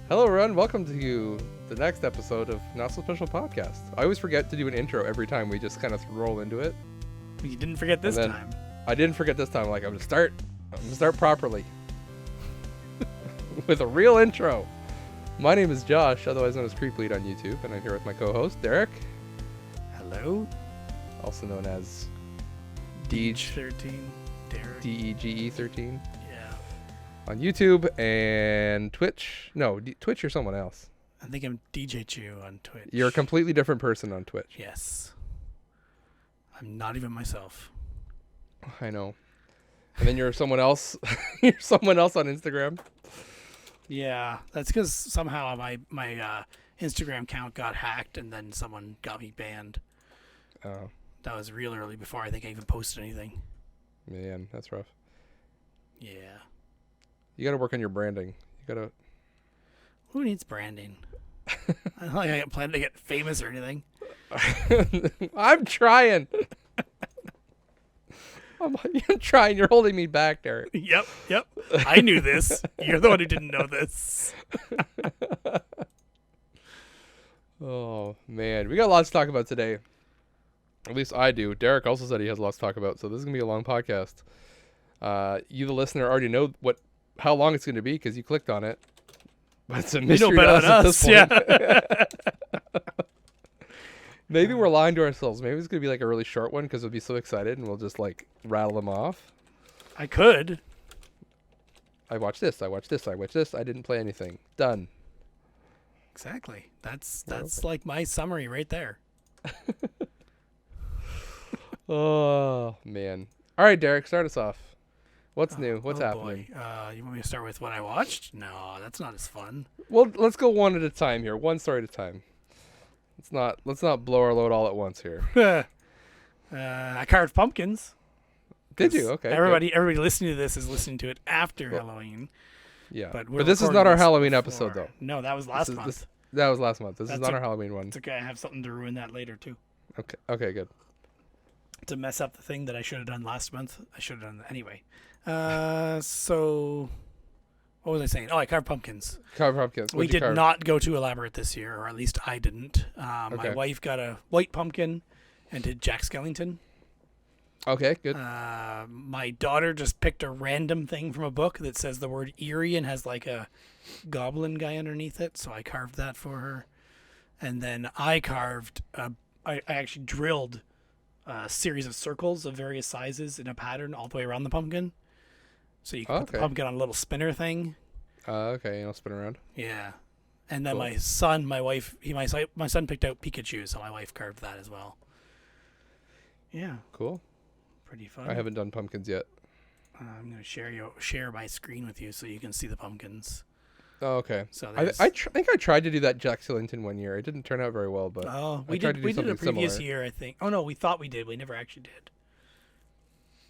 Hello, everyone. Welcome to the next episode of Not So Special Podcast. I always forget to do an intro every time. We just kind of roll into it. You didn't forget this time. I didn't forget this time. Like, I'm gonna start properly with a real intro. My name is Josh, otherwise known as Creep Lead on YouTube, and I'm here with my co-host Derek. Hello. Also known as Deej13. Derek. DEGE13. Yeah. On YouTube and Twitch. No, Twitch, you're someone else. I think I'm DJ Chew on Twitch. You're a completely different person on Twitch. Yes. I'm not even myself. I know. And then you're someone else. You're someone else on Instagram. Yeah, that's because somehow my Instagram account got hacked and then someone got me banned. Oh. That was real early before I think I even posted anything. Man, that's rough. Yeah. You got to work on your branding. You got to. Who needs branding? I don't think I plan to get famous or anything. I'm trying. I'm trying. You're holding me back, Derek. Yep. I knew this. You're the one who didn't know this. Oh, man. We got lots to talk about today. At least I do. Derek also said he has lots to talk about, so this is going to be a long podcast. You, the listener, already know how long it's going to be because you clicked on it. But it's a mystery to us at this point. Yeah. Maybe we're lying to ourselves. Maybe it's going to be like a really short one because we'll be so excited and we'll just like rattle them off. I could. I watched this. I watched this. I watched this. I didn't play anything. Done. Exactly. That's like my summary right there. Oh, man. All right, Derek, start us off. What's new? What's happening? Boy. You want me to start with what I watched? No, that's not as fun. Well, let's go one at a time here. One story at a time. Let's not blow our load all at once here. I carved pumpkins. Did you? Okay. Everybody listening to this is listening to it after Halloween. Yeah. But this is not our Halloween episode, though. No, that was last month. That was last month. This is not our Halloween one. It's okay. I have something to ruin that later, too. Okay, good. To mess up the thing that I should have done last month. I should have done that anyway. So what was I saying? Oh, I carved pumpkins. We did not go too elaborate this year, or at least I didn't. My wife got a white pumpkin and did Jack Skellington. Okay, good. My daughter just picked a random thing from a book that says the word eerie and has like a goblin guy underneath it, so I carved that for her. And then I carved, I actually drilled a series of circles of various sizes in a pattern all the way around the pumpkin. So you can put the pumpkin on a little spinner thing. Okay, it'll spin around. Yeah. And then my son picked out Pikachu, so my wife carved that as well. Yeah. Cool. Pretty fun. I haven't done pumpkins yet. I'm going to share my screen with you so you can see the pumpkins. Oh, okay. So I think I tried to do that Jack Skellington one year. It didn't turn out very well, but we did a previous year, I think. Oh no, we thought we did. We never actually did.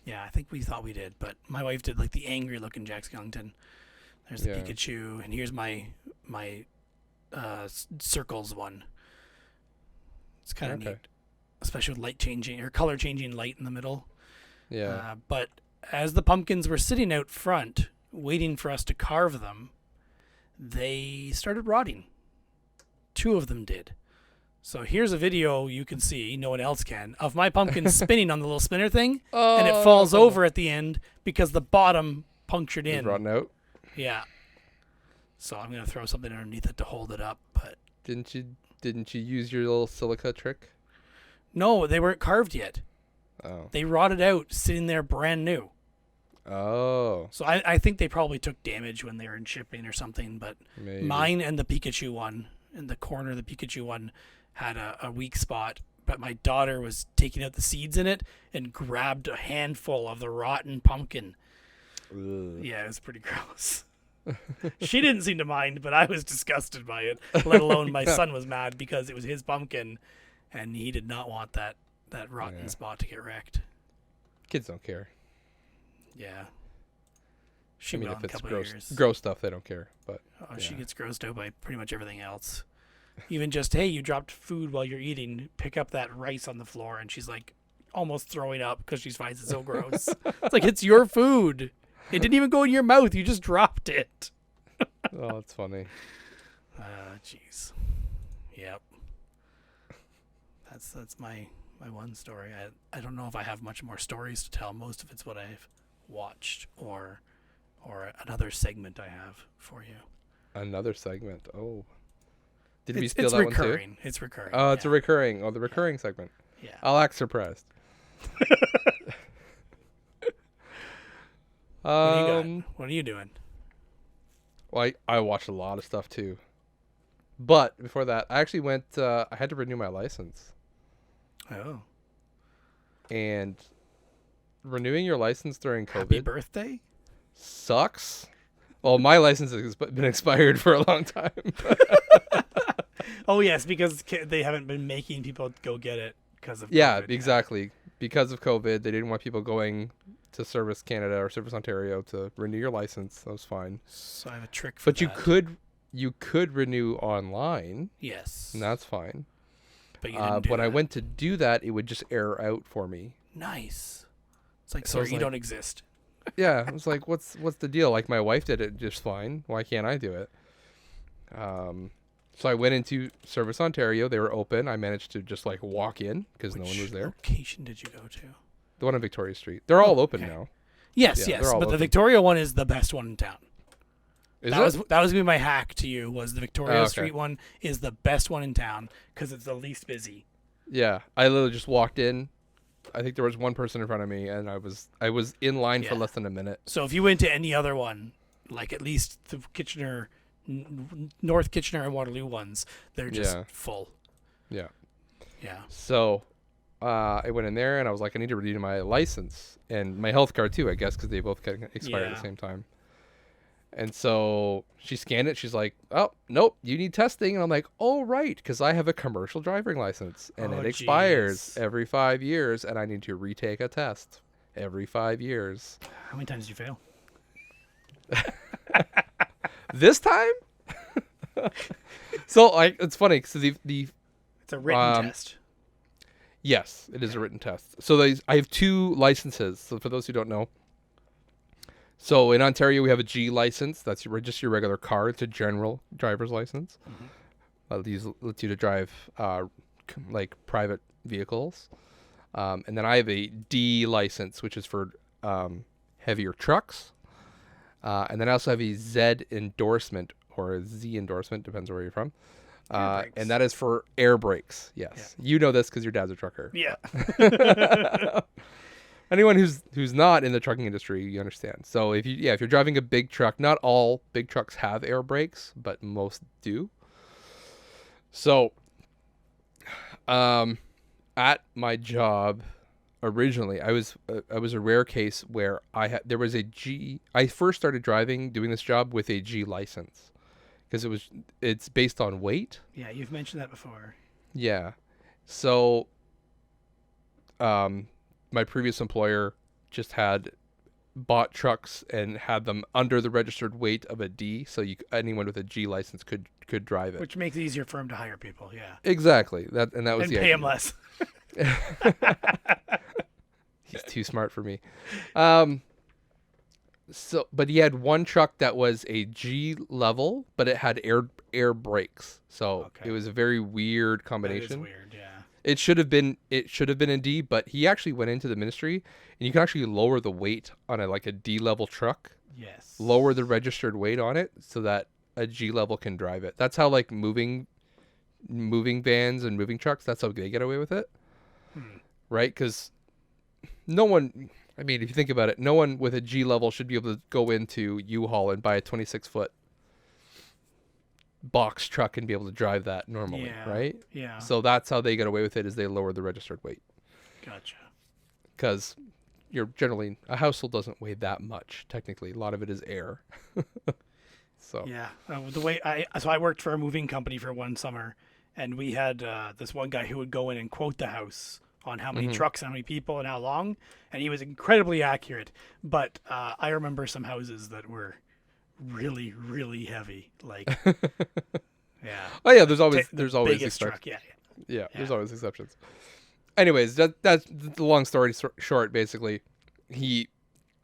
Yeah, I think we thought we did, but my wife did like the angry looking Jack Skellington. There's the Pikachu, and here's my circles one. It's kind of neat, especially with light changing or color changing light in the middle. Yeah. But as the pumpkins were sitting out front, waiting for us to carve them, they started rotting. 2 of them did. So here's a video you can see, no one else can, of my pumpkin spinning on the little spinner thing, and it falls over at the end because the bottom punctured in. It's rotten out? Yeah. So I'm going to throw something underneath it to hold it up. But Didn't you use your little silica trick? No, they weren't carved yet. Oh. They rotted out, sitting there brand new. Oh. So I think they probably took damage when they were in shipping or something, but Maybe. Mine and the Pikachu one, in the corner of the Pikachu one, had a weak spot, but my daughter was taking out the seeds in it and grabbed a handful of the rotten pumpkin. Ugh. Yeah, it was pretty gross. She didn't seem to mind, but I was disgusted by it, let alone my son was mad because it was his pumpkin and he did not want that rotten spot to get wrecked. Kids don't care. Yeah. If it's gross stuff, they don't care. But she gets grossed out by pretty much everything else. Even just, hey, you dropped food while you're eating, pick up that rice on the floor, and she's like almost throwing up because she finds it so gross. It's like, it's your food. It didn't even go in your mouth. You just dropped it. Oh, it's funny. Jeez. Yep. That's my one story. I don't know if I have much more stories to tell. Most of it's what I've watched or another segment I have for you. Another segment. Oh. Did we It's steal that recurring. one too? It's recurring. Oh, it's yeah. a recurring. Oh, the recurring segment. Yeah. I'll act surprised. What do you got? What are you doing? Well, I watched a lot of stuff too. But before that, I actually went. I had to renew my license. Oh. And renewing your license during COVID Happy birthday? sucks. Well, my license has been expired for a long time. Oh yes, because they haven't been making people go get it because of Yeah, COVID. exactly. Because of COVID, they didn't want people going to Service Canada or Service Ontario to renew your license. That was fine. So I have a trick for But that. you could renew online, Yes. and that's fine. But you didn't do when I that. went to do that, it would just error out for me. Nice. It's like, So I sorry, was you like- don't exist. Yeah, I was like, what's the deal? Like, my wife did it just fine. Why can't I do it? So I went into Service Ontario. They were open. I managed to just like walk in because no one was there. Location did you go to? The one on Victoria Street. They're all open okay. now. Yes, Yeah, yes. they're all But the open. Victoria one is the best one in town. Is that it? was gonna be my hack to you. Was the Victoria Oh, okay. Street one is the best one in town because it's the least busy. Yeah, I literally just walked in. I think there was one person in front of me, and I was in line for Yeah. less than a minute. So if you went to any other one, like at least the Kitchener, North Kitchener and Waterloo ones, they're just Yeah. full. Yeah. Yeah. So I went in there, and I was like, I need to renew my license and my health card too, I guess, because they both expire at Yeah. the same time. And so she scanned it. She's like, "Oh, nope, you need testing." And I'm like, "Oh, right, because I have a commercial driving license, and Oh, it expires jeez. every 5 years, and I need to retake a test every 5 years." How many times did you fail? This time? So, like, it's funny. So the It's a written test. yes, it is a written test. So I have 2 licenses. So for those who don't know, so in Ontario we have a G license. That's just your regular car. It's a general driver's license. Lets you to drive like private vehicles. And then I have a D license, which is for heavier trucks. And then I also have a Z endorsement or a Z endorsement, depends where you're from. Air brakes. And that is for air brakes. Yes, you know this because your dad's a trucker. Yeah. Anyone who's not in the trucking industry, you understand. So if you're driving a big truck, not all big trucks have air brakes, but most do. So, at my job, originally, I was a rare case where there was a G. I first started doing this job with a G license, because it's based on weight. Yeah, you've mentioned that before. Yeah. So, my previous employer just had bought trucks and had them under the registered weight of a D, so anyone with a G license could drive it. Which makes it easier for him to hire people, yeah. Exactly. That was And the pay idea. him less. He's too smart for me. But he had one truck that was a G level, but it had air brakes. So Okay. it was a very weird That combination. is weird, yeah. It should have been in D, but he actually went into the ministry, and you can actually lower the weight on a D level truck, Yes. lower the registered weight on it so that a G level can drive it. That's how moving vans and moving trucks, that's how they get away with it. Right? Because no one, I mean, if you think about it, no one with a G level should be able to go into U-Haul and buy a 26-foot box truck and be able to drive that normally, Yeah. right? Yeah. So that's how they get away with it, is they lower the registered weight. Gotcha. Because a household doesn't weigh that much, technically. A lot of it is air. So Yeah. The way I worked for a moving company for one summer, and we had this one guy who would go in and quote the house on how many trucks and how many people and how long, and he was incredibly accurate. But I remember some houses that were really, really heavy. Like, yeah. oh yeah, there's always The exceptions. biggest truck. Yeah. Yeah, there's Yeah. always exceptions. Anyways, that's the long story short. Basically,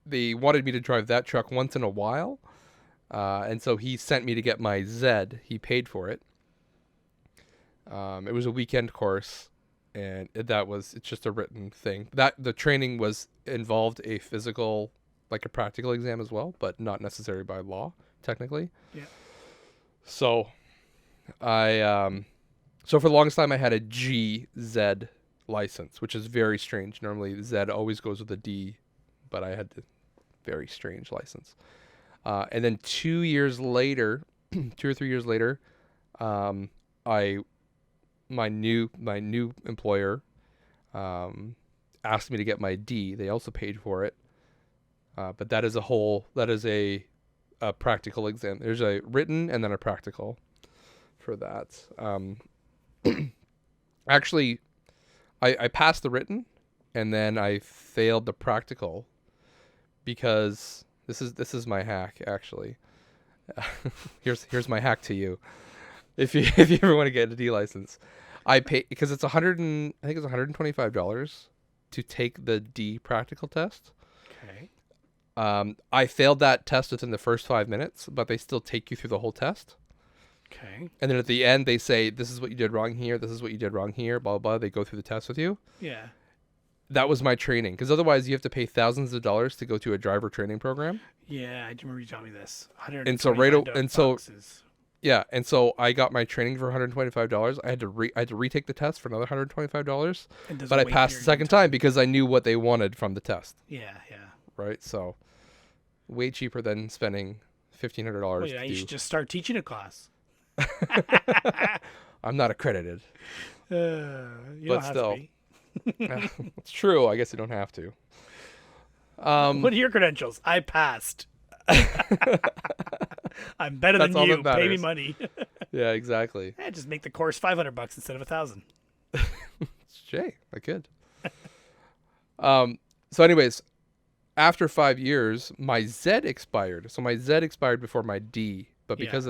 they wanted me to drive that truck once in a while, And so he sent me to get my Z. He paid for it. It was a weekend course, and it's just a written thing. That the training involved a physical, like a practical exam as well, but not necessary by law, technically. Yeah. So so for the longest time I had a GZ license, which is very strange. Normally Z always goes with a D, but I had the very strange license. And then 2 years later, 2 or 3 years later, my new employer asked me to get my D. They also paid for it, but that is a practical exam. There's a written and then a practical for that. Actually, I passed the written, and then I failed the practical because this is my hack actually. Here's my hack to you. If you ever want to get a D license, I pay because it's I think it's $125 to take the D practical test. Okay. I failed that test within the first 5 minutes, but they still take you through the whole test. Okay. And then at the end, they say, this is what you did wrong here. This is what you did wrong here. Blah, blah, blah. They go through the test with you. Yeah. That was my training. Because otherwise, you have to pay thousands of dollars to go to a driver training program. Yeah, I remember you telling me this. And so yeah, and so I got my training for $125. I had to retake the test for another $125. But I passed the second time because I knew what they wanted from the test. Yeah, yeah. Right? So way cheaper than spending $1,500. Well, yeah, you should just start teaching a class. I'm not accredited. You But don't have still. to be. It's true. I guess you don't have to. What are your credentials? I passed. I'm better than That's all you. that Pay me matters. money. Yeah, exactly. Just make the course $500 instead of $1,000. Jay, I could. So anyways, after 5 years, my Z expired. So my Z expired before my D, but because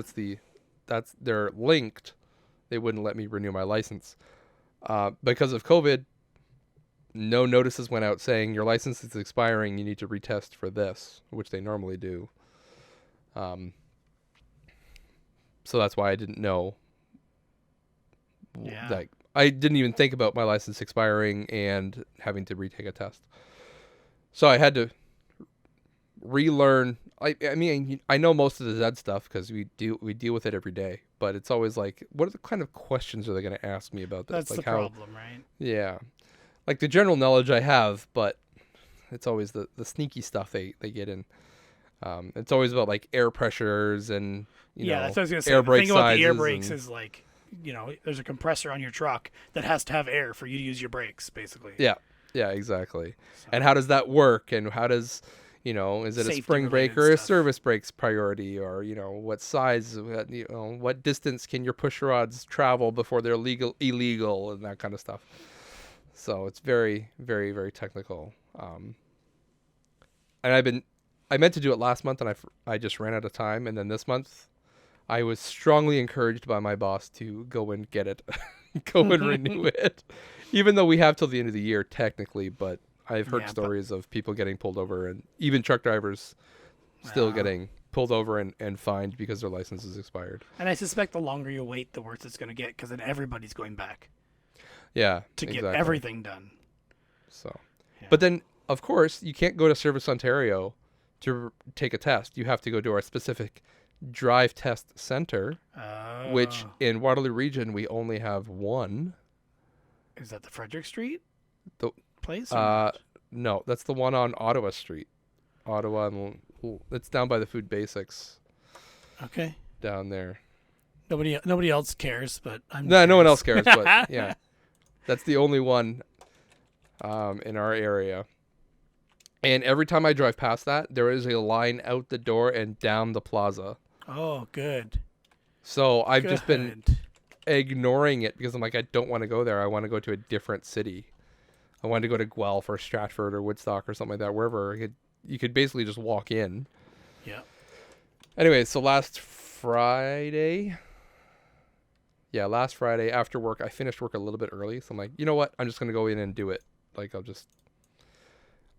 they're linked, they wouldn't let me renew my license. Because of COVID, no notices went out saying your license is expiring. You need to retest for this, which they normally do. So that's why I didn't know. Yeah. Like I didn't even think about my license expiring and having to retake a test. So I had to relearn. I mean, I know most of the Z stuff because we deal with it every day. But it's always like, what are the kind of questions are they going to ask me about this? That's like the problem, right? Yeah, like the general knowledge I have, but it's always the sneaky stuff they get in. It's always about like air pressures and That's what I was gonna say. air The brake thing about the air sizes brakes and- is like, there's a compressor on your truck that has to have air for you to use your brakes, basically. Yeah, exactly. So- And how does that work? And how does, is it a spring brake Safety-related or a stuff. service brakes priority? Or, what size, what distance can your push rods travel before they're illegal and that kind of stuff. So it's very, very, very technical. And I meant to do it last month and I just ran out of time. And then this month I was strongly encouraged by my boss to go and get it, go and renew it, even though we have till the end of the year technically, but I've heard stories of people getting pulled over and even truck drivers still getting pulled over and fined because their license is expired. And I suspect the longer you wait, the worse it's going to get because then everybody's going back Yeah, to get exactly. everything done. So, Yeah. but then of course you can't go to Service Ontario to take a test. You have to go to our specific drive test center, which in Waterloo Region we only have one. Is that the Frederick Street The- place? Or not? No, that's the one on Ottawa Street. Ottawa, and it's down by the Food Basics Okay. down there. Nobody else cares, but I'm. No, no one curious. else cares, but yeah, that's the only one in our area. And every time I drive past that, there is a line out the door and down the plaza. Oh, good. So I've just been Good. ignoring it because I'm like, I don't want to go there. I want to go to a different city. I wanted to go to Guelph or Stratford or Woodstock or something like that, wherever you could basically just walk in. Yeah. Anyway, so last Friday after work, I finished work a little bit early. So I'm like, you know what? I'm just going to go in and do it. Like,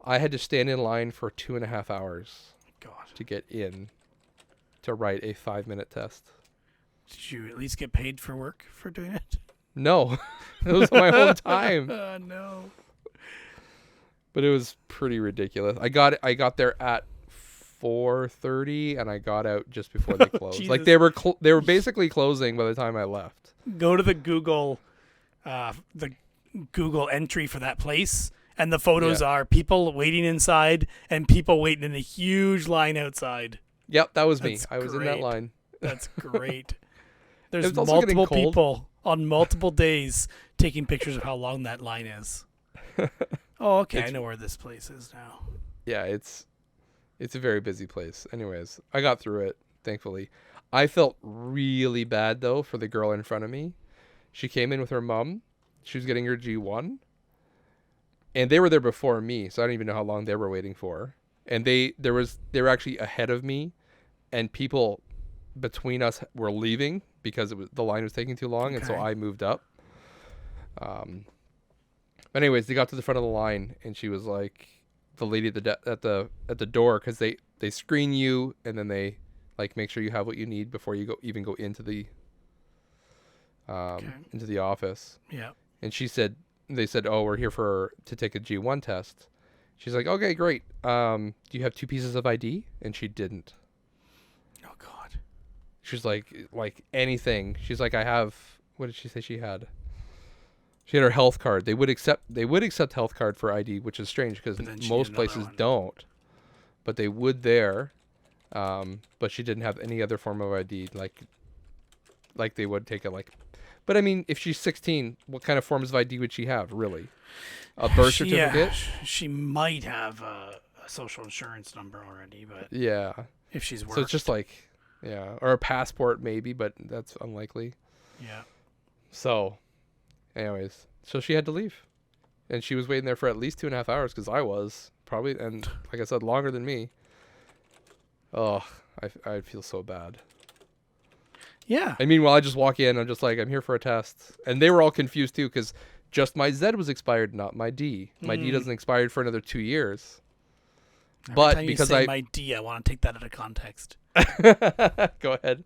I had to stand in line for 2.5 hours God. to get in to write a 5-minute test. Did you at least get paid for work for doing it? No, it was my own time. No. But it was pretty ridiculous. I got there at 4:30, and I got out just before they closed. Like they were basically closing by the time I left. Go to the Google entry for that place, and the photos are people waiting inside and people waiting in a huge line outside. Yep, that was me. That's I was in great. that line. That's great. There's was also getting multiple cold. people on multiple days taking pictures of how long that line is. Oh, okay. I know where this place is now. Yeah, it's a very busy place. Anyways, I got through it, thankfully. I felt really bad, though, for the girl in front of me. She came in with her mom. She was getting her G1. And they were there before me, so I don't even know how long they were waiting for. And they were actually ahead of me, and people between us were leaving because the line was taking too long, and so I moved up. But anyways, they got to the front of the line, and she was like, the lady at the door, because they screen you, and then they like make sure you have what you need before you even go into the office. Yeah. And they said, oh, we're here to take a G1 test. She's like, okay, great. Do you have 2 pieces of ID? And she didn't. Oh God. She's like anything. She's like, I have. What did she say she had? She had her health card. They would accept health card for ID, which is strange because most places don't. But they would there. But she didn't have any other form of ID like they would take it like. But I mean, if she's 16, what kind of forms of ID would she have, really? A birth certificate? She might have a social insurance number already, but yeah. if she's worked. So it's just like, yeah, or a passport maybe, but that's unlikely. Yeah. So, anyways, so she had to leave, and she was waiting there for at least 2.5 hours because I was probably, and like I said, longer than me. Oh, I feel so bad. Yeah. And meanwhile, I just walk in. I'm just like, I'm here for a test, and they were all confused too because just my Z was expired, not my D. My D doesn't expire for another 2 years. Every But time because you say my D, I want to take that out of context. Go ahead.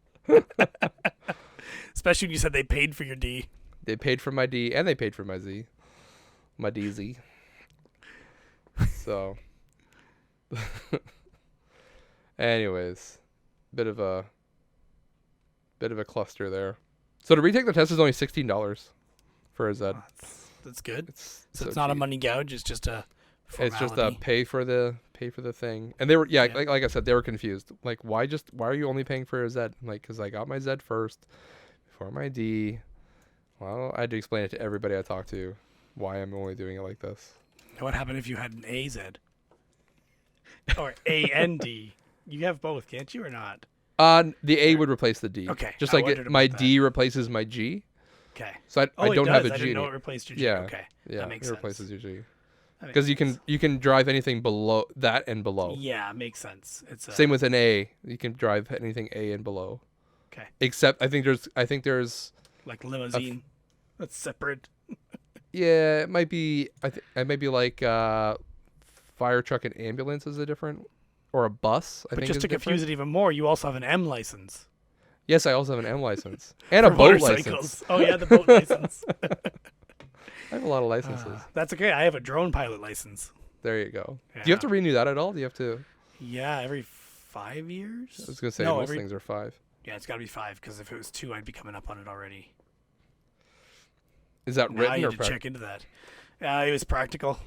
Especially when you said they paid for your D. They paid for my D and they paid for my Z. My DZ. So. Anyways. Bit of a cluster there. So to retake the test is only $16 for a Z. Oh, that's good. So it's not cheap. a money gouge. It's just a formality. It's just a pay for the thing. And they were like I said, they were confused. Like why are you only paying for a Z? Like because I got my Z first before my D. Well, I had to explain it to everybody I talked to why I'm only doing it like this. What happened if you had an AZ? Or A and D? You have both, can't you, or not? The A would replace the D. Okay. Just I like wondered my about that. D replaces my G. Okay. So I don't have a G. I didn't know it replaced your G. Yeah. Okay. Yeah. That makes it sense. replaces your G. That makes Because sense. you can drive anything below that and below. Yeah, makes sense. It's Same with an A. You can drive anything A and below. Okay. Except I think there's like limousine. That's separate. yeah, it might be it might be like fire truck and ambulance is a different, or a bus. I But think just is to different. confuse it even more, you also have an M license. Yes, I also have an M license and a For boat motorcycles. license. Oh yeah, the boat license. I have a lot of licenses. That's okay. I have a drone pilot license. There you go. Yeah. Do you have to renew that at all? Do you have to? Yeah, every 5 years. I was gonna say No, most things are 5. Yeah, it's got to be 5 because if it was 2, I'd be coming up on it already. Is that Now written you or had to check into that. It was practical.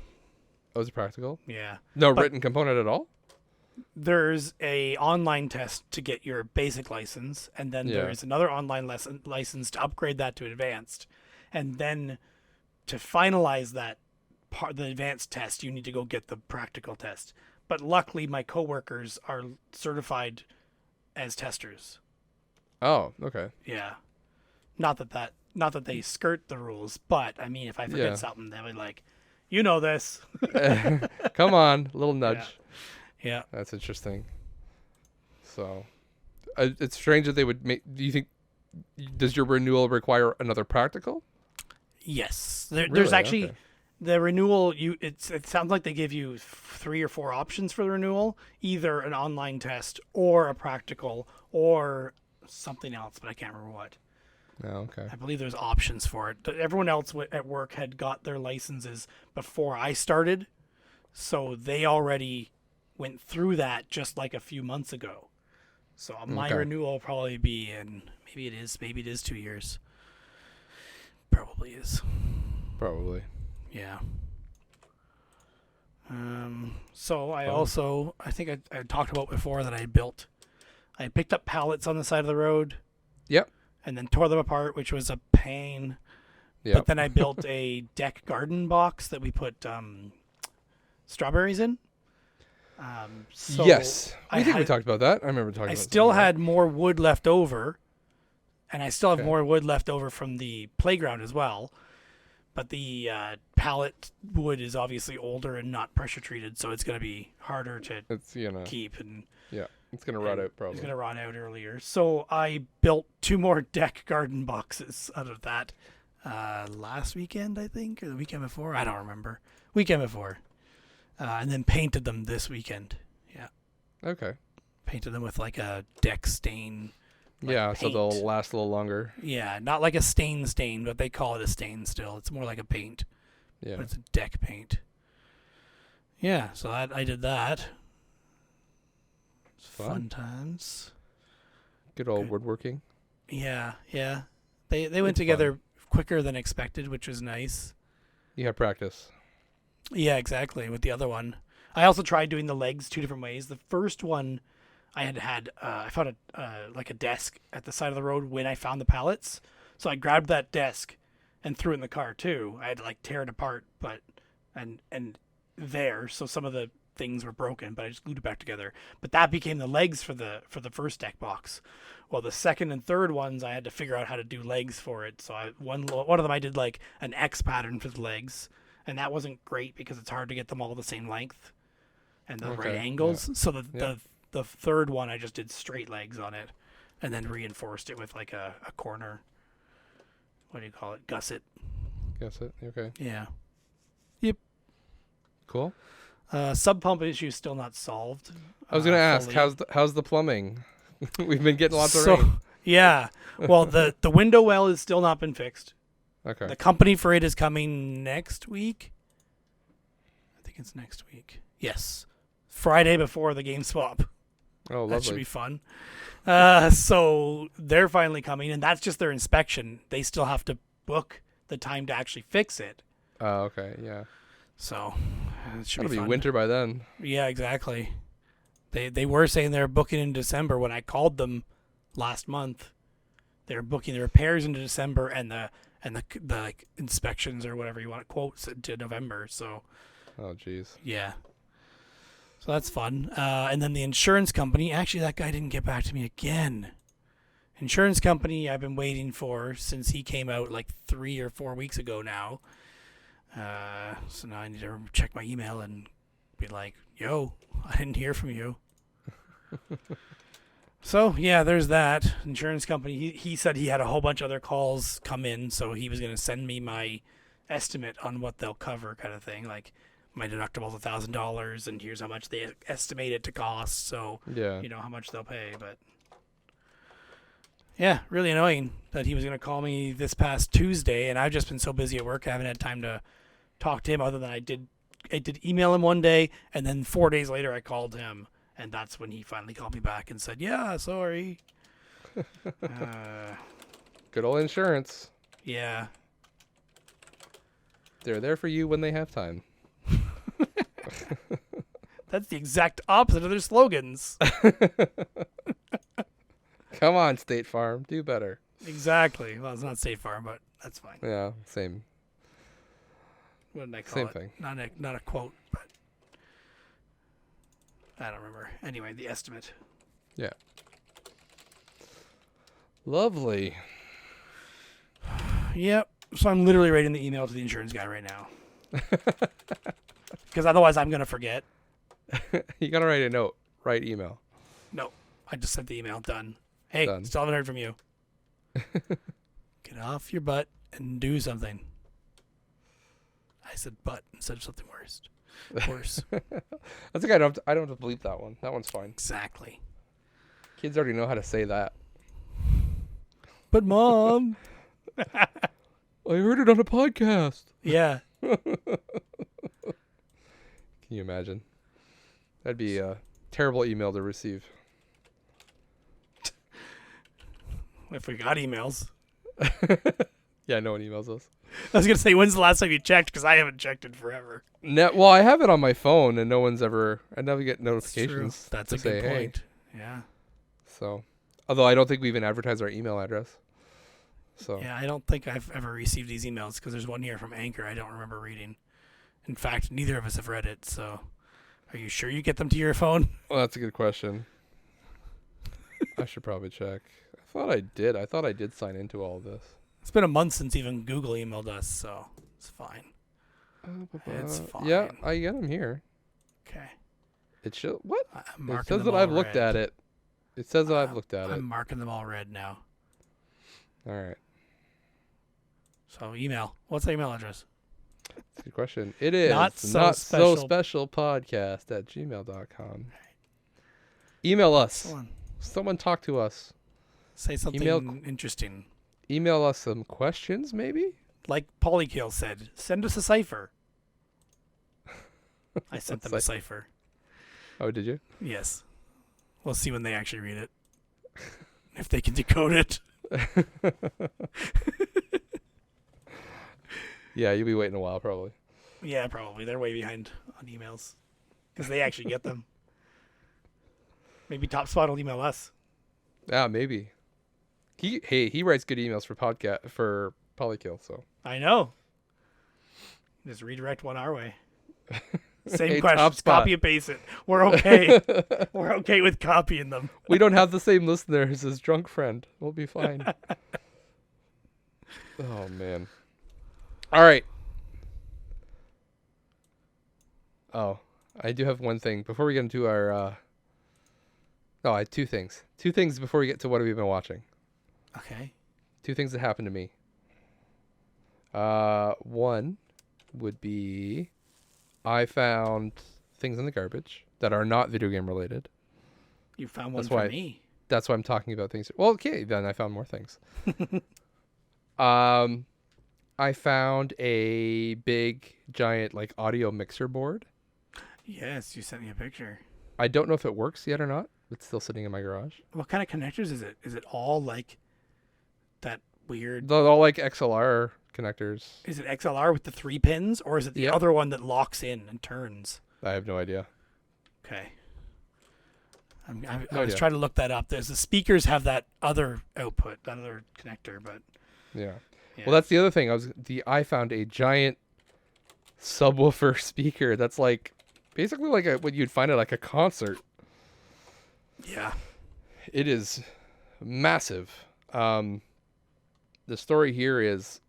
Oh, is it practical? Yeah. No But- written component at all? There's a online test to get your basic license, and then Yeah. there's another online license to upgrade that to advanced, and then to finalize that part, the advanced test, you need to go get the practical test. But luckily, my coworkers are certified as testers. Oh, okay. Yeah, not that they skirt the rules, but I mean, if I forget Yeah. something, they'll be like, "You know this." Come on, little nudge. Yeah. That's interesting. So, it's strange that they would make. Do you think? Does your renewal require another practical? Yes. There's Really? actually Okay. the renewal. It sounds like they give you 3 or 4 options for the renewal: either an online test, or a practical, or something else, but I can't remember what. Oh, okay. I believe there's options for it. But everyone else at work had got their licenses before I started, so they already went through that just like a few months ago. So my Okay. renewal will probably be in, maybe it is 2 years. Probably is. Probably. Yeah. So I Fun. also, I think I talked about before that I picked up pallets on the side of the road. Yep. And then tore them apart, which was a pain. Yep. But then I built a deck garden box that we put strawberries in. So yes. I We had, talked about that. I remember talking I about still something like had more wood left over, and I still have Okay. more wood left over from the playground as well. But the pallet wood is obviously older and not pressure treated, so it's going to be harder to that. It's, keep, and it's going to rot out it's probably. going to rot out earlier. So I built 2 more deck garden boxes out of that last weekend, I think, or the weekend before. I don't remember. Weekend before. And then painted them this weekend. Yeah. Okay. Painted them with like a deck stain. Yeah, so they'll paint. last a little longer. Yeah, not like a stain, but they call it a stain still. It's more like a paint. Yeah. But it's a deck paint. Yeah, so I did that. Fun times. Good old Good. woodworking. Yeah. They went It's together quicker than expected, which was nice. You have practice. Yeah, exactly. With the other one, I also tried doing the legs 2 different ways. The first one, I found like a desk at the side of the road when I found the pallets. So I grabbed that desk and threw it in the car too. I had to like tear it apart, and there, so some of the things were broken, but I just glued it back together. But that became the legs for the first deck box. Well, the second and third ones, I had to figure out how to do legs for it. So one of them I did like an X pattern for the legs, and that wasn't great because it's hard to get them all the same length and the right Okay, angles. yeah. So Yeah. the third one I just did straight legs on it, and then reinforced it with like a corner. What do you call it? Gusset. Guess it. Okay. Yeah. Cool. Sub pump issue still not solved. I was gonna ask, fully. how's the plumbing? We've been getting lots of rain. Yeah. Well, the window well has still not been fixed. Okay. The company for it is coming next week. I think it's next week. Yes. Friday before the game swap. Oh, That should lovely. be fun. So they're finally coming, and that's just their inspection. They still have to book the time to actually fix it. Oh, okay. Yeah. So it should It'll be be fun. winter by then. Yeah, exactly. They were saying they're booking in December. When I called them last month, they were booking the repairs into December and the like inspections or whatever you want quotes into November. So Oh, jeez. yeah. So that's fun. And then the insurance company, actually that guy didn't get back to me again. Insurance company I've been waiting for since he came out like 3 or 4 weeks ago now. So now I need to check my email and be like, yo, I didn't hear from you. So yeah, there's that. Insurance company, he said he had a whole bunch of other calls come in, so he was going to send me my estimate on what they'll cover kind of thing. Like, my deductible's $1,000 and here's how much they estimate it to cost, so Yeah. you know how much they'll pay. But yeah, really annoying that he was going to call me this past Tuesday, and I've just been so busy at work I haven't had time to talk to him, other than I did email him one day, and then 4 days later I called him, and that's when he finally called me back and said, yeah, sorry. Good old insurance. Yeah. They're there for you when they have time. That's the exact opposite of their slogans. Come on, State Farm. Do better. Exactly. Well, it's not State Farm, but that's fine. Yeah, same. What did I call Same it? thing. Not a quote, but I don't remember. Anyway, the estimate. Yeah. Lovely. Yep. So I'm literally writing the email to the insurance guy right now. Because otherwise I'm going to forget. You gotta write a note. Write email. No, I just sent the email. Done. Hey, Done. still haven't heard from you. Get off your butt and do something. I said butt instead of something worse. That's okay. I don't have to bleep that one. That one's fine. Exactly. Kids already know how to say that. But Mom. I heard it on a podcast. Yeah. Can you imagine? That'd be a terrible email to receive. If we got emails. Yeah, no one emails us. I was going to say, when's the last time you checked? Because I haven't checked in forever. Well, I have it on my phone, and no one's ever... I never get notifications. That's a to say, good point. Hey. Yeah. So, although I don't think we even advertise our email address. So. Yeah, I don't think I've ever received these emails because there's one here from Anchor I don't remember reading. In fact, neither of us have read it, so are you sure you get them to your phone? Well, that's a good question. I should probably check. I thought I did. I thought I did sign into all of this. It's been a month since even Google emailed us, so it's fine. It's fine. Yeah, I get them here. Okay. It should... What? It says that I've looked at it. It says that I've looked at it. I'm marking them all red now. All right. So email. What's the email address? That's a good question. It is not so special podcast at gmail.com. Email us. Someone talk to us. Say something interesting. Email us some questions, maybe? Like Polykill said, send us a cipher. I sent them a cipher. Oh, did you? Yes. We'll see when they actually read it. If they can decode it. Yeah, you'll be waiting a while, probably. Yeah, probably. They're way behind on emails. Because they actually get them. Maybe Top Spot will email us. Yeah, maybe. He writes good emails for Polykill, so. I know. Just redirect one our way. Same Hey, questions. Copy and paste it. We're okay. We're okay with copying them. We don't have the same listener as his drunk friend. We'll be fine. Oh, man. All right. Oh, I do have one thing. Before we get into our... I had two things. Two things before we get to what we've been watching. Okay. Two things that happened to me. One would be I found things in the garbage that are not video game related. You found one for me. That's why I'm talking about things. Well, okay, then I found more things. I found a big, giant, like, audio mixer board. Yes, you sent me a picture. I don't know if it works yet or not. It's still sitting in my garage. What kind of connectors is it? Is it all like that weird? They're all like XLR connectors. Is it XLR with the 3 pins, or is it the other one that locks in and turns? I have no idea. Okay. I was trying to look that up. The speakers have that other output, that other connector, but yeah. Well, that's the other thing. I found a giant subwoofer speaker that's like basically like what you'd find at like a concert. Yeah. It is massive. The story here is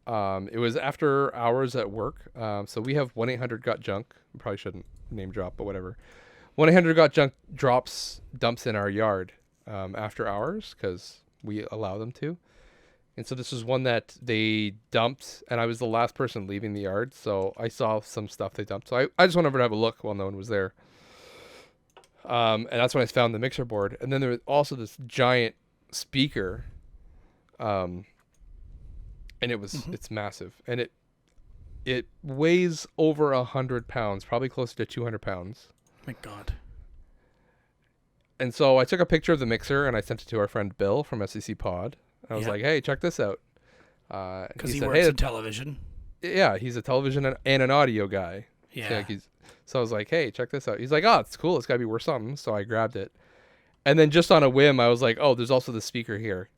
it was after hours at work. So we have 1-800-GOT-JUNK. Probably shouldn't name drop, but whatever. 1-800-GOT-JUNK dumps in our yard after hours because we allow them to. And so this was one that they dumped, and I was the last person leaving the yard, so I saw some stuff they dumped. So I just went over to have a look while no one was there. And that's when I found the mixer board. And then there was also this giant speaker, and it's massive. And it weighs over 100 pounds, probably closer to 200 pounds. My God. And so I took a picture of the mixer, and I sent it to our friend Bill from SEC Pod. I was like, hey, check this out. Because he works in television. Yeah, he's a television and an audio guy. Yeah. So I was like, hey, check this out. He's like, oh, it's cool. It's got to be worth something. So I grabbed it. And then just on a whim, I was like, oh, there's also the speaker here.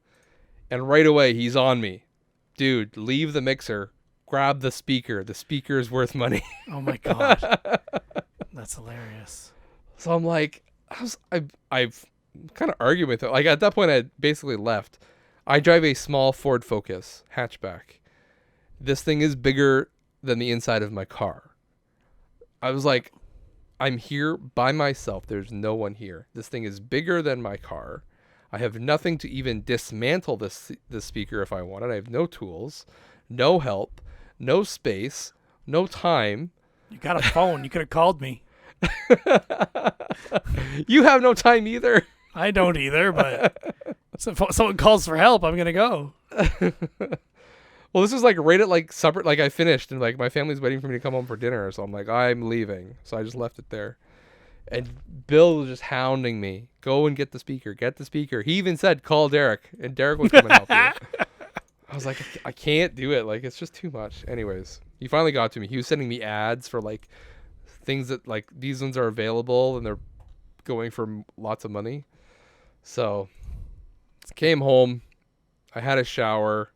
And right away, he's on me. Dude, leave the mixer. Grab the speaker. The speaker is worth money. Oh, my God. That's hilarious. So I'm like, I've kind of argued with it. Like, at that point, I basically left. I drive a small Ford Focus hatchback. This thing is bigger than the inside of my car. I was like, I'm here by myself. There's no one here. This thing is bigger than my car. I have nothing to even dismantle this speaker if I wanted. I have no tools, no help, no space, no time. You got a phone. You could have called me. You have no time either. I don't either, but so if someone calls for help, I'm gonna go. Well, this was like right at like supper. Like I finished and like my family's waiting for me to come home for dinner. So I'm like, I'm leaving. So I just left it there. And Bill was just hounding me. Go and get the speaker. Get the speaker. He even said, call Derek. And Derek would come and help you. I was like, I can't do it. Like, it's just too much. Anyways, he finally got to me. He was sending me ads for like things that like these ones are available and they're going for lots of money. So came home. I had a shower.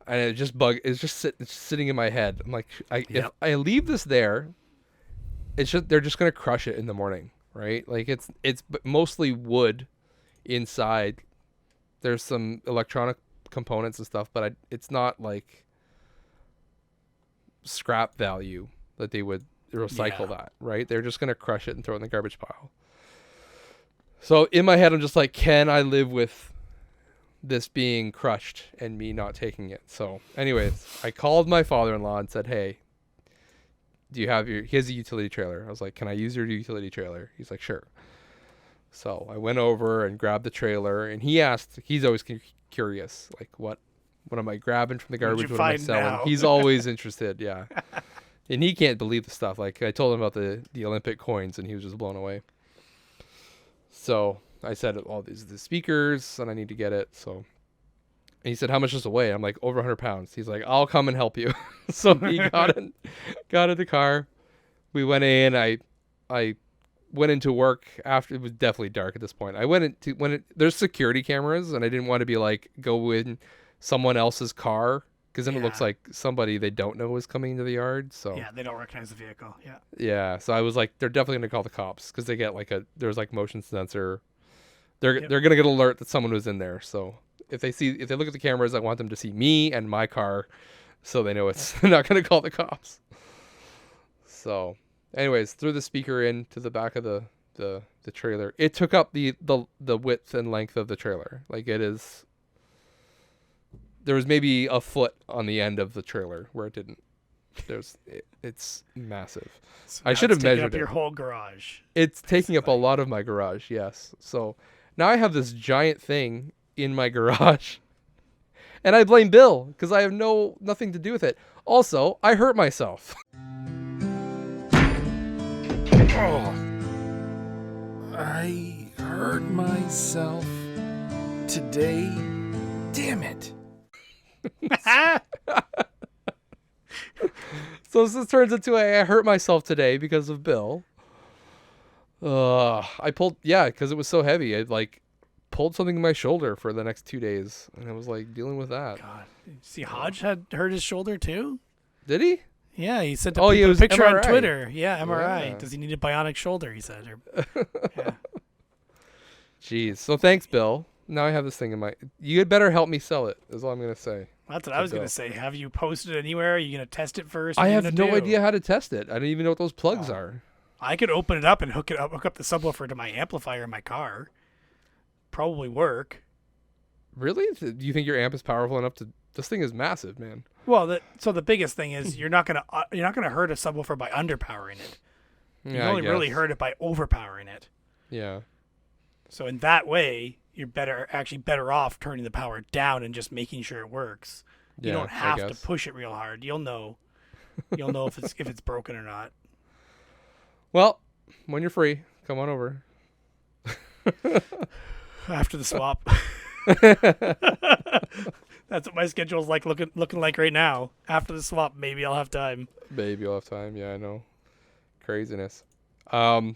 And it's just sitting in my head. I'm like, if I leave this there, they're just gonna crush it in the morning, right? Like it's mostly wood inside. There's some electronic components and stuff, but it's not like scrap value that they would recycle that, right? They're just gonna crush it and throw it in the garbage pile. So in my head, I'm just like, can I live with this being crushed and me not taking it? So anyways, I called my father-in-law and said, hey, he has a utility trailer. I was like, can I use your utility trailer? He's like, sure. So I went over and grabbed the trailer, and he's always curious, like what am I grabbing from the garbage? What am I selling? Now? He's always interested. Yeah. And he can't believe the stuff. Like I told him about the Olympic coins and he was just blown away. So I said, all the speakers and I need to get it. So and he said, how much does it weigh? I'm like, over 100 pounds. He's like, I'll come and help you. So he got in the car. We went in. I went into work after. It was definitely dark at this point. I went into there's security cameras and I didn't want to be like, go in someone else's there. Because then it looks like somebody they don't know is coming into the yard. So yeah, they don't recognize the vehicle. Yeah. Yeah. So I was like, they're definitely gonna call the cops because they get there's like motion sensor. They're gonna get an alert that someone was in there. So if they look at the cameras, I want them to see me and my car, so they know it's not gonna call the cops. So, anyways, threw the speaker into the back of the trailer. It took up the width and length of the trailer. Like it is. There was maybe a foot on the end of the trailer where it didn't. It's massive. So I should have measured up your whole garage. It's taking up a lot of my garage. Yes. So now I have this giant thing in my garage, and I blame Bill because I have nothing to do with it. Also, I hurt myself. Oh, I hurt myself today. Damn it. So this turns into I hurt myself today because of Bill. I pulled, because it was so heavy. I pulled something in my shoulder for the next 2 days, and I was dealing with that. God, see, Hodge had hurt his shoulder too. Did he? Yeah, he sent a picture MRI. on Twitter. Yeah, MRI. Yeah. Does he need a bionic shoulder? He said. Yeah. Jeez. So thanks, Bill. Now I have this thing in my. You had better help me sell it. Is all I'm gonna say. That's what I was gonna say. Have you posted it anywhere? Are you gonna test it first? I have no idea how to test it. I don't even know what those plugs are. I could open it up and hook up the subwoofer to my amplifier in my car. Probably work. Really? Do you think your amp is powerful enough to? This thing is massive, man. Well, so the biggest thing is you're not gonna hurt a subwoofer by underpowering it. You only really hurt it by overpowering it. Yeah. So in that way, you're better off turning the power down and just making sure it works. You don't have to push it real hard. You'll know if it's broken or not. Well, when you're free, come on over. After the swap. That's what my schedule's looking like right now. After the swap, maybe I'll have time. Maybe you'll have time. Yeah, I know. Craziness. Do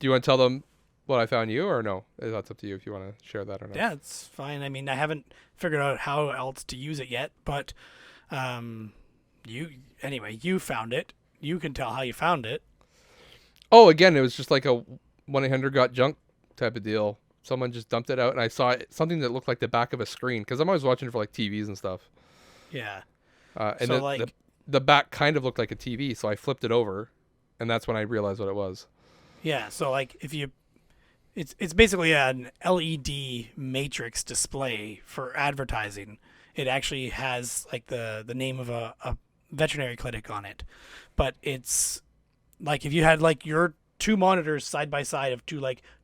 you want to tell them what I found you, or no? That's up to you if you want to share that or not. Yeah, it's fine. I mean, I haven't figured out how else to use it yet, but you found it. You can tell how you found it. Oh, again, it was just like a 1-800-GOT-JUNK type of deal. Someone just dumped it out, and I saw something that looked like the back of a screen, because I'm always watching for TVs and stuff. Yeah. And so the back kind of looked like a TV, so I flipped it over, and that's when I realized what it was. Yeah, so it's basically an LED matrix display for advertising. It actually has the name of a veterinary clinic on it, but it's if you had your two monitors side by side of two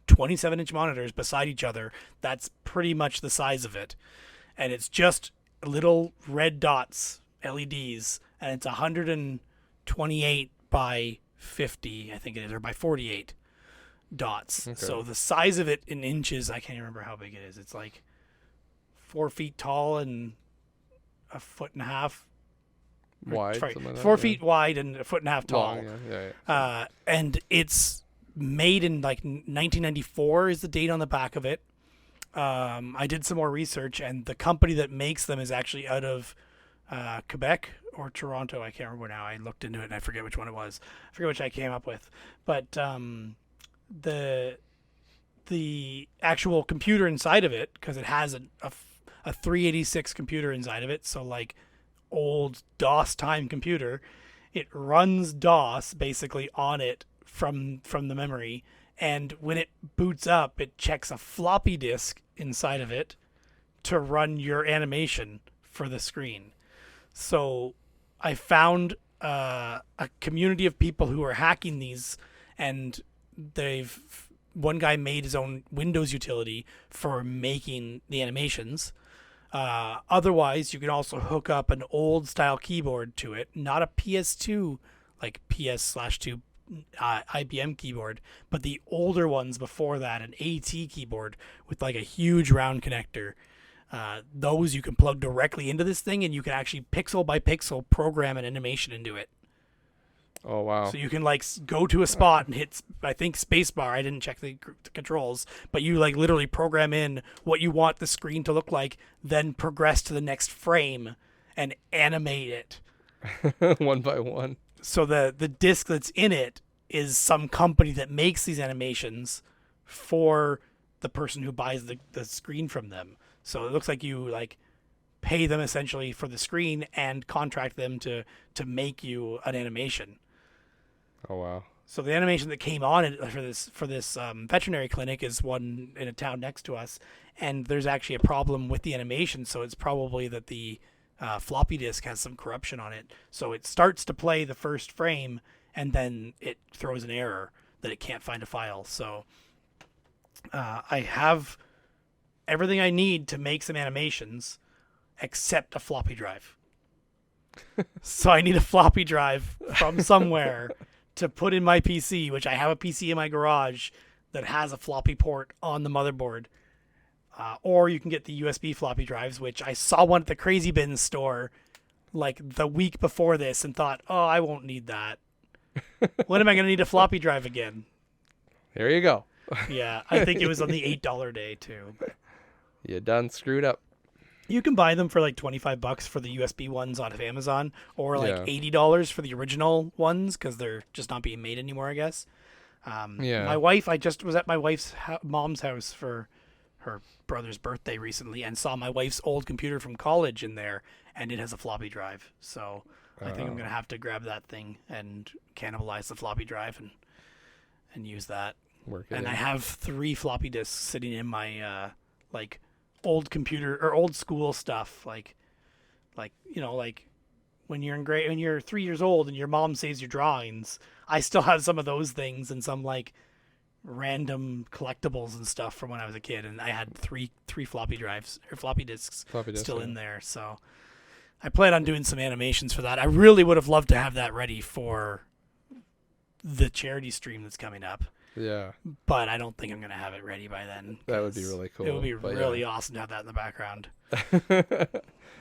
27-inch monitors beside each other. That's pretty much the size of it. And it's just little red dots, LEDs, and it's 128 by 50, I think it is, or by 48 dots. Okay. So the size of it in inches, I can't remember how big it is. It's like 4 feet tall and a foot and a half Wide, sorry, something like that, 4 yeah. feet wide and a foot and a half tall. Long, yeah. And it's made in like 1994 is the date on the back of it. I did some more research, and the company that makes them is actually out of Quebec or Toronto. I can't remember now. I looked into it and I forget which one it was. I forget which I came up with. But the actual computer inside of it, because it has a 386 computer inside of it, so like old DOS time computer, it runs DOS basically on it from the memory, and when it boots up, it checks a floppy disk inside of it to run your animation for the screen. So I found a community of people who are hacking these, and one guy made his own Windows utility for making the animations. Otherwise, you can also hook up an old style keyboard to it, not a PS2, like PS/2 IBM keyboard, but the older ones before that, an AT keyboard with like a huge round connector. Those you can plug directly into this thing, and you can actually pixel by pixel program an animation into it. Oh, wow. So you can like go to a spot and hit, I think, spacebar. I didn't check the controls, but you like literally program in what you want the screen to look like, then progress to the next frame and animate it One by one. So the disc that's in it is some company that makes these animations for the person who buys the screen from them. So it looks like you like pay them essentially for the screen and contract them to make you an animation. Oh, wow. So the animation that came on it for this veterinary clinic is one in a town next to us, and there's actually a problem with the animation. So it's probably that the floppy disk has some corruption on it. So it starts to play the first frame, and then it throws an error that it can't find a file. So I have everything I need to make some animations, except a floppy drive. So I need a floppy drive from somewhere to put in my PC, which I have a PC in my garage that has a floppy port on the motherboard. Or you can get the USB floppy drives, which I saw one at the Crazy Bin store like the week before this and thought, oh, I won't need that. When am I going to need a floppy drive again? Here you go. Yeah, I think it was on the $8 day too. You done screwed up. You can buy them for like $25 for the USB ones on Amazon, or like $80 for the original ones because they're just not being made anymore, I guess. My wife, I just was at my wife's mom's house for her brother's birthday recently and saw my wife's old computer from college in there, and it has a floppy drive. So I think I'm going to have to grab that thing and cannibalize the floppy drive and use that. I have 3 floppy disks sitting in my like old computer or old school stuff, like you know, like when you're 3 years old and your mom saves your drawings. I still have some of those things and some like random collectibles and stuff from when I was a kid, and I had three floppy drives or floppy disks still in there. So I plan on doing some animations for that. I really would have loved to have that ready for the charity stream that's coming up. Yeah. But I don't think I'm going to have it ready by then. That would be really cool. It would be really awesome to have that in the background.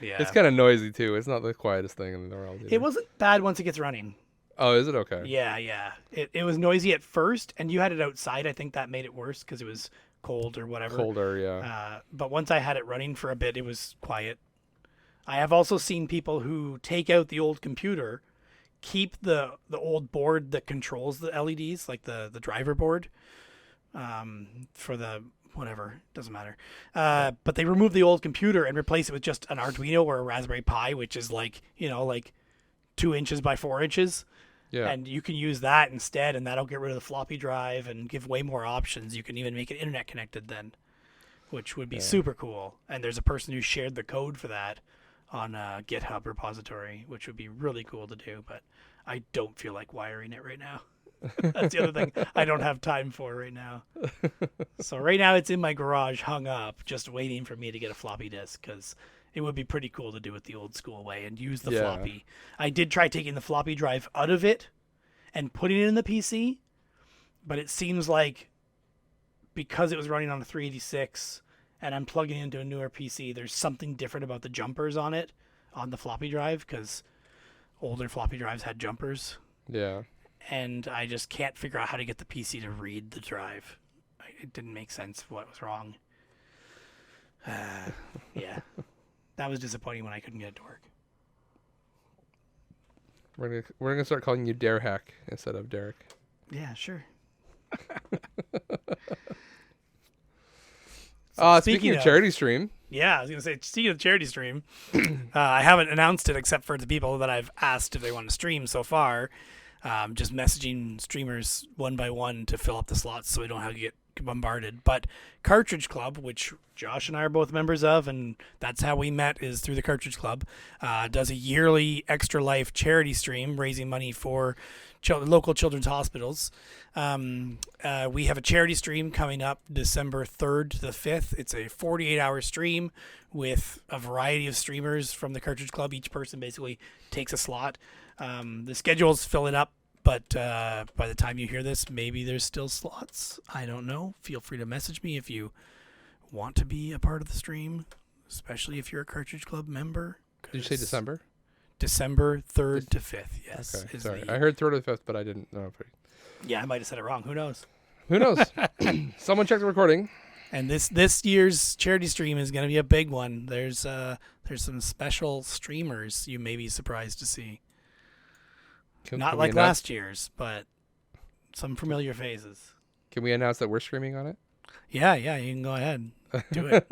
Yeah. It's kind of noisy, too. It's not the quietest thing in the world. Either. It wasn't bad once it gets running. Oh, is it? Okay. Yeah. It was noisy at first, and you had it outside. I think that made it worse because it was cold or whatever. Colder, yeah. But once I had it running for a bit, it was quiet. I have also seen people who take out the old computer, keep the old board that controls the LEDs, like the driver board, for the whatever, doesn't matter. But they remove the old computer and replace it with just an Arduino or a Raspberry Pi, which is like 2 inches by 4 inches. Yeah. And you can use that instead, and that'll get rid of the floppy drive and give way more options. You can even make it internet connected then, which would be super cool. And there's a person who shared the code for that on a GitHub repository, which would be really cool to do, but I don't feel like wiring it right now. That's the other thing I don't have time for right now. So right now it's in my garage hung up, just waiting for me to get a floppy disk, because it would be pretty cool to do it the old school way and use the Yeah. floppy. I did try taking the floppy drive out of it and putting it in the PC, but it seems like because it was running on a 386 and I'm plugging into a newer PC, there's something different about the jumpers on it, on the floppy drive, because older floppy drives had jumpers. Yeah. And I just can't figure out how to get the PC to read the drive. It didn't make sense what was wrong. Yeah. That was disappointing when I couldn't get it to work. We're gonna start calling you Dare Hack instead of Derek. Yeah, sure. Speaking of charity stream. Yeah, I was going to say, speaking of charity stream, I haven't announced it except for the people that I've asked if they want to stream so far. Just messaging streamers one by one to fill up the slots so we don't have to get bombarded. But Cartridge Club, which Josh and I are both members of, and that's how we met, is through the Cartridge Club, does a yearly Extra Life charity stream raising money for local children's hospitals. We have a charity stream coming up December 3rd to the 5th. It's a 48-hour stream with a variety of streamers from the Cartridge Club. Each person basically takes a slot. The schedule's filling up, but by the time you hear this, maybe there's still slots. I don't know. Feel free to message me if you want to be a part of the stream, especially if you're a Cartridge Club member. Did you say December? December 3rd to 5th, yes. Okay, sorry. I heard 3rd to 5th, but I didn't know. Yeah, I might have said it wrong. Who knows? Who knows? Someone check the recording. And this year's charity stream is going to be a big one. There's some special streamers you may be surprised to see. Not like last year's, but some familiar faces. Can we announce that we're streaming on it? Yeah, you can go ahead. Do it.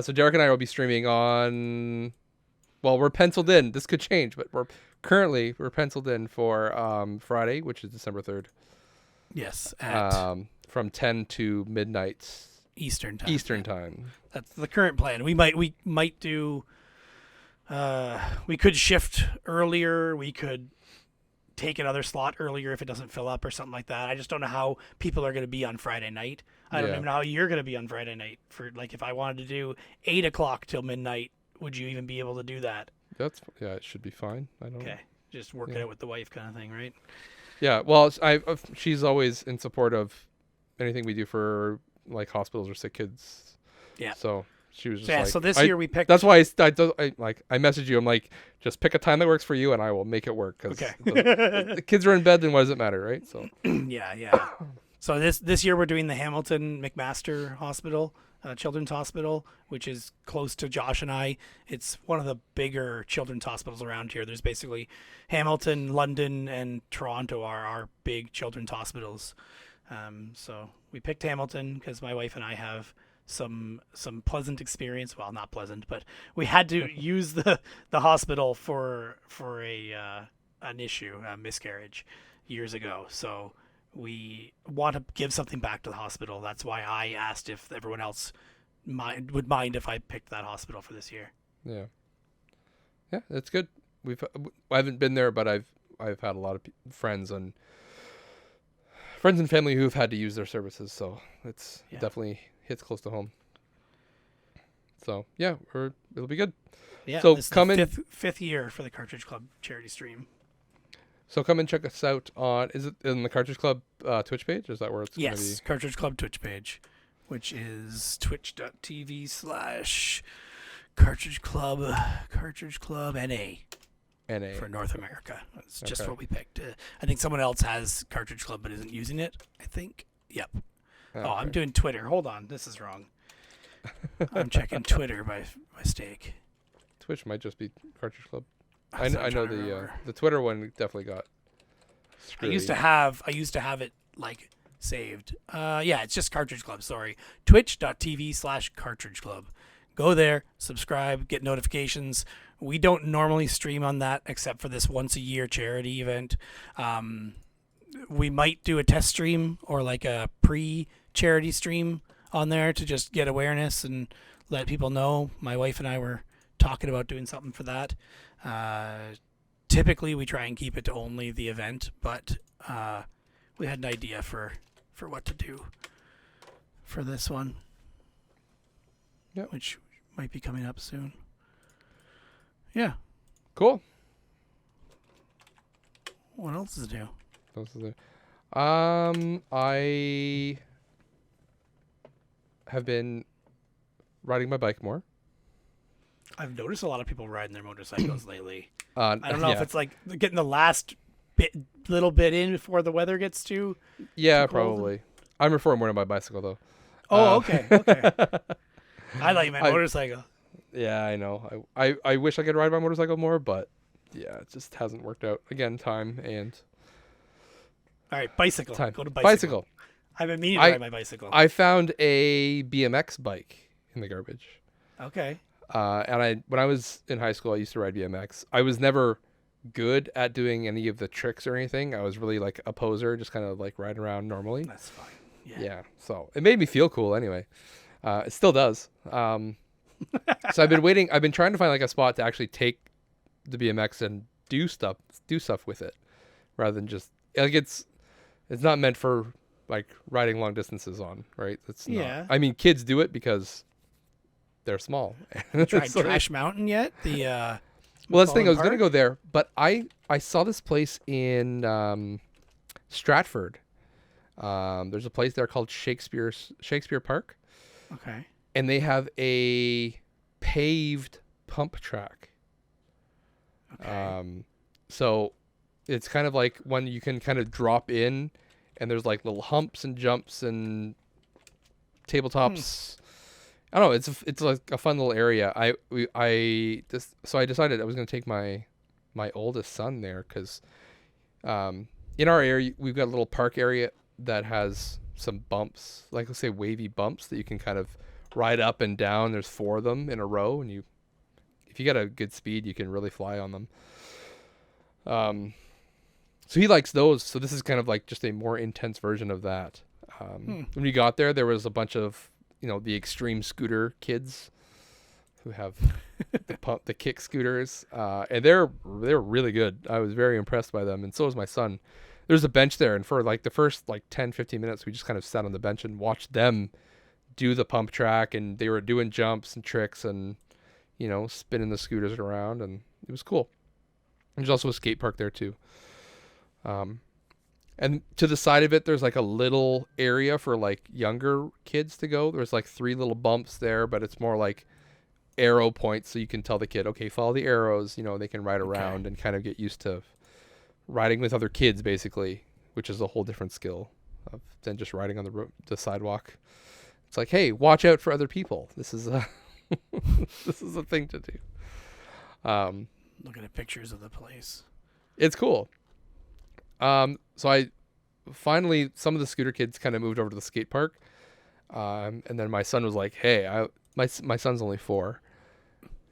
So Derek and I will be streaming on... Well, we're penciled in. This could change, but we're penciled in for Friday, which is December 3rd. Yes, from 10 to midnight Eastern time. That's the current plan. We might do. We could shift earlier. We could take another slot earlier if it doesn't fill up or something like that. I just don't know how people are going to be on Friday night. I don't even know how you're going to be on Friday night. For like, if I wanted to do 8 o'clock till midnight, would you even be able to do that? It should be fine. I don't know. Okay, just work it out with the wife, kind of thing, right? Yeah, well, she's always in support of anything we do for like hospitals or sick kids. Yeah. So she was just so this year we picked. That's why I messaged you. I'm like, just pick a time that works for you, and I will make it work. Cause the kids are in bed, then what does it matter, right? So. Yeah. So this year we're doing the Hamilton McMaster Hospital. Children's Hospital, which is close to Josh and I. It's one of the bigger children's hospitals around here. There's basically Hamilton, London, and Toronto are our big children's hospitals. So we picked Hamilton because my wife and I have some pleasant experience. Well, not pleasant, but we had to use the hospital for an issue, a miscarriage, years ago. So we want to give something back to the hospital. That's why I asked if everyone else would mind if I picked that hospital for this year. Yeah, that's good. I haven't been there, but I've had a lot of friends and family who've had to use their services, so it's definitely hits close to home. So yeah, it'll be good. Yeah. So this come is the in fifth year for the Cartridge Club charity stream. So come and check us out on, is it in the Cartridge Club Twitch page? Is that where it's going to be? Yes, Cartridge Club Twitch page, which is twitch.tv/Cartridge Club NA for North America. That's just what we picked. I think someone else has Cartridge Club but isn't using it, I think. Yep. Okay. I'm doing Twitter. Hold on. This is wrong. I'm checking Twitter by mistake. Twitch might just be Cartridge Club. I know the Twitter one definitely got screwed. I used to have it like saved. It's just Cartridge Club. Sorry, twitch.tv/Cartridge Club. Go there, subscribe, get notifications. We don't normally stream on that except for this once a year charity event. We might do a test stream or like a pre-charity stream on there to just get awareness and let people know. My wife and I were talking about doing something for that. typically we try and keep it to only the event, but we had an idea for what to do for this one. Yep. Which might be coming up soon. Yeah. Cool. What else is new? I have been riding my bike more. I've noticed a lot of people riding their motorcycles lately. I I don't know if it's like getting the last little bit in before the weather gets too. Yeah, too cold. probably. I'm referring more to my bicycle though. Oh, okay. I thought you meant motorcycle. Yeah, I know. I wish I could ride my motorcycle more, but yeah, it just hasn't worked out. Again, time and All right, bicycle. time. Go to bicycle. I've been meaning to ride my bicycle. I found a BMX bike in the garbage. Okay. And when I was in high school, I used to ride BMX. I was never good at doing any of the tricks or anything. I was really like a poser, just kind of like riding around normally. That's fine. Yeah. So it made me feel cool anyway. It still does. So I've been trying to find like a spot to actually take the BMX and do stuff with it, rather than just like it's not meant for like riding long distances on, right? It's not. Yeah. I mean, kids do it because they're small. Tried So- Trash Mountain yet? The Well, that's the thing. I was Park? going to go there, but I saw this place in Stratford. There's a place there called Shakespeare Park, Okay. and they have a paved pump track. Okay. So it's kind of like one you can kind of drop in, and there's like little humps and jumps and tabletops. I don't know. It's like a fun little area. So I decided I was going to take my oldest son there because in our area we've got a little park area that has some bumps, like let's say wavy bumps that you can kind of ride up and down. There's 4 of them in a row, and if you get a good speed, you can really fly on them. So he likes those. So this is kind of like just a more intense version of that. When we got there was a bunch of the extreme scooter kids who have the kick scooters, and they're really good. I was very impressed by them, and so was my son. There's a bench there, and for like the first like 10-15 minutes, we just kind of sat on the bench and watched them do the pump track, and they were doing jumps and tricks and spinning the scooters around, and it was cool. There's also a skate park there too. And to the side of it, there's like a little area for like younger kids to go. There's like 3 little bumps there, but it's more like arrow points, so you can tell the kid, okay, follow the arrows. They can ride around and kind of get used to riding with other kids, basically, which is a whole different skill than just riding on the sidewalk. It's like, hey, watch out for other people. This is a thing to do. Looking at pictures of the place. It's cool. So I finally, some of the scooter kids kind of moved over to the skate park. And then my son was like, hey, my son's only 4.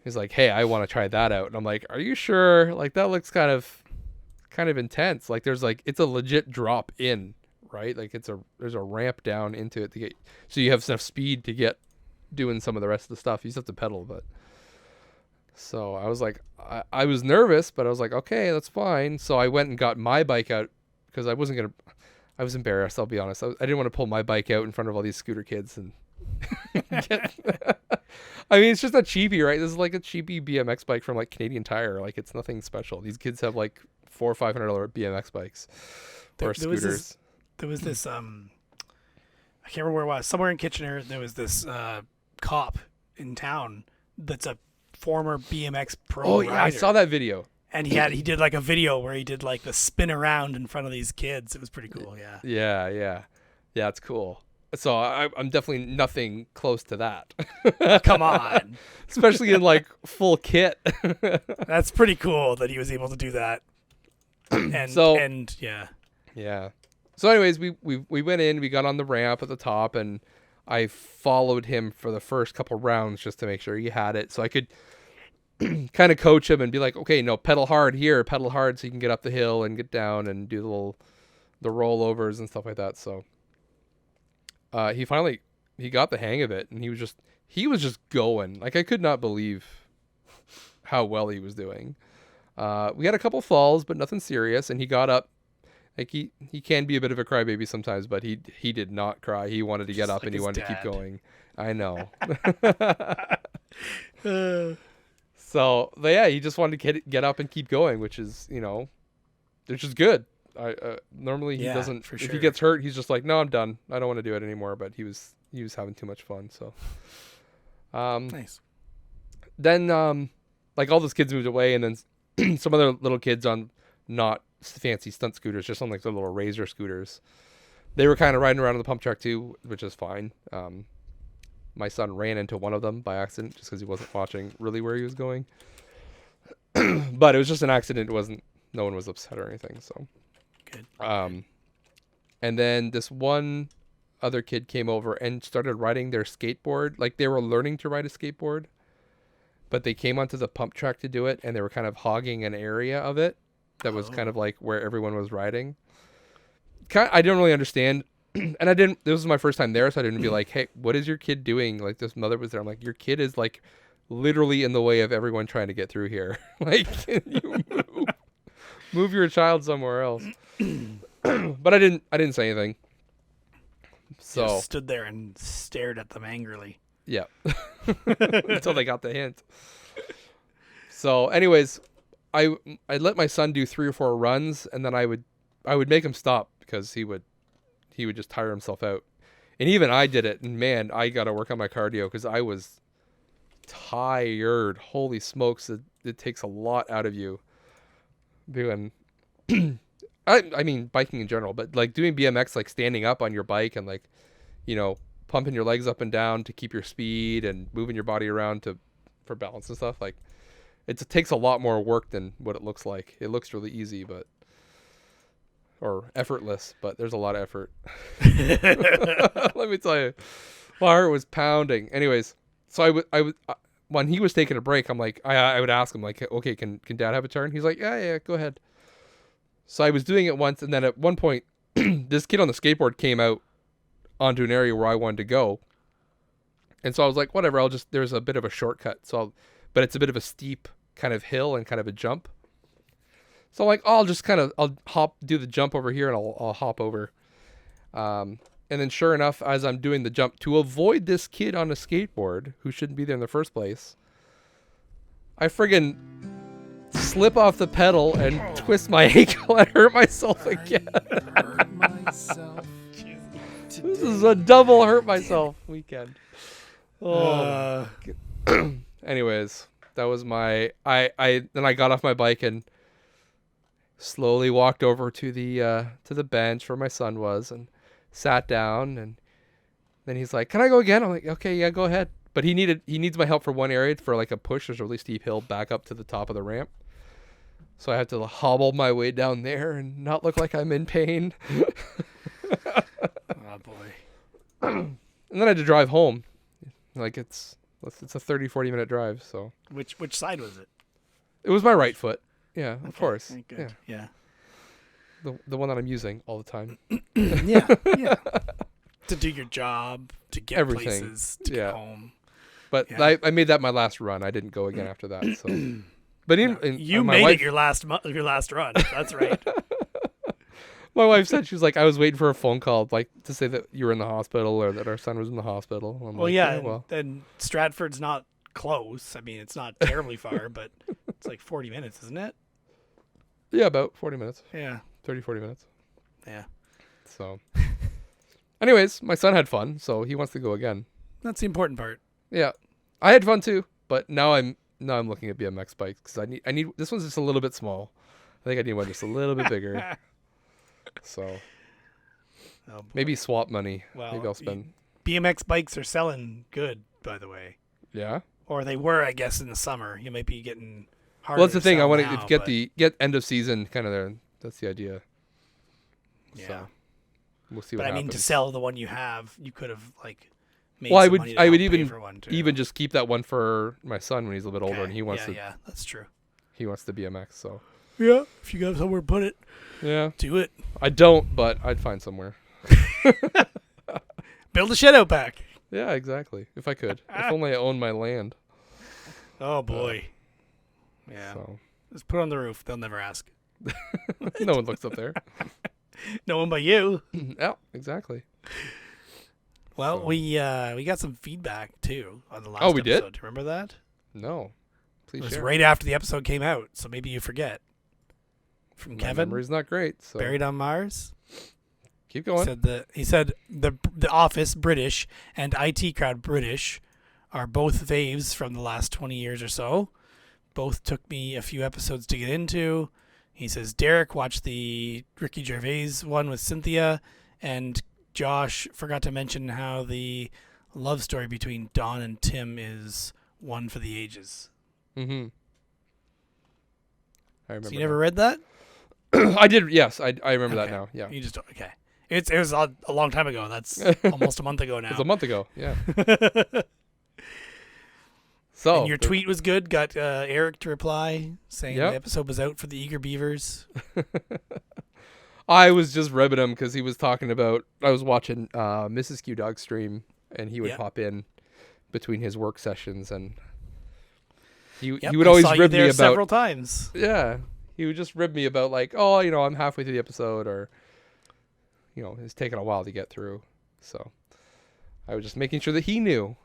He's like, hey, I want to try that out. And I'm like, are you sure? Like, that looks kind of intense. Like, it's a legit drop in, right? Like there's a ramp down into it to get, so you have enough speed to get doing some of the rest of the stuff. You just have to pedal, but so I was like, I was nervous, but I was like, okay, that's fine. So I went and got my bike out because I was embarrassed. I'll be honest. I didn't want to pull my bike out in front of all these scooter kids and I mean, it's just a cheapie, right? This is like a cheapie BMX bike from like Canadian Tire. Like, it's nothing special. These kids have like $400 or $500 BMX bikes or scooters. There was this I can't remember where it was. Somewhere in Kitchener, there was this cop in town that's a former BMX pro. Oh yeah, I rider. saw that video. And he did like a video where he did like the spin around in front of these kids. It was pretty cool. Yeah. Yeah, it's cool. So I'm definitely nothing close to that. Come on. Especially in like full kit. That's pretty cool that he was able to do that. And yeah. Yeah. So anyways, we went in, we got on the ramp at the top, and I followed him for the first couple rounds just to make sure he had it. So I could kind of coach him and be like, okay, no, pedal hard here, pedal hard so you can get up the hill and get down and do the rollovers and stuff like that. So he got the hang of it, and he was just going. Like, I could not believe how well he was doing. We had a couple falls, but nothing serious, and he got up. Like he can be a bit of a crybaby sometimes, but he did not cry. He wanted to get up and he wanted to keep going. I know. So, but yeah, he just wanted to get up and keep going, which is good. Normally he doesn't. For if sure. he gets hurt, he's just like, no, I'm done. I don't want to do it anymore. But he was having too much fun. So, Nice. then like all those kids moved away, and then some other little kids on not fancy stunt scooters, just on like the little razor scooters. They were kind of riding around on the pump track too, which is fine. My son ran into one of them by accident just because he wasn't watching really where he was going. But it was just an accident. No one was upset or anything. So Good. And then this one other kid came over and started riding their skateboard. Like they were learning to ride a skateboard, but they came onto the pump track to do it, and they were kind of hogging an area of it that was kind of like where everyone was riding. I didn't really understand. And this was my first time there, so I didn't be like, hey, what is your kid doing? Like this mother was there. I'm like, your kid is like literally in the way of everyone trying to get through here. Like, can you move your child somewhere else? But I didn't say anything. So Just stood there and stared at them angrily. yeah, until they got the hint. So anyways, I let my son do 3 or 4 runs, and then I would make him stop because he would just tire himself out. And even I did it, and man, I got to work on my cardio because I was tired. Holy smokes, it takes a lot out of you doing I mean biking in general, but like doing BMX, like standing up on your bike and like, pumping your legs up and down to keep your speed and moving your body around for balance and stuff. Like it takes a lot more work than what it looks like. It looks really easy, or effortless, but there's a lot of effort. Let me tell you, my heart was pounding. Anyways, so I would when he was taking a break, I'm like, I would ask him like, okay, can Dad have a turn? He's like, yeah, go ahead. So I was doing it once, and then at one point, this kid on the skateboard came out onto an area where I wanted to go, and so I was like, whatever, there's a bit of a shortcut, but it's a bit of a steep kind of hill and kind of a jump. So I'm like, I'll do the jump over here, and I'll hop over. And then sure enough, as I'm doing the jump, to avoid this kid on a skateboard who shouldn't be there in the first place, I friggin' slip off the pedal and twist my ankle and hurt myself again. Hurt myself. This is a double hurt myself weekend. Oh. Anyways, that was my. Then I got off my bike and slowly walked over to the bench where my son was and sat down, and then he's like, "Can I go again?" I'm like, "Okay, yeah, go ahead." But he needs my help for one area for like a push. There's a really steep hill back up to the top of the ramp. So I had to hobble my way down there and not look like I'm in pain. Oh boy. And then I had to drive home. Like it's a 30-40 minute drive, so. Which side was it? It was my right foot. Yeah, of course. Okay, good. Yeah. The one that I'm using all the time. Yeah. To do your job, to get Everything. places, to get home. But Yeah. I made that my last run. I didn't go again after that. So, but You my made wife, it your last run. That's right. My wife said, she was like, I was waiting for a phone call, like to say that you were in the hospital or that our son was in the hospital. I'm Well, like, yeah. well, And Stratford's not close. I mean, it's not terribly far, but it's like 40 minutes, isn't it? yeah, about 40 minutes, Yeah. 30-40 minutes. Yeah. So, anyways, my son had fun, so he wants to go again. That's the important part. Yeah, I had fun too, but now I'm looking at BMX bikes because I need this one's just a little bit small. I think I need one just a little bit bigger. So maybe swap money. Well, Maybe I'll spend. BMX bikes are selling good, by the way. Yeah. Or they were, I guess, in the summer. You might be getting harder. Well, that's the thing. I want now, to get end of season kind of there. That's the idea. Yeah. So we'll see But what I mean, happens. to sell the one you have, you could have like made Well, some money to help pay for one, too. even just keep that one for my son when he's a little bit older and he wants Yeah, that's true. he wants to BMX. So Yeah, if you got somewhere to put it, yeah, do it. I don't, but I'd find somewhere. Build a shed out back. Yeah, exactly. If I could, if only I owned my land. Oh boy. Yeah. So, Just put it on the roof. They'll never ask. No one looks up there. No one but you. Yeah, exactly. Well, So- we got some feedback too on the last Oh, we did? episode. Do you remember that? No. It Please was share. right after the episode came out, so maybe you forget. From My Kevin, memory's not great, so Buried on Mars. keep going. He said the Office British and IT Crowd British are both faves from the last 20 years or so. Both took me a few episodes to get into. He says Derek watched the Ricky Gervais one with Cynthia, and Josh forgot to mention how the love story between Don and Tim is one for the ages. Mm-hmm. I remember. So you never read that? I did. Yes, I remember that Okay. now. Yeah, You just okay. It was a long time ago. That's almost a month ago now. it was a month ago. Yeah. So And your tweet was good. Got Eric to reply saying Yep. the episode was out for the eager beavers. I was just ribbing him because he was talking about. I was watching Mrs. Q Dog stream, and he would Yep. pop in between his work sessions, and he Yep, would I always saw you rib me there about. several times. Yeah, he would just rib me about like, oh, I'm halfway through the episode, or it's taking a while to get through. So I was just making sure that he knew.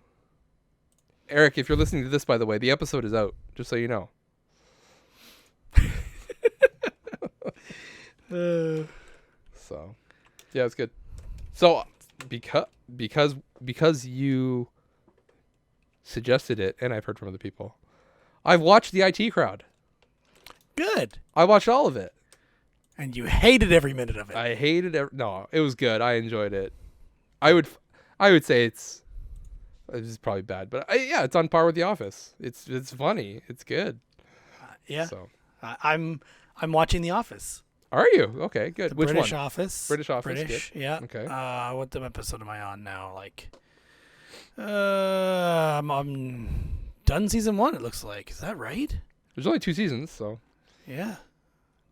Eric, if you're listening to this, by the way, the episode is out, just so you know. So, yeah, it's good. So, because you suggested it, and I've heard from other people, I've watched the IT Crowd. Good. I watched all of it. And you hated every minute of it. I hated it. No, it was good. I enjoyed it. I would say it's probably bad, but yeah, it's on par with The Office. It's funny. It's good. Yeah. So, I'm watching The Office. are you okay? Good. The Which British one? Office. British Office, British. Yeah. Okay. What episode am I on now? I'm done season 1. It looks like. Is that right? There's only 2 seasons, so Yeah.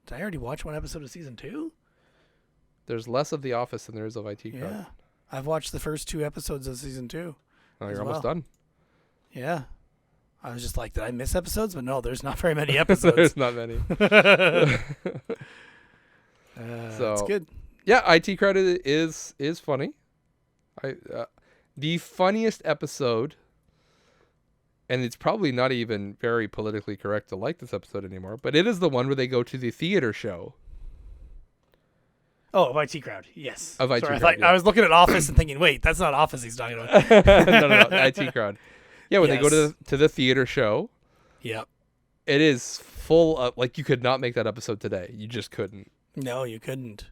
Did I already watch one episode of season 2? there's less of The Office than there is of IT Crowd. Yeah. I've watched the first 2 episodes of season 2. Oh, as you're almost well. done. Yeah. I was just like, did I miss episodes? But no, there's not very many episodes. There's not many. It's good. Yeah, IT Crowd is funny. The funniest episode, and it's probably not even very politically correct to like this episode anymore, but it is the one where they go to the theater show. Oh, of IT Crowd. Yes. Of IT Sorry, Crowd, yeah. I was looking at Office and thinking, wait, that's not Office he's talking about. no, IT Crowd. Yeah, when they go Yes. to the theater show, Yep. it is full of, like, you could not make that episode today. You just couldn't. No, you couldn't.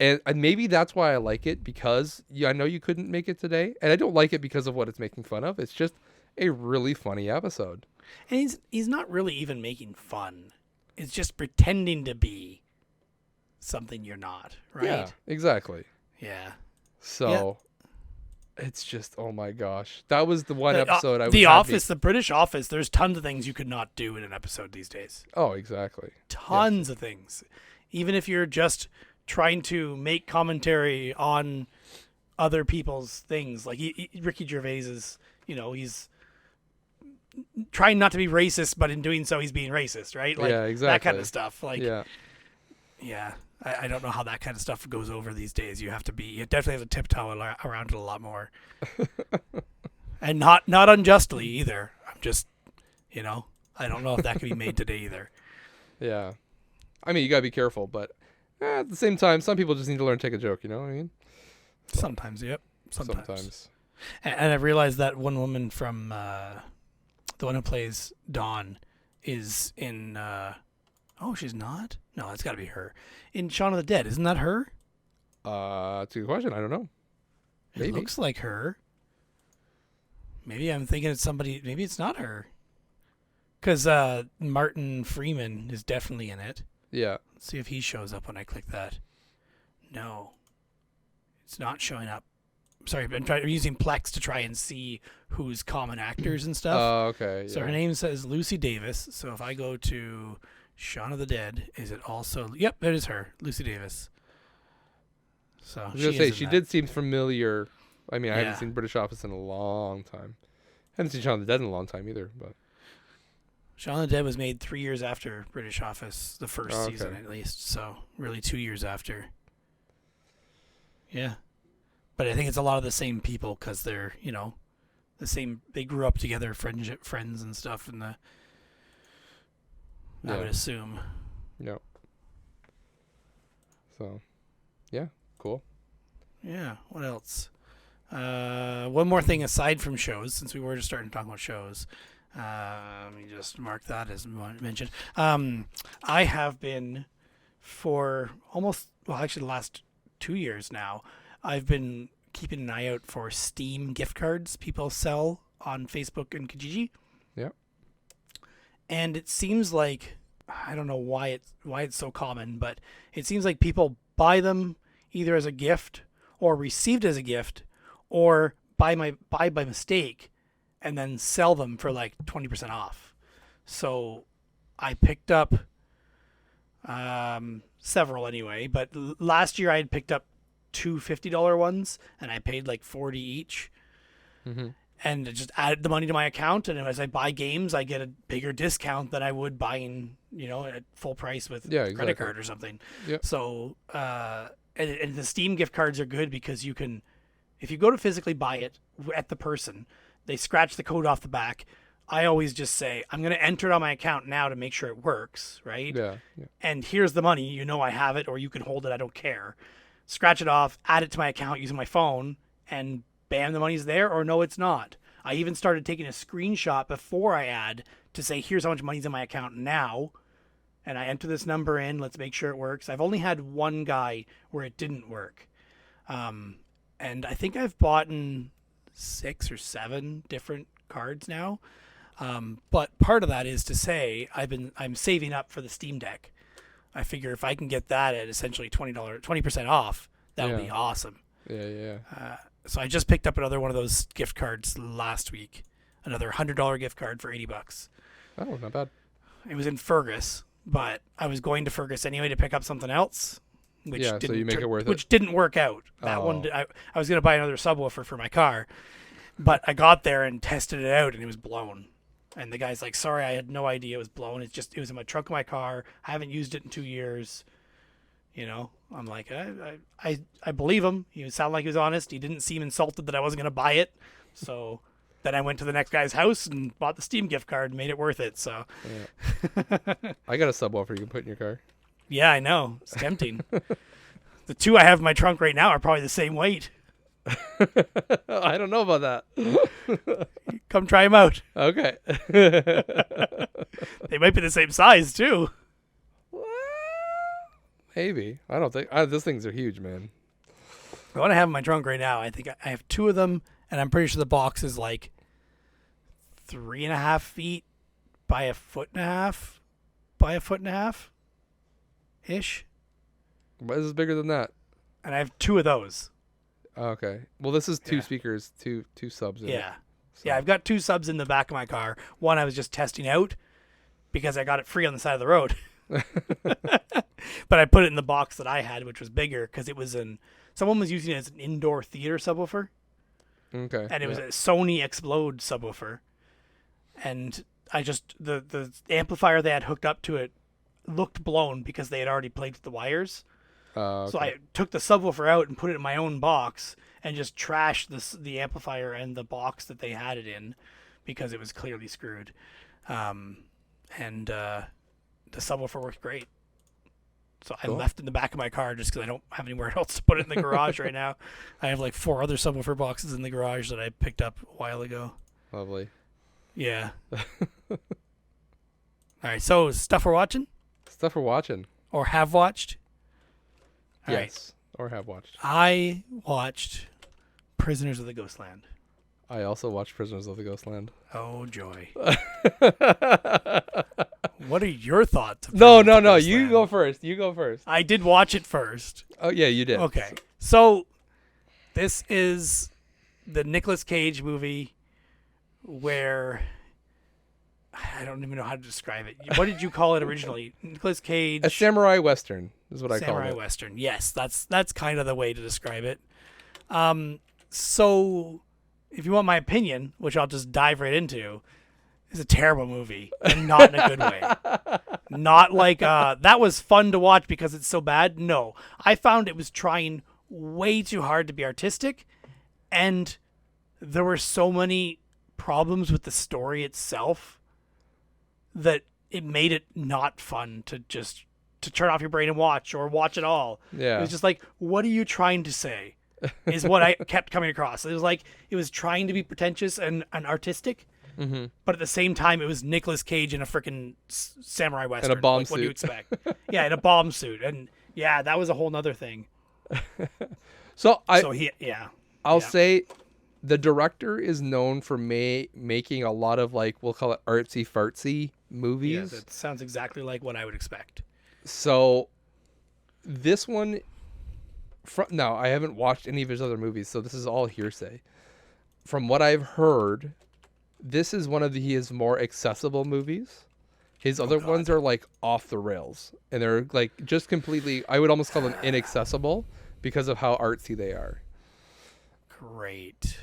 And maybe that's why I like it, because I know you couldn't make it today, and I don't like it because of what it's making fun of. It's just a really funny episode. And he's not really even making fun. It's just pretending to be something you're not, right? Yeah, exactly. Yeah. So it's just, oh my gosh, that was the one episode I was The had me- Office, the British Office, there's tons of things you could not do in an episode these days. Oh, exactly. Tons of things. Even if you're just trying to make commentary on other people's things. Like Ricky Gervais is, he's trying not to be racist, but in doing so, he's being racist, right? Like, Yeah, that exactly. kind of stuff. Like, Yeah. I don't know how that kind of stuff goes over these days. You definitely have to tiptoe around it a lot more. And not unjustly either. I'm just, I don't know if that could be made today either. Yeah. I mean, you gotta be careful, but at the same time, some people just need to learn to take a joke. You know what I mean? Sometimes, yep. Sometimes. And I realized that one woman from the one who plays Dawn is in. Oh, she's not. No, it's got to be her. In Shaun of the Dead, isn't that her? It's a good question. I don't know. Maybe. It looks like her. Maybe I'm thinking it's somebody. Maybe it's not her. Because Martin Freeman is definitely in it. Yeah. Let's see if he shows up when I click that. No. It's not showing up. Sorry, I'm using Plex to try and see who's common actors and stuff. Oh, okay. So yeah. her name says Lucy Davis. So if I go to Shaun of the Dead, is it also... Yep, that is her, Lucy Davis. So I was gonna say she did seem familiar. I mean, I haven't Yeah. seen British Office in a long time. Haven't seen Shaun of the Dead in a long time either. But Shaun of the Dead was made 3 years after British Office, the first Oh, season okay. at least. So really 2 years after. Yeah. But I think it's a lot of the same people because they're, the same. They grew up together, friends and stuff. And I Yeah. would assume. Yep. So, yeah, cool. Yeah. What else? One more thing aside from shows, since we were just starting to talk about shows. Let me just mark that as mentioned. I have been for actually the last 2 years now, I've been keeping an eye out for Steam gift cards people sell on Facebook and Kijiji. Yeah. And it seems like, I don't know why it's so common, but it seems like people buy them either as a gift or received as a gift or buy by mistake and then sell them for like 20% off. So I picked up several anyway, but last year I had picked up two $50 ones and I paid like $40 each. Mm-hmm. And it just added the money to my account, and as I buy games, I get a bigger discount than I would buying, at full price with credit card or something. Yep. So, and the Steam gift cards are good because you can, if you go to physically buy it at the person, they scratch the code off the back. I always just say, I'm going to enter it on my account now to make sure it works, right? Yeah. And here's the money. I have it, or you can hold it. I don't care. Scratch it off, add it to my account using my phone, and bam, the money's there, or no, it's not. I even started taking a screenshot before I add to say, here's how much money's in my account now. And I enter this number in. Let's make sure it works. I've only had one guy where it didn't work. And I think I've bought 6 or 7 different cards now. But part of that is to say I'm saving up for the Steam Deck. I figure if I can get that at essentially $20, 20% off, that would be awesome. Yeah. So I just picked up another one of those gift cards last week. Another $100 gift card for $80. Oh, not bad. It was in Fergus, but I was going to Fergus anyway to pick up something else. Which Yeah, so you make it worth it. Which didn't work out. That Oh. one, I was going to buy another subwoofer for my car, but I got there and tested it out and it was blown. And the guy's like, sorry, I had no idea it was blown. It was in my trunk of my car. I haven't used it in 2 years. I'm like, I believe him. He sounded like he was honest. He didn't seem insulted that I wasn't going to buy it. So then I went to the next guy's house and bought the Steam gift card and made it worth it. So I got a subwoofer you can put in your car. yeah, I know. It's tempting. The 2 I have in my trunk right now are probably the same weight. I don't know about that. Come try them out. Okay. They might be the same size too. Maybe. I don't think. Those things are huge, man. The one I have in my trunk right now, I think I have 2 of them, and I'm pretty sure the box is like 3.5 feet by 1.5 by 1.5 ish. Why is this bigger than that? And I have 2 of those. Okay. Well, this is 2 Yeah. speakers, two subs in it. Yeah. So- Yeah, I've got 2 subs in the back of my car. One I was just testing out because I got it free on the side of the road. But I put it in the box that I had, which was bigger because it was someone was using it as an indoor theater subwoofer. Okay. And it was a Sony Explode subwoofer. And I just, the amplifier they had hooked up to it looked blown because they had already played with the wires. Okay. So I took the subwoofer out and put it in my own box and just trashed the amplifier and the box that they had it in because it was clearly screwed. And the subwoofer worked great. So I Cool. left it in the back of my car just because I don't have anywhere else to put it in the garage right now. I have like 4 other subwoofer boxes in the garage that I picked up a while ago. Lovely. Yeah. All right. So stuff we're watching Stuff we're watching. or have watched. All right. Yes. Or have watched. I watched Prisoners of the Ghostland. I also watched Prisoners of the Ghostland. Oh, joy. What are your thoughts? Of No. Prisoners of the You Ghostland? go first. You go first. I did watch it first. Oh, yeah, you did. Okay. So this is the Nicolas Cage movie where I don't even know how to describe it. What did you call it originally? Nicolas Cage. A samurai western is what I call Samurai it. Western. Yes, that's kind of the way to describe it. So if you want my opinion, which I'll just dive right into, is a terrible movie, and not in a good way. Not like that was fun to watch because it's so bad. No, I found it was trying way too hard to be artistic, and there were so many problems with the story itself that it made it not fun to turn off your brain and watch or watch at all. Yeah. It was just like, what are you trying to say? Is what I kept coming across. It was like it was trying to be pretentious and artistic, but at the same time, it was Nicolas Cage in a freaking samurai western. And a bomb like, what do you suit. expect? Yeah, in a bomb suit, and yeah, that was a whole nother thing. I'll say the director is known for making a lot of, like, we'll call it artsy fartsy movies. Yeah, that sounds exactly like what I would expect. So this one, now I haven't watched any of his other movies, so this is all hearsay. From what I've heard, this is one of his more accessible movies. His other ones are like off the rails, and they're like just completely, I would almost call them inaccessible because of how artsy they are. Great.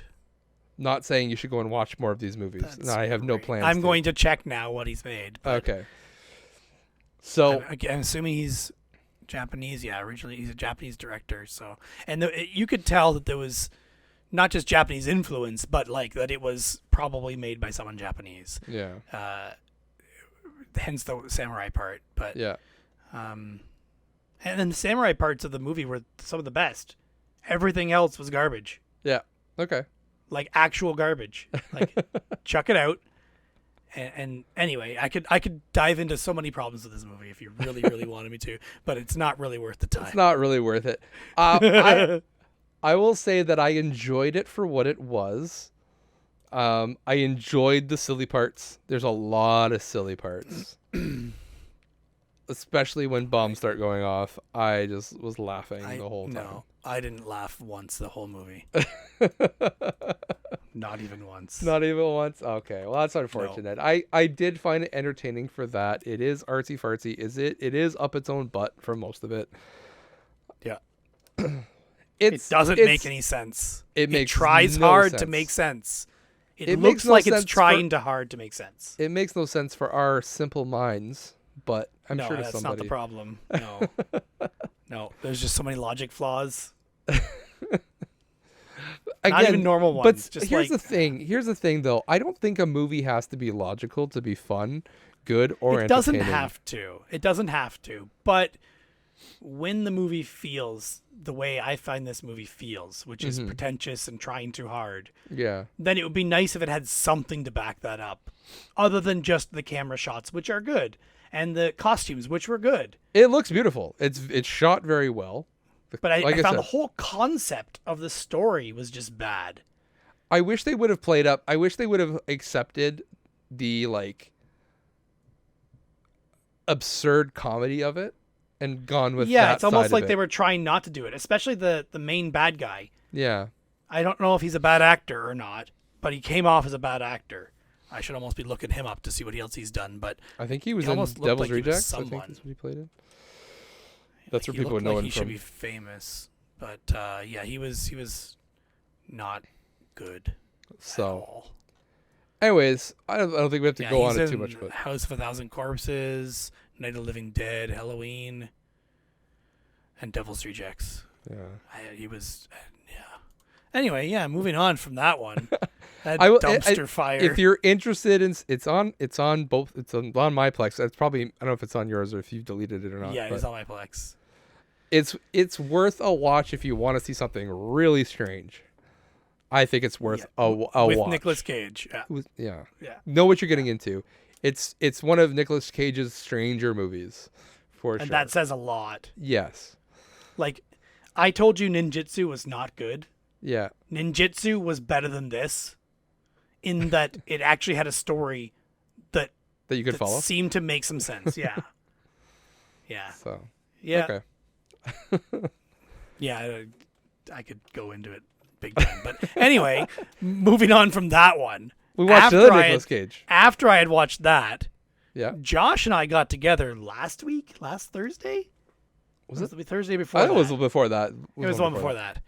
Not saying you should go and watch more of these movies. No, I have no plans. I'm going to check now what he's made. Okay. So I'm assuming he's Japanese. Yeah, originally he's a Japanese director. So, and you could tell that there was not just Japanese influence, but like that it was probably made by someone Japanese. yeah, Hence the samurai part. But yeah. and then the samurai parts of the movie were some of the best. Everything else was garbage. Yeah. Okay. Like actual garbage. Like chuck it out. And anyway, I could dive into so many problems with this movie if you really, really wanted me to, but it's not really worth the time. It's not really worth it. I will say that I enjoyed it for what it was. I enjoyed the silly parts. There's a lot of silly parts. Especially when bombs start going off. I just was laughing the whole time. No, I didn't laugh once the whole movie. Not even once. Not even once? Okay. Well, that's unfortunate. No. I did find it entertaining for that. It is artsy fartsy. It is up its own butt for most of it. Yeah. It doesn't make any sense. It tries no hard sense. to make sense. It makes looks no like sense it's trying hard to make sense. It makes no sense for our simple minds, but I'm sure to that's somebody. not the problem. No. No, there's just so many logic flaws. Again, not even normal ones. But here's the thing. Here's the thing, though. I don't think a movie has to be logical to be fun, good, or entertaining. It doesn't have to. It doesn't have to. But when the movie feels the way I find this movie feels, which is pretentious and trying too hard, yeah, then it would be nice if it had something to back that up, other than just the camera shots, which are good, and the costumes, which were good. It looks beautiful. It's shot very well. But I found the whole concept of the story was just bad. I wish they would have played up. I wish they would have accepted the like absurd comedy of it and gone with that. Yeah, it's almost side like of they it. were trying not to do it, especially the main bad guy. Yeah. I don't know if he's a bad actor or not, but he came off as a bad actor. I should almost be looking him up to see what else he's done. But I think he was in Devil's Rejects. I think that's what he played in. That's where people would know him from. He should be famous, but yeah, he was not good. So, at all. Anyways, I don't think we have to go on it too much. But House of a Thousand Corpses, Night of the Living Dead, Halloween, and Devil's Rejects. Yeah, he was. Yeah. Anyway, yeah. Moving on from that one. That dumpster fire. If you're interested in, it's on both. It's on my Plex. It's probably, I don't know if it's on yours or if you've deleted it or not. Yeah, it's on my Plex. It's worth a watch if you want to see something really strange. I think it's worth a watch. With Nicolas Cage. Yeah. Yeah. Know what you're getting into. It's one of Nicolas Cage's stranger movies, for sure. And that says a lot. Yes. Like, I told you Ninjutsu was not good. Yeah. Ninjutsu was better than this, in that it actually had a story that you could follow. Seemed to make some sense. Yeah. Yeah. So. Yeah. Okay. Yeah, I could go into it big time. But anyway, moving on from that one. We watched another Nicolas Cage. After I had watched that, yeah, Josh and I got together last Thursday? Was it the Thursday before that? It was before that. It was the one before that.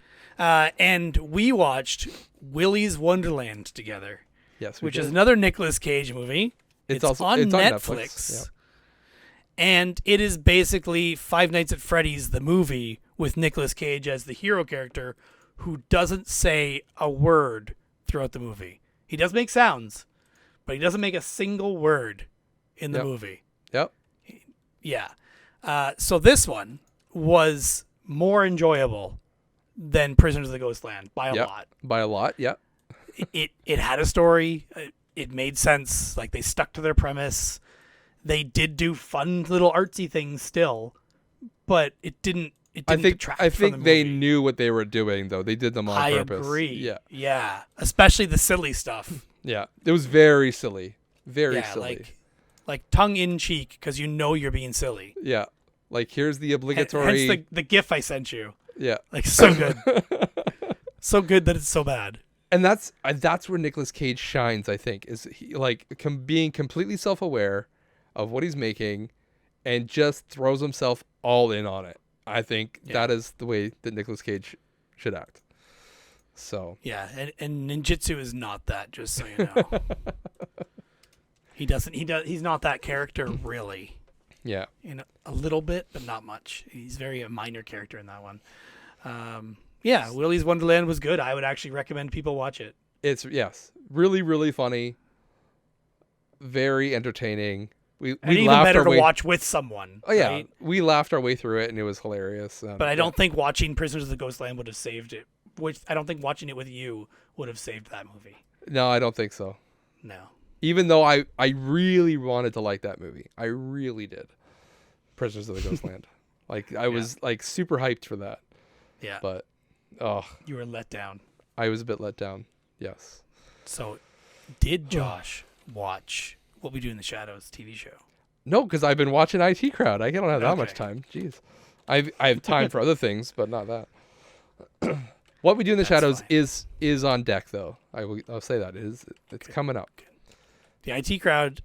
And we watched Willy's Wonderland together. Yes, we which did. is another Nicolas Cage movie. It's also on it's Netflix. Yeah. And it is basically Five Nights at Freddy's, the movie, with Nicolas Cage as the hero character who doesn't say a word throughout the movie. He does make sounds, but he doesn't make a single word in the movie. Yep. Yeah. So this one was more enjoyable than Prisoners of the Ghostland by a lot. By a lot, yeah. It had a story. It made sense. Like, they stuck to their premise. They did do fun little artsy things still, but it didn't detract I from think the movie. they knew what they were doing, though. They did them on purpose. I agree. Yeah. Yeah. Especially the silly stuff. Yeah. It was very silly. Very silly. Like tongue in cheek because you know you're being silly. Yeah. Like, here's the And obligatory. hence the GIF I sent you. Yeah. Like, so good. So good that it's so bad. And that's where Nicolas Cage shines, I think, is he, like, being completely self-aware of what he's making and just throws himself all in on it. I think that is the way that Nicolas Cage should act. So. Yeah, and ninjutsu is not that, just so you know. He's not that character really. Yeah. A little bit, but not much. He's a minor character in that one. Yeah, Willy's Wonderland was good. I would actually recommend people watch it. It's really, really funny. Very entertaining. We even laughed better our to way. watch with someone. Oh yeah, right? we laughed our way through it and it was hilarious. But I don't think watching Prisoners of the Ghostland would have saved it. Which I don't think watching it with you would have saved that movie. No, I don't think so. No. Even though I really wanted to like that movie, I really did. Prisoners of the Ghostland. Like, I was like super hyped for that. Yeah. But You were let down. I was a bit let down. Yes. So, did Josh watch What We Do in the Shadows TV show? No, because I've been watching IT Crowd. I don't have that much Okay. time. Jeez. I have time for other things, but not that. What We Do in the Shadows fine. is on deck, though. I'll say that it's coming up. The IT Crowd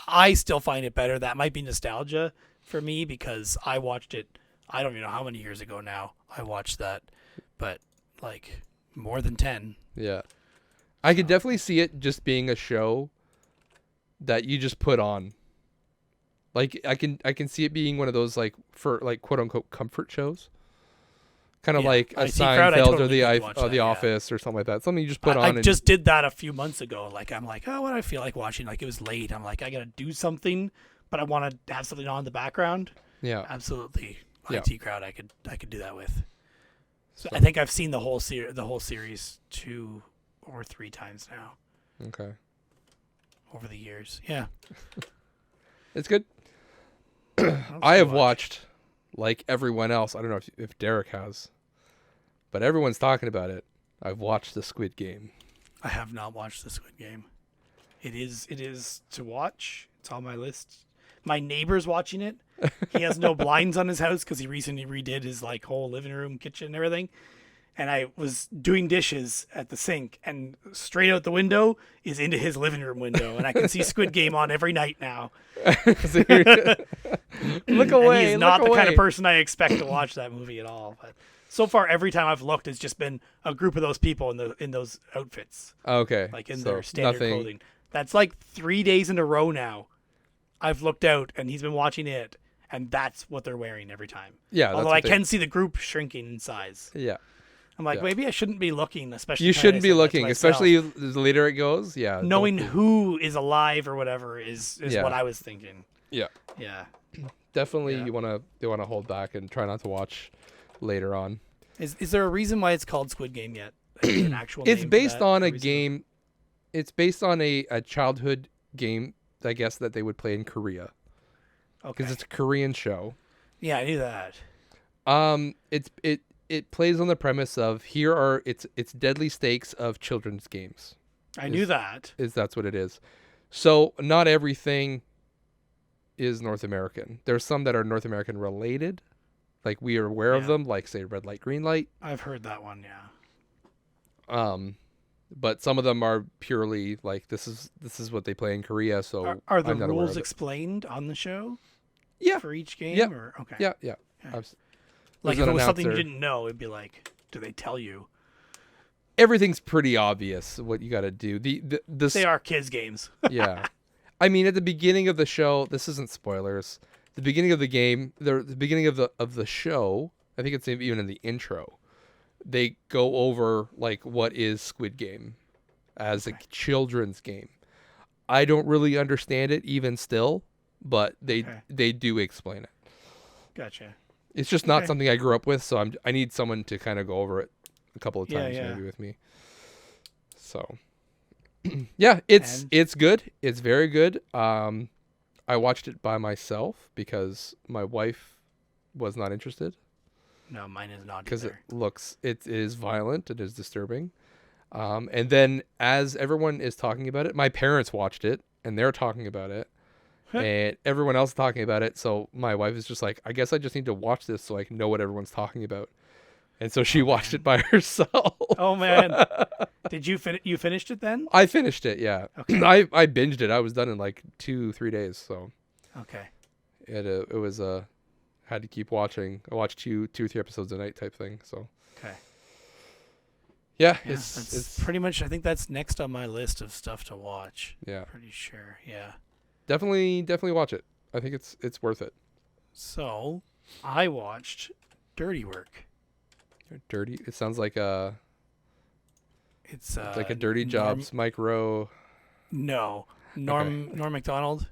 I still find it better. That might be nostalgia for me because I watched it, I don't even know how many years ago now I watched that, but like more than 10. Yeah. I could definitely see it just being a show that you just put on. Like, I can see it being one of those, like, for like quote unquote comfort shows. Kind of like a IT Crowd, I Seinfeld totally or could watch that, The yeah. Office or something like that. Something you just put I on. And just did that a few months ago. Like, I'm like, oh, what do I feel like watching? Like, it was late. I'm like, I got to do something, but I want to have something on in the background. yeah. Absolutely. Yeah. IT Crowd, I could do that with. So I think I've seen the whole series 2 or 3 times now Okay. over the years. Yeah. It's good. I have watched, like everyone else. I don't know if Derek has, but everyone's talking about it. I've watched the Squid Game. I have not watched the Squid Game. It is to watch. It's on my list. My neighbor's watching it. He has no blinds on his house because he recently redid his like whole living room, kitchen, and everything. And I was doing dishes at the sink, and straight out the window is into his living room window, and I can see Squid Game on every night now. Look away. And he's not look the kind away. of person I expect to watch that movie at all. But so far, every time I've looked, it's just been a group of those people in those outfits, Okay. like in so their standard nothing, clothing. That's like 3 days in a row now. I've looked out, and he's been watching it, and that's what they're wearing every time. Yeah. that's Although what I they- can see the group shrinking in size. Yeah. I'm like, Yeah. maybe I shouldn't be looking, especially. You trying shouldn't to be say that to looking, myself. especially the later it goes. Yeah. Knowing don't- who is alive or whatever is Yeah. what I was thinking. Yeah. Yeah. Definitely, Yeah. you wanna hold back and try not to watch later on. Is there a reason why it's called Squid Game yet? An actual It's name for based that? on a reason? game. It's based on a childhood game, I guess, that they would play in Korea Okay. because it's a Korean show. Yeah, I knew that. It plays on the premise of it's deadly stakes of children's games. I knew that. That's what it is. So not everything is North American. There's some that are North American related, like we are aware of Yeah. them, like say red light, green light. I've heard that one. Yeah. But some of them are purely like this is what they play in Korea. So Are the I'm not aware rules of it. explained on the show? Yeah. For each game? Yeah. Or okay. Yeah. Yeah. I've- Like there's if an it was something you announcer. didn't know, it'd be like, do they tell you? everything's pretty obvious what you got to do. They are kids games. Yeah. I mean, at the beginning of the show, this isn't spoilers. The beginning of the game, the beginning of the show, I think it's even in the intro. They go over like what is Squid Game as a children's game. I don't really understand it even still, but they do explain it. Gotcha. It's just not something I grew up with, so I need someone to kind of go over it a couple of times maybe with me. So yeah, it's good. It's very good. I watched it by myself because my wife was not interested. No, mine is not because either. it is violent. It is disturbing. And then as everyone is talking about it, my parents watched it and they're talking about it. And everyone else is talking about it. So my wife is just like, I guess I just need to watch this so I can know what everyone's talking about. And so she watched it by herself. Oh man. Did you you finished it then? I finished it, yeah. Okay. I binged it. I was done in like 2-3 days. So okay. It was had to keep watching. I watched 2-3 episodes a night type thing. So okay. Yeah, it's pretty much. I think that's next on my list of stuff to watch. Yeah, pretty sure. Yeah, definitely watch it. I think it's worth it. So, I watched Dirty Work. Dirty. It sounds like a. It's like a Dirty Jobs, Mike Rowe. No, Norm Macdonald.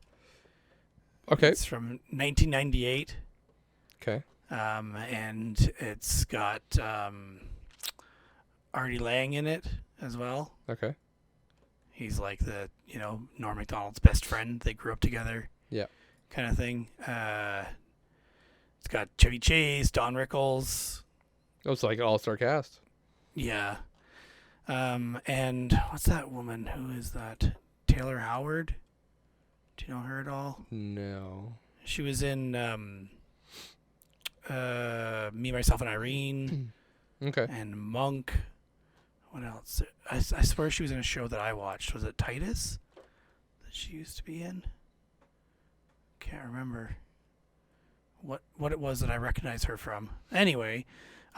Okay. It's from 1998. Okay. And it's got Artie Lang in it as well. Okay. He's like the, Norm Macdonald's best friend. They grew up together. Yeah. Kind of thing. It's got Chevy Chase, Don Rickles. Oh, it's like an all-star cast. Yeah. And what's that woman? Who is that? Taylor Howard? Do you know her at all? No. She was in Me, Myself, and Irene. Okay. And Monk. What else? I swear she was in a show that I watched. Was it Titus that she used to be in? Can't remember what it was that I recognized her from. Anyway,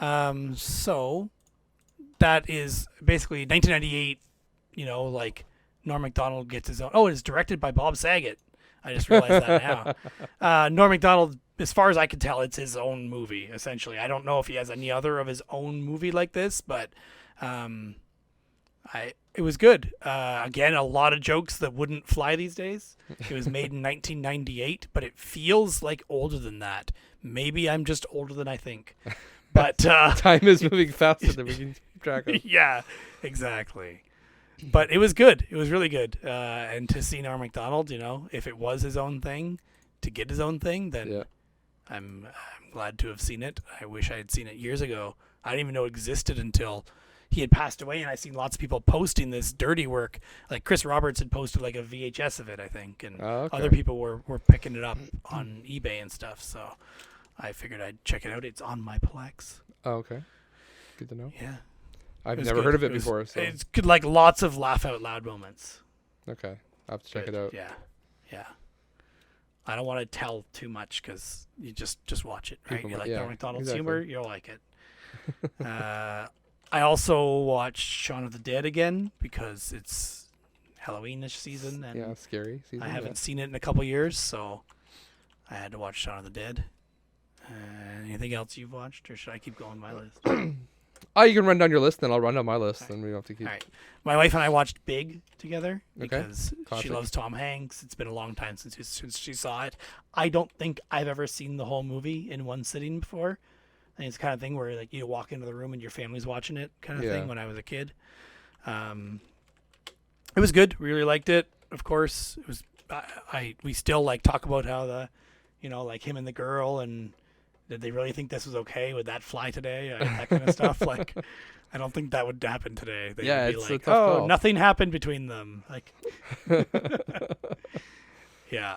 so that is basically 1998. Like Norm Macdonald gets his own. Oh, it's directed by Bob Saget. I just realized that now. Norm Macdonald, as far as I can tell, it's his own movie, essentially. I don't know if he has any other of his own movie like this, but it was good. Again, a lot of jokes that wouldn't fly these days. It was made in 1998, but it feels like older than that. Maybe I'm just older than I think. But time is moving faster than we can keep track of. Yeah, exactly. But it was good. It was really good. And to see Norm Macdonald, if it was his own thing, to get his own thing, then yeah. I'm glad to have seen it. I wish I had seen it years ago. I didn't even know it existed until he had passed away, and I seen lots of people posting this Dirty Work. Like Chris Roberts had posted like a VHS of it, I think, and other people were picking it up on eBay and stuff. So I figured I'd check it out. It's on my Plex. Oh, okay. Good to know. Yeah. I've never heard of it before. So. It's good, like lots of laugh out loud moments. Okay. I'll have to check it out. Yeah. Yeah. I don't want to tell too much because you just watch it, right? You like Norm Macdonald's humor, you'll like it. I also watched Shaun of the Dead again because it's Halloweenish season. And scary season. I haven't seen it in a couple years, so I had to watch Shaun of the Dead. Anything else you've watched, or should I keep going my list? You can run down your list, then I'll run down my list, and we don't have to keep. All right. My wife and I watched Big together because Classic. she loves Tom Hanks. It's been a long time since she saw it. I don't think I've ever seen the whole movie in one sitting before. I think it's the kind of thing where like you walk into the room and your family's watching it, kind of thing. When I was a kid, it was good. Really liked it. Of course, it was. We still like talk about how like him and the girl and. Did they really think this was okay? Would that fly today? That kind of stuff. Like, I don't think that would happen today. They would be it's like, a tough call. Nothing happened between them. Like, yeah.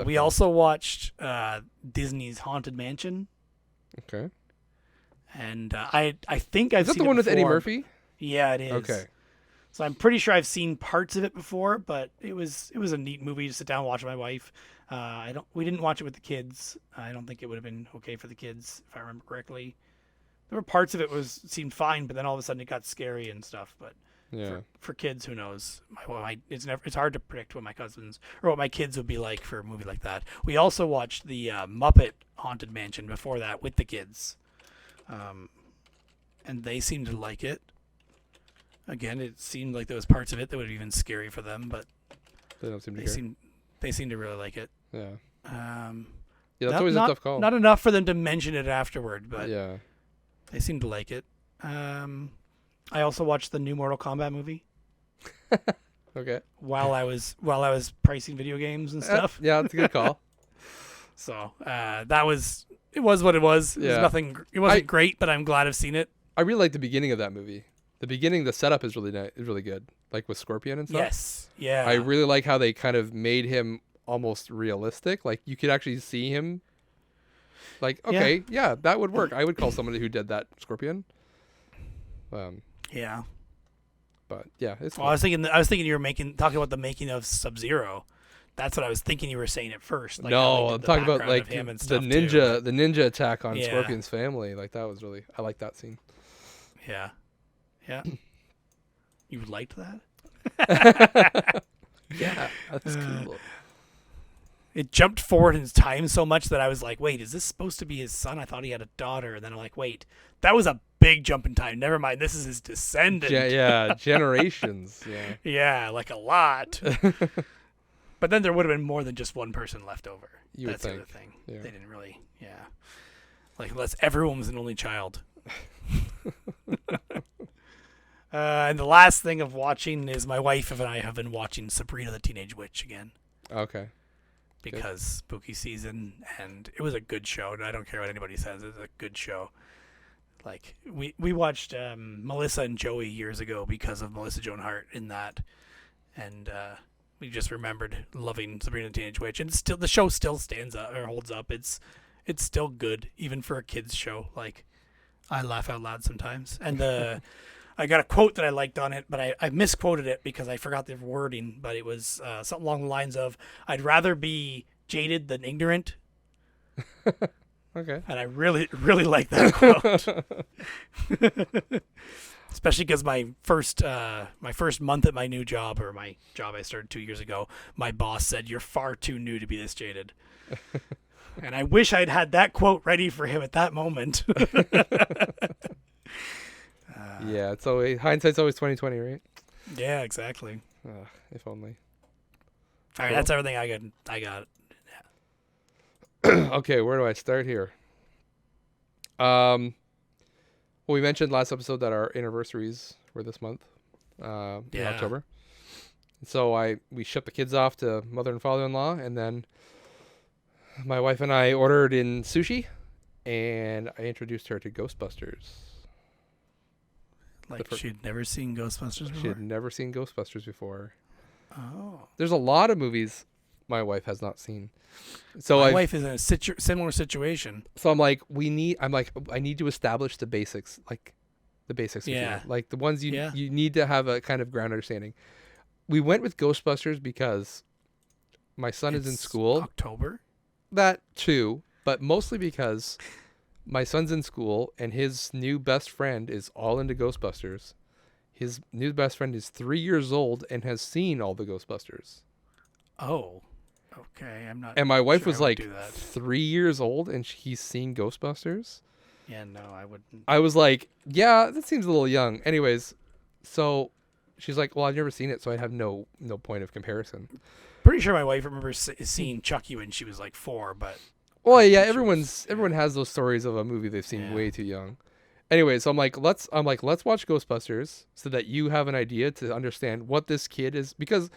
We also watched Disney's Haunted Mansion. Okay. And I think I've seen it. Is that the one with Eddie before. Murphy? Yeah, it is. Okay. So I'm pretty sure I've seen parts of it before, but it was a neat movie to sit down and watch with my wife. We didn't watch it with the kids. I don't think it would have been okay for the kids, if I remember correctly. There were parts of it seemed fine, but then all of a sudden it got scary and stuff. But Yeah. for kids, who knows? It's hard to predict what my cousins or what my kids would be like for a movie like that. We also watched the Muppet Haunted Mansion before that with the kids, and they seemed to like it. Again, it seemed like there was parts of it that would have been scary for them, but They don't seem to they care. seemed to really like it. Yeah. Yeah, Not- that's always not, a tough call. Not enough for them to mention it afterward, but Yeah. they seemed to like it. I also watched the new Mortal Kombat movie Okay. while I was pricing video games and stuff. Yeah, that's a good call. So it was what it was. It was Yeah. nothing. It wasn't great, but I'm glad I've seen it. I really like the beginning of that movie. The beginning, the setup is really nice, is really good. Like with Scorpion and stuff. Yes. Yeah. I really like how they kind of made him almost realistic. Like you could actually see him. Like, okay, yeah, that would work. I would call somebody who did that Scorpion. Yeah. But yeah, it's Well, I was thinking you were talking about the making of Sub-Zero. That's what I was thinking you were saying at first. Like how no, they I'm did the talking about background like of him and the stuff, ninja attack on Yeah. Scorpion's family. Like that was really, I like that scene. too. Yeah. Yeah. You liked that? Yeah, that's cool. It jumped forward in time so much that I was like, wait, is this supposed to be his son? I thought he had a daughter. And then I'm like, wait, that was a big jump in time. Never mind. This is his descendant. Yeah, generations. Yeah. Yeah, like a lot. But then there would have been more than just one person left over. You would That's the think. other thing. Yeah. They didn't really, like unless everyone was an only child. And the last thing of watching is my wife and I have been watching Sabrina the Teenage Witch again Okay. because spooky season, and it was a good show. And I don't care what anybody says; it's a good show. Like we watched Melissa and Joey years ago because of Melissa Joan Hart in that, and we just remembered loving Sabrina the Teenage Witch, and the show still stands up or holds up. It's still good even for a kids show. Like I laugh out loud sometimes, and I got a quote that I liked on it, but I misquoted it because I forgot the wording. But it was something along the lines of, "I'd rather be jaded than ignorant." Okay. And I really, really like that quote. Especially because my first month at my new job, or my job I started 2 years ago, my boss said, "You're far too new to be this jaded." And I wish I'd had that quote ready for him at that moment. Yeah, it's always hindsight's always 20/20, right? Yeah, exactly. If only. All right, that's everything I got. Okay, where do I start here? Well, we mentioned last episode that our anniversaries were this month, in Yeah. October. So we shipped the kids off to mother and father-in-law, and then my wife and I ordered in sushi, and I introduced her to Ghostbusters. Like she'd never seen Ghostbusters She before. had never seen Ghostbusters before. Oh. There's a lot of movies my wife has not seen. So My wife is in a similar situation. So I'm like, I need to establish the basics, like the basics. with Yeah. you. Like the ones you Yeah. you need to have a kind of ground understanding. We went with Ghostbusters because my son is in It's school. October. That too, but mostly because my son's in school and his new best friend is all into Ghostbusters. His new best friend is 3 years old and has seen all the Ghostbusters. Oh. Okay, I'm not. And my wife sure I was would like do that. 3 years old and he's seen Ghostbusters. Yeah, no, I wouldn't. I was like, yeah, that seems a little young. Anyways, so she's like, well, I've never seen it, so I have no point of comparison. Pretty sure my wife remembers seeing Chucky when she was like 4, but Well, yeah, think she was- everyone has those stories of a movie they've seen Yeah. way too young. Anyway, so I'm like, let's watch Ghostbusters so that you have an idea to understand what this kid is, because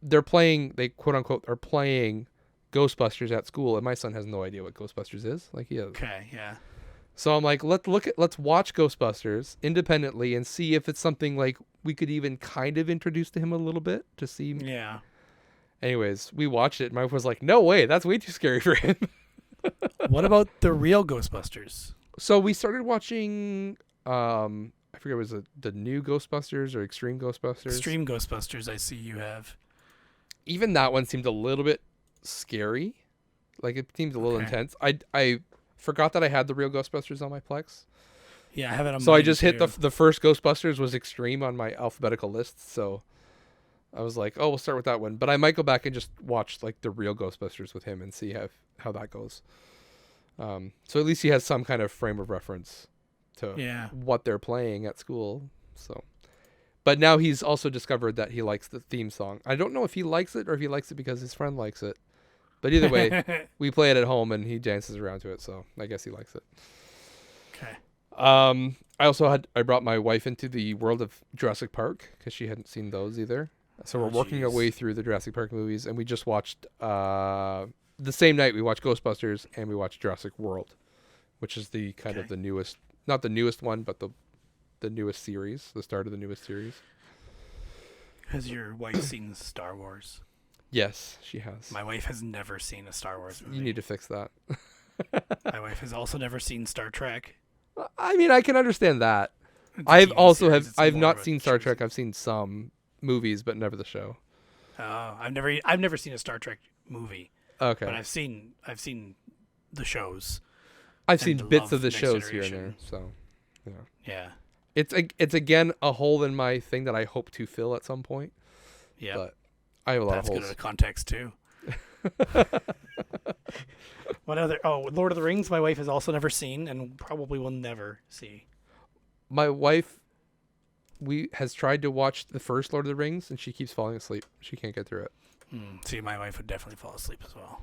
they quote unquote are playing Ghostbusters at school, and my son has no idea what Ghostbusters is. Like he has. okay, yeah. So I'm like, let's watch Ghostbusters independently and see if it's something like we could even kind of introduce to him a little bit to see. Yeah. Anyways, we watched it. And my wife was like, no way, that's way too scary for him. What about the real Ghostbusters? So we started watching, I forget, was it the new Ghostbusters or Extreme Ghostbusters? Extreme Ghostbusters, I see you have. Even that one seemed a little bit scary. Like it seemed a little Okay. intense. I forgot that I had the real Ghostbusters on my Plex. Yeah, I have it on So I mine, just hit too. the first Ghostbusters was Extreme on my alphabetical list. So I was like, oh, we'll start with that one. But I might go back and just watch like the real Ghostbusters with him and see how that goes. So at least he has some kind of frame of reference to Yeah. what they're playing at school. So, but now he's also discovered that he likes the theme song. I don't know if he likes it or if he likes it because his friend likes it. But either way, we play it at home and he dances around to it. So I guess he likes it. Okay. I brought my wife into the world of Jurassic Park because she hadn't seen those either. So we're working our way through the Jurassic Park movies, and we just watched the same night we watched Ghostbusters and we watched Jurassic World, which is the kind of the newest, not the newest one, but the newest series, the start of the newest series. Has your wife seen Star Wars? Yes, she has. My wife has never seen a Star Wars movie. You need to fix that. My wife has also never seen Star Trek. I mean, I can understand that. It's a I've TV also series. have It's I've more not of a seen Star choosing. Trek. I've seen some movies, but never the show. I've never seen a Star Trek movie, Okay. but I've seen the shows. I've and seen the bits Love of the Next shows here and there. Generation. So, yeah. Yeah, It's again a hole in my thing that I hope to fill at some point. yeah. But I have a lot That's of good holes. at context too. What other? Oh, Lord of the Rings. My wife has also never seen, and probably will never see. My wife has tried to watch the first Lord of the Rings and she keeps falling asleep. She can't get through it. See, my wife would definitely fall asleep as well.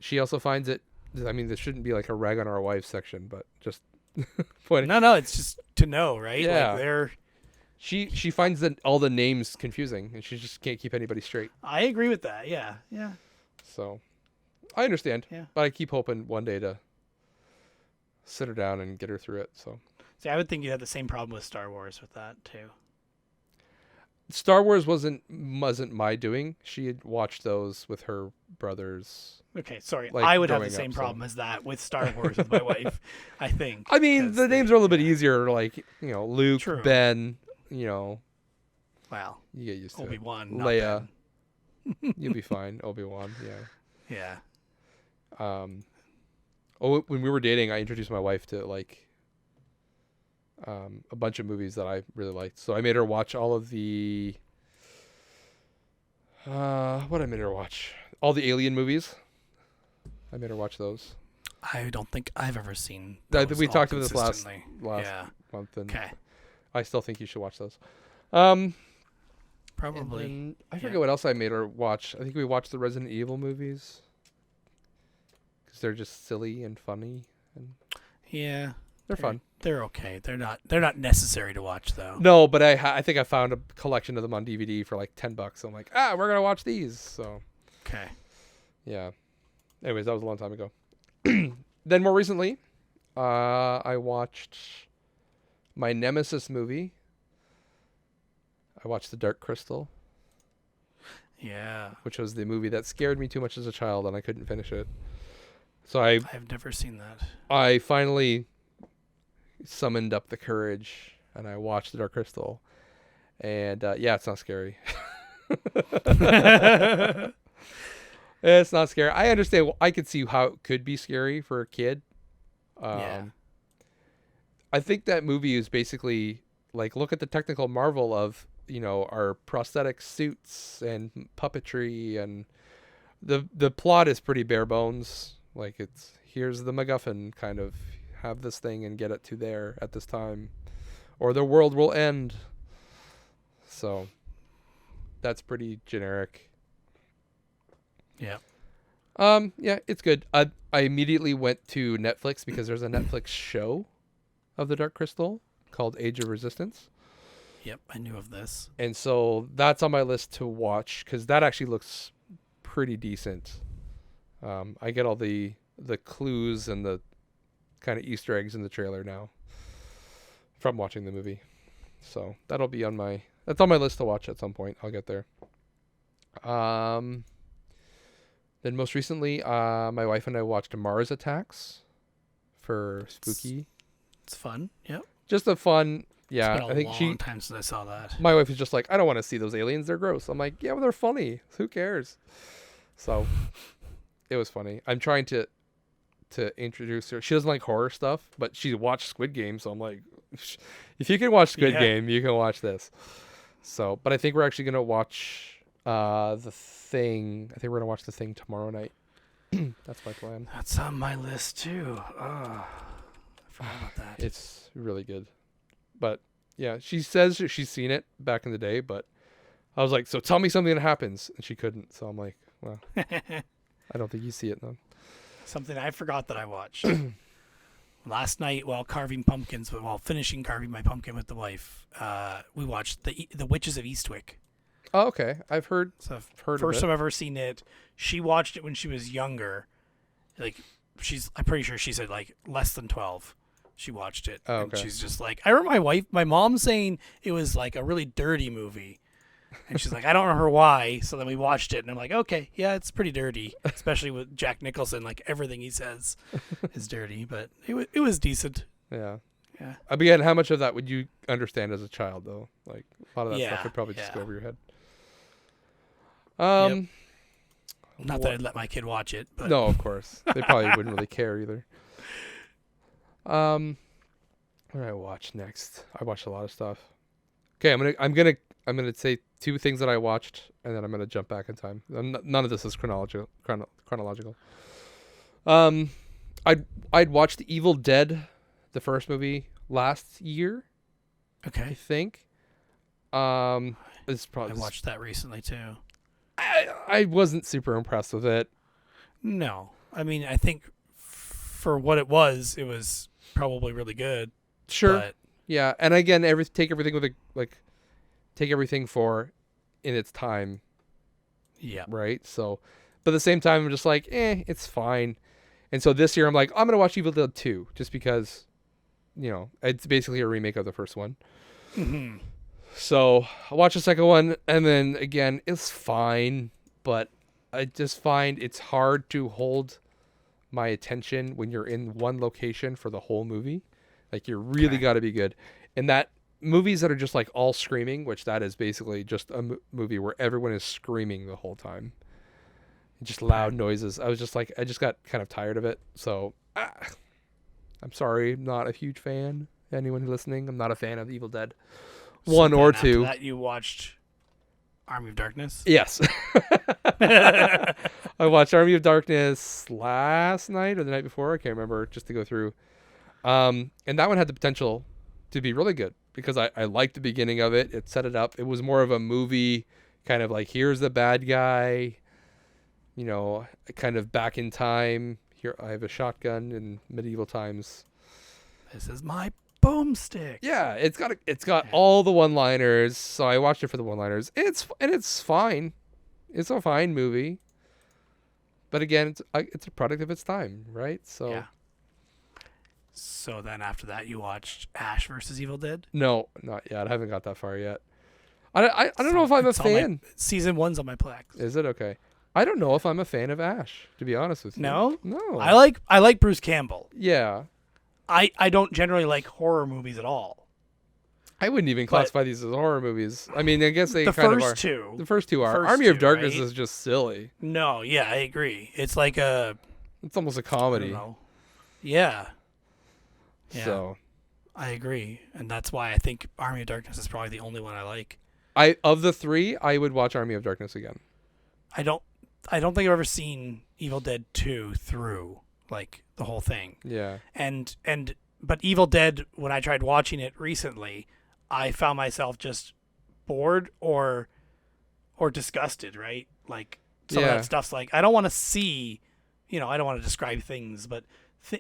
She also finds it, I mean, this shouldn't be like a rag on our wives section, but just pointing. No, it's just to know, right? Yeah. Like they're. She finds all the names confusing and she just can't keep anybody straight. I agree with that. Yeah, yeah. So I understand. Yeah. But I keep hoping one day to sit her down and get her through it. So See, I would think you'd have the same problem with Star Wars with that too. Star Wars wasn't my doing. She had watched those with her brothers. Okay, sorry. Like, I would have the growing same up, so- problem as that with Star Wars with my wife, I think. I mean, 'cause the names are a little bit easier, like, Luke, True. Ben, Well, you get used to Obi-Wan, it. not Leia, Ben. you'll be fine. Obi-Wan, Yeah. yeah. When we were dating, I introduced my wife to a bunch of movies that I really liked. So I made her watch all of the what I made her watch? All the Alien movies. I made her watch those. I don't think I've ever seen We those all talked about this last consistently. month, and Okay. I still think you should watch those. Probably. And then I yeah. forget what else I made her watch. I think we watched the Resident Evil movies because they're just silly and funny, and Yeah. they're fun. They're okay. They're not necessary to watch though. No, but I think I found a collection of them on DVD for like $10. So I'm like, we're gonna watch these. So Okay. yeah. Anyways, that was a long time ago. Then more recently, I watched my Nemesis movie. I watched The Dark Crystal, Yeah. which was the movie that scared me too much as a child, and I couldn't finish it. So I've never seen that. I finally summoned up the courage and I watched The Dark Crystal. And it's not scary. It's not scary. I understand. I could see how it could be scary for a kid. Yeah. I think that movie is basically like, look at the technical marvel of, our prosthetic suits and puppetry, and the plot is pretty bare bones. Like, it's here's the MacGuffin, kind of have this thing and get it to there at this time, or the world will end. So that's pretty generic. Yeah. Yeah, it's good. I immediately went to Netflix because there's a Netflix show of The Dark Crystal called Age of Resistance. Yep. I knew of this. And so that's on my list to watch because that actually looks pretty decent. I get all the clues and the kind of Easter eggs in the trailer now from watching the movie. So that'll be that's on my list to watch at some point. I'll get there. Then most recently, my wife and I watched Mars Attacks for Spooky. It's fun. Yep. Just a fun, yeah. It's been a I think long time since I saw that. my wife is just like, I don't want to see those aliens. They're gross. I'm like, yeah, well, they're funny. Who cares? So it was funny. I'm trying to introduce her. She doesn't like horror stuff, but she watched Squid Game. So I'm like, if you can watch Squid Yeah. Game, you can watch this. So, but I think we're actually gonna watch The Thing. I think we're gonna watch The Thing tomorrow night. That's my plan. That's on my list too. I forgot about that. It's really good. But yeah, she says that she's seen it back in the day, but I was like, so tell me something that happens, and she couldn't. So I'm like, well, I don't think you see it then. Something I forgot that I watched. Last night, while finishing carving my pumpkin with the wife, we watched the Witches of Eastwick. Oh, okay. I've heard So heard first of time it. I've ever seen it. She watched it when she was younger. Like I'm pretty sure she said like less than 12. She watched it. Oh, And okay. she's just like, I remember my mom saying it was like a really dirty movie. And she's like, I don't remember why. So then we watched it, and I'm like, okay, yeah, it's pretty dirty, especially with Jack Nicholson. Like everything he says is dirty, but it was decent. Yeah. Yeah. Again, how much of that would you understand as a child, though? Like a lot of that Yeah, stuff would probably just yeah. go over your head. Not that I'd let my kid watch it, but No, of course. They probably wouldn't really care either. What did I watch next? I watched a lot of stuff. Okay, I'm gonna say two things that I watched, and then I'm gonna jump back in time. None of this is chronological. I'd watched The Evil Dead, the first movie, last year, I okay. think. It's I probably watched that recently too. I wasn't super impressed with it. No, I mean I think for what it was probably really good. Sure. But Yeah, and again, take everything with take everything for in its time, yeah, right? So, but at the same time, I'm just like, it's fine. And so this year, I'm like, I'm gonna watch Evil Dead 2 just because, it's basically a remake of the first one. hmm So I watched the second one, and then again, it's fine, but I just find it's hard to hold my attention when you're in one location for the whole movie. Like you really Okay. got to be good. And that movies that are just like all screaming, which that is basically just a movie where everyone is screaming the whole time, just loud noises. I just got kind of tired of it. So I'm sorry, I'm not a huge fan. Anyone listening, I'm not a fan of Evil Dead. One So or then after two. that you watched Army of Darkness. Yes. I watched Army of Darkness last night or the night before. I can't remember, just to go through. And that one had the potential to be really good because I liked the beginning of it. It set it up. It was more of a movie, kind of like, here's the bad guy, kind of back in time. Here, I have a shotgun in medieval times. This is my boomstick. Yeah, it's got all the one-liners. So I watched it for the one-liners. It's fine. It's a fine movie. But again, it's a product of its time, right? So Yeah. So then after that you watched Ash versus Evil Dead. no, not yet. I haven't got that far yet. I don't know if I'm a It's on my- fan. season 1's on my Plex. Is it okay? I don't know if I'm a fan of Ash, to be honest with you. No? No. I like Bruce Campbell. Yeah. I don't generally like horror movies at all. I wouldn't even But- classify these as horror movies. I mean, I guess they The kind of first are. two. The first two are. First Army of two, Darkness right? is just silly. No, yeah, I agree. It's like a It's almost a I comedy. don't know. Yeah. Yeah. So I agree, and that's why I think Army of Darkness is probably the only one I like. of the three, I would watch Army of Darkness again. I don't think I've ever seen Evil Dead 2 through like the whole thing. Yeah. But Evil Dead, when I tried watching it recently, I found myself just bored or disgusted, right? Like some of Yeah. that stuff's like I don't want to see, I don't want to describe things, but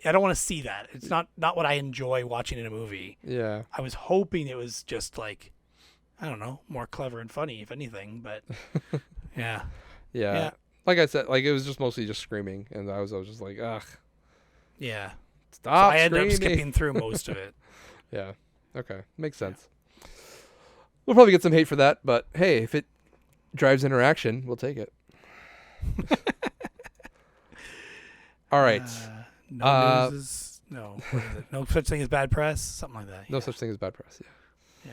I don't want to see that. It's not what I enjoy watching in a movie. Yeah. I was hoping it was just like, I don't know, more clever and funny, if anything. But yeah, Yeah. Yeah. Like I said, like it was just mostly just screaming, and I was just like, ugh, yeah. So stop I ended up screaming. skipping through most of it. Yeah. Okay. Makes sense. We'll probably get some hate for that, but hey, if it drives interaction, we'll take it. All right. No news is no. What is it? No such thing as bad press. Something like that. No such thing as bad press. Yeah. Yeah.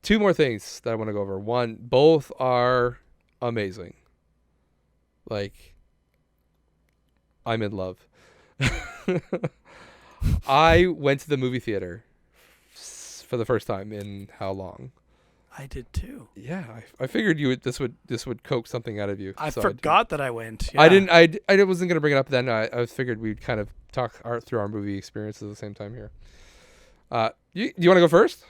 Two more things that I want to go over. One, both are amazing. Like, I'm in love. I went to the movie theater for the first time in how long? I did too. Yeah, I figured you would. This would coke something out of you. I so forgot that I went. I Yeah. didn't. I wasn't gonna bring it up then. I figured we'd kind of talk through our movie experiences at the same time here. Do you want to go first?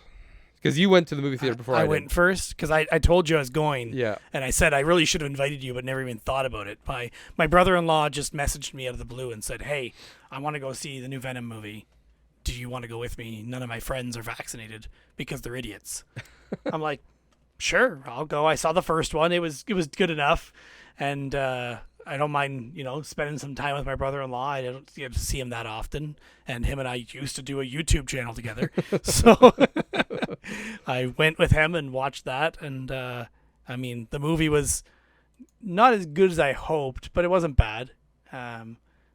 Because you went to the movie theater before I did. went first because I told you I was going. Yeah. And I said I really should have invited you, but never even thought about it. My brother-in-law just messaged me out of the blue and said, "Hey, I want to go see the new Venom movie. Do you want to go with me? None of my friends are vaccinated because they're idiots." I'm like, "Sure, I'll go." I saw the first one. It was good enough, and I don't mind spending some time with my brother-in-law. I don't get to see him that often, and him and I used to do a YouTube channel together, so I went with him and watched that. And I mean, the movie was not as good as I hoped, but it wasn't bad.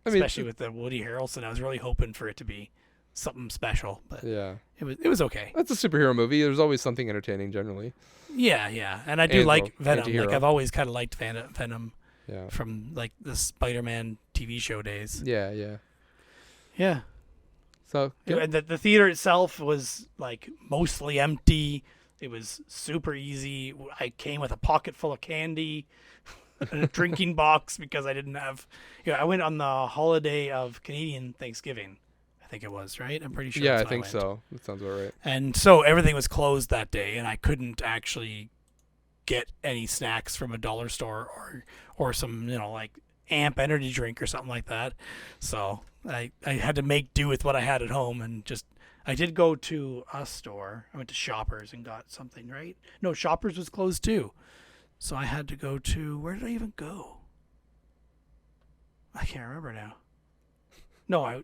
Especially with the Woody Harrelson, I was really hoping for it to be something special, but Yeah. it was okay. That's a superhero movie. There's always something entertaining generally. Yeah, and I do And, like well, Venom. anti-hero. Like I've always kind of liked Venom Yeah. from like the Spider-Man TV show days. Yeah. Yeah. So good. And the theater itself was like mostly empty. It was super easy. I came with a pocket full of candy and a drinking box because I didn't have. I went on the holiday of Canadian Thanksgiving. I think it was, right? I'm pretty sure. Yeah, I that's when think went. so. That sounds about right. And so everything was closed that day, and I couldn't actually get any snacks from a dollar store or some like Amp energy drink or something like that. So I had to make do with what I had at home, and I did go to a store. I went to Shoppers and got something, right? No, Shoppers was closed too. So I had to go to, where did I even go? I can't remember now. No, I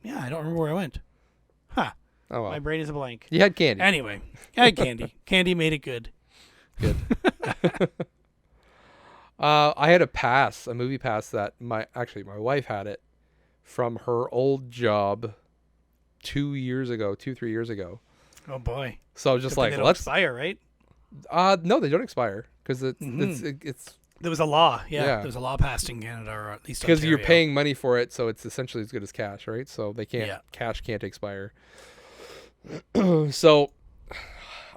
don't remember where I went. Huh. Oh well. My brain is a blank. You had candy. Anyway, I had candy. Candy made it good. Good. I had a movie pass that my wife had it from her old job 3 years ago. Oh boy. So I was just Good thing like, they don't let's. expire, right? No, they don't expire because it's There was a law. Yeah. Yeah. There was a law passed in Canada, or at least because you're Ontario. paying money for it, so it's essentially as good as cash, right? So they can't Yeah. cash can't expire. So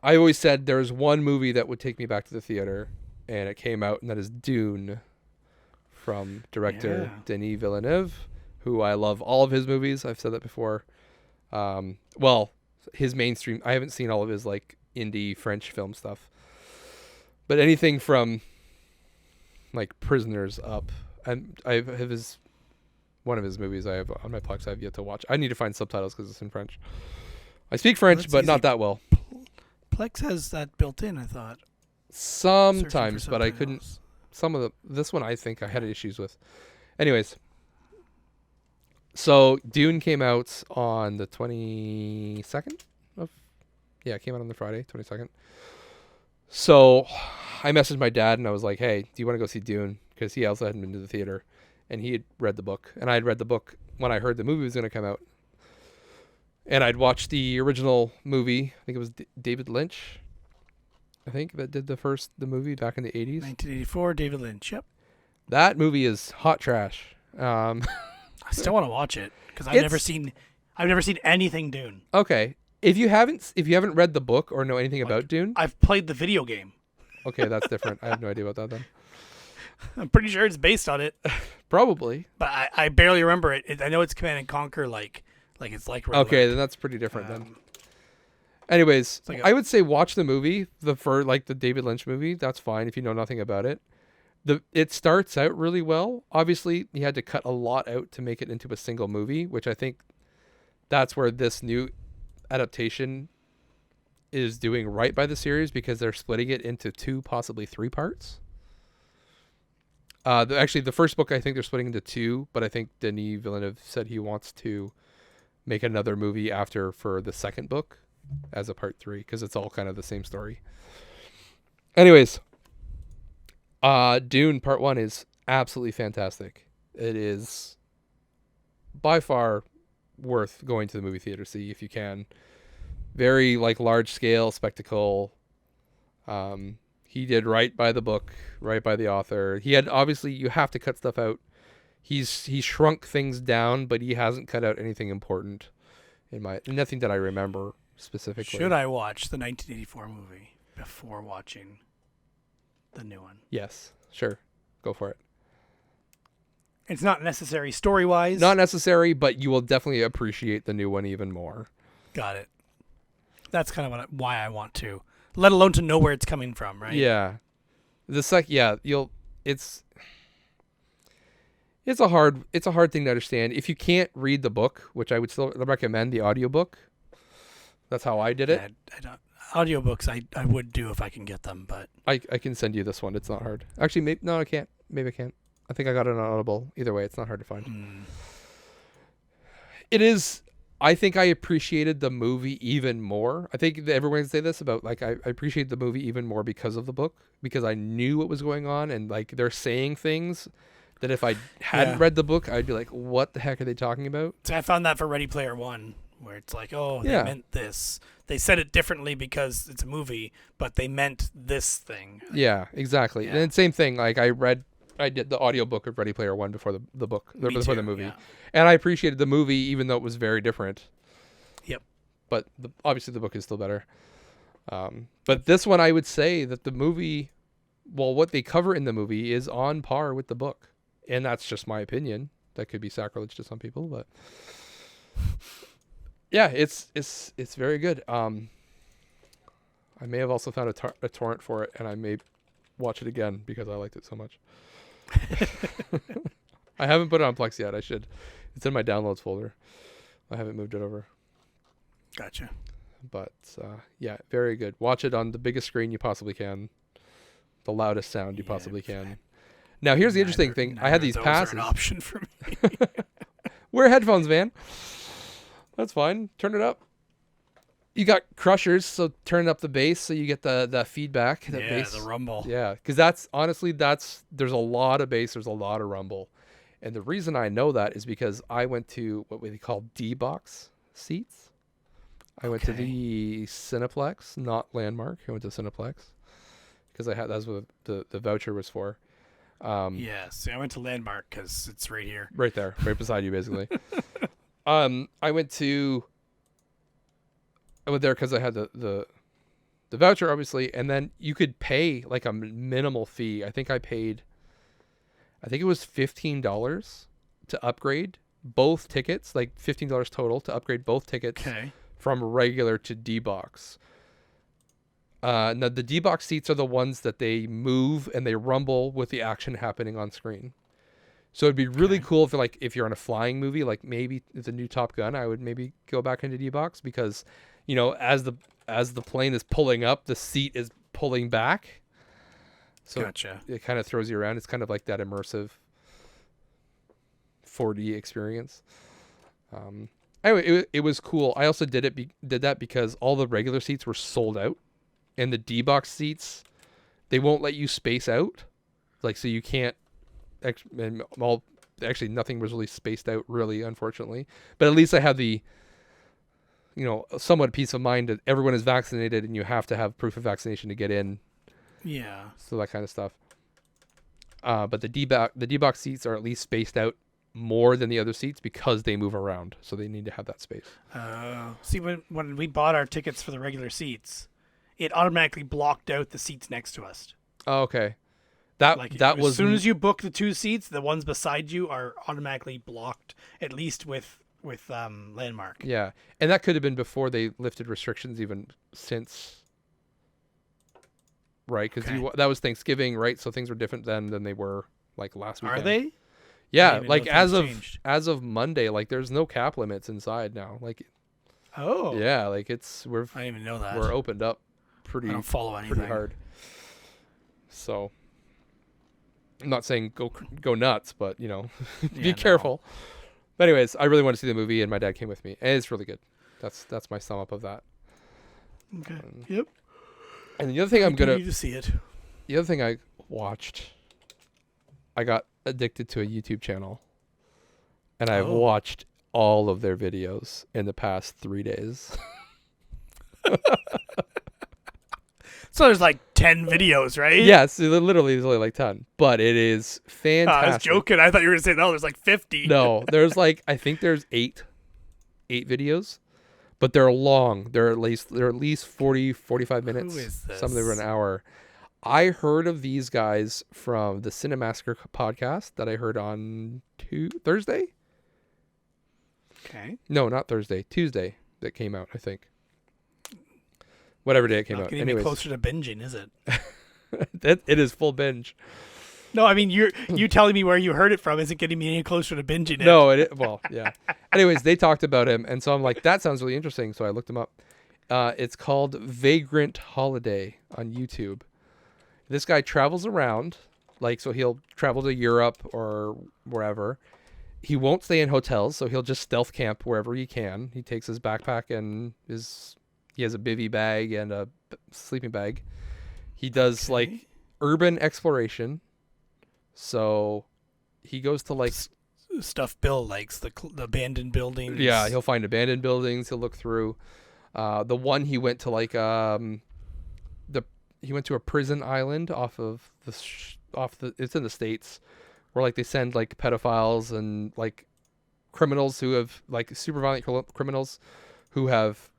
I always said there's one movie that would take me back to the theater, and it came out, and that is Dune, from director Yeah. Denis Villeneuve, who I love all of his movies. I've said that before. Well, his mainstream. I haven't seen all of his like indie French film stuff, but anything from like Prisoners up, and I have one of his movies I have on my Plex I have yet to watch. I need to find subtitles because it's in French. I speak French, That's but easy. not that well. Plex has that built in, I thought. Sometimes, Searching for but I couldn't. subtitles. This one I think I had issues with. Anyways, so Dune came out on the 22nd it came out on the Friday, 22nd. So I messaged my dad and I was like, "Hey, do you want to go see Dune?" Because he also hadn't been to the theater, and he had read the book, and I had read the book when I heard the movie was going to come out. And I'd watched the original movie. I think it was David Lynch. I think that did the movie back in the 80s. 1984, David Lynch. Yep. That movie is hot trash. I still want to watch it because I've It's- never seen anything Dune. Okay, if you haven't read the book or know anything about Dune, I've played the video game. okay, that's different. I have no idea about that then. I'm pretty sure it's based on it, Probably. but I barely remember it. I know it's Command and Conquer, like it's like Red Okay, Alert. then that's pretty different then. Um, Anyways, like I would say watch the movie, the David Lynch movie. That's fine if you know nothing about it. It starts out really well. Obviously, he had to cut a lot out to make it into a single movie, which I think that's where this new adaptation is doing right by the series because they're splitting it into 2, possibly 3 parts. Actually, the first book I think they're splitting into 2, but I think Denis Villeneuve said he wants to make another movie after for the second book as a part 3 because it's all kind of the same story. Anyways, Dune Part 1 is absolutely fantastic. It is by far worth going to the movie theater to see if you can. Very large scale spectacle. He did right by the book, right by the author. He had obviously you have to cut stuff out. He shrunk things down, but he hasn't cut out anything important nothing that I remember. specifically. Should I watch the 1984 movie before watching the new one? Yes, sure. Go for it. It's not necessary story-wise. Not necessary, but you will definitely appreciate the new one even more. Got it. That's kind of why I want to, let alone to know where it's coming from, right? Yeah. It's a hard thing to understand. If you can't read the book, which I would still recommend the audiobook. That's how I did it. I don't. Audiobooks I would do if I can get them, but I can send you this one. It's not hard. Actually, no, I can't. Maybe I can't. I think I got it on Audible. Either way, it's not hard to find. It is. I think I appreciated the movie even more. I think that everyone can say this about, like, I appreciate the movie even more because of the book, because I knew what was going on, and like they're saying things that if I hadn't read the book, I'd be like, what the heck are they talking about? So I found that for Ready Player One, where it's like, oh, they Yeah. meant this. They said it differently because it's a movie, but they meant this thing. Yeah, exactly. Yeah. And same thing. Like I did the audiobook of Ready Player One before the book, Me before the too, movie, yeah. and I appreciated the movie even though it was very different. Yep. But obviously the book is still better. But this one, I would say that the movie, well, what they cover in the movie is on par with the book, and that's just my opinion. That could be sacrilege to some people, but yeah, it's very good. I may have also found a torrent for it, and I may watch it again because I liked it so much. I haven't put it on Plex yet. I should. It's in my downloads folder. I haven't moved it over. Gotcha. But yeah, very good. Watch it on the biggest screen you possibly can, the loudest sound you possibly can. Now, here's the interesting thing. I had these those passes. Are an option for me. Wear headphones, man. That's fine. Turn it up. You got crushers, so turn up the bass so you get the feedback. The bass. The rumble. Yeah, because there's a lot of bass, there's a lot of rumble. And the reason I know that is because I went to what we call D-Box seats. I went to the Cineplex, not Landmark. I went to Cineplex because that's what the voucher was for. Yes, I went to Landmark because it's right here. Right there, right beside you, basically. I went there because I had the voucher, obviously, and then you could pay like a minimal fee. I think it was $15 to upgrade both tickets, like $15 total to upgrade both tickets from regular to D-Box. Now the D-Box seats are the ones that they move and they rumble with the action happening on screen. So it'd be really cool if you're on a flying movie, like maybe the new Top Gun, I would maybe go back into D-Box because, as the plane is pulling up, the seat is pulling back. So Gotcha. it kind of throws you around. It's kind of like that immersive 4D experience. Anyway, it was cool. I also did that because all the regular seats were sold out, and the D-Box seats, they won't let you space out, so you can't. Actually, nothing was really spaced out, really, unfortunately. But at least I had the, somewhat peace of mind that everyone is vaccinated, and you have to have proof of vaccination to get in. Yeah. So that kind of stuff. But the D-Box seats are at least spaced out more than the other seats because they move around, so they need to have that space. See, when we bought our tickets for the regular seats, it automatically blocked out the seats next to us. Oh, okay. That was as soon as you book the two seats, the ones beside you are automatically blocked, at least with Landmark. Yeah, and that could have been before they lifted restrictions, even since. Right, because that was Thanksgiving, right? So things were different then than they were last weekend. Are they? Yeah, as of Monday, there's no cap limits inside now. Oh. Yeah, I didn't even know that. We're opened up I don't follow anything. pretty hard. So, I'm not saying go nuts, but be careful. But anyways, I really want to see the movie, and my dad came with me, and it's really good. That's my sum up of that. Okay. Yep. And the other thing need to see it. The other thing I watched, I got addicted to a YouTube channel, and I've watched all of their videos in the past 3 days. So there's 10 videos, right? Yes, literally there's only 10, but it is fantastic. I was joking. I thought you were going to say, no, there's 50. No, there's I think there's eight videos, but they're long. They're at least 40, 45 minutes. Who is this? Some of them are an hour. I heard of these guys from the Cinemassacre podcast that I heard on Thursday. Okay. No, not Thursday. Tuesday that came out, I think. Whatever day it came Not out. getting me Anyways, closer to binging, is it? it is full binge. No, I mean you telling me where you heard it from isn't getting me any closer to binging it. No, well, yeah. Anyways, they talked about him, and so I'm like, that sounds really interesting. So I looked him up. It's called Vagrant Holiday on YouTube. This guy travels around, so he'll travel to Europe or wherever. He won't stay in hotels, so he'll just stealth camp wherever he can. He takes his backpack and he has a bivy bag and a sleeping bag. He does urban exploration. So he goes to stuff Bill likes, the abandoned buildings. Yeah, he'll find abandoned buildings. He'll look through. The one he went to he went to a prison island off the it's in the States, where they send pedophiles and criminals who have super violent criminals who have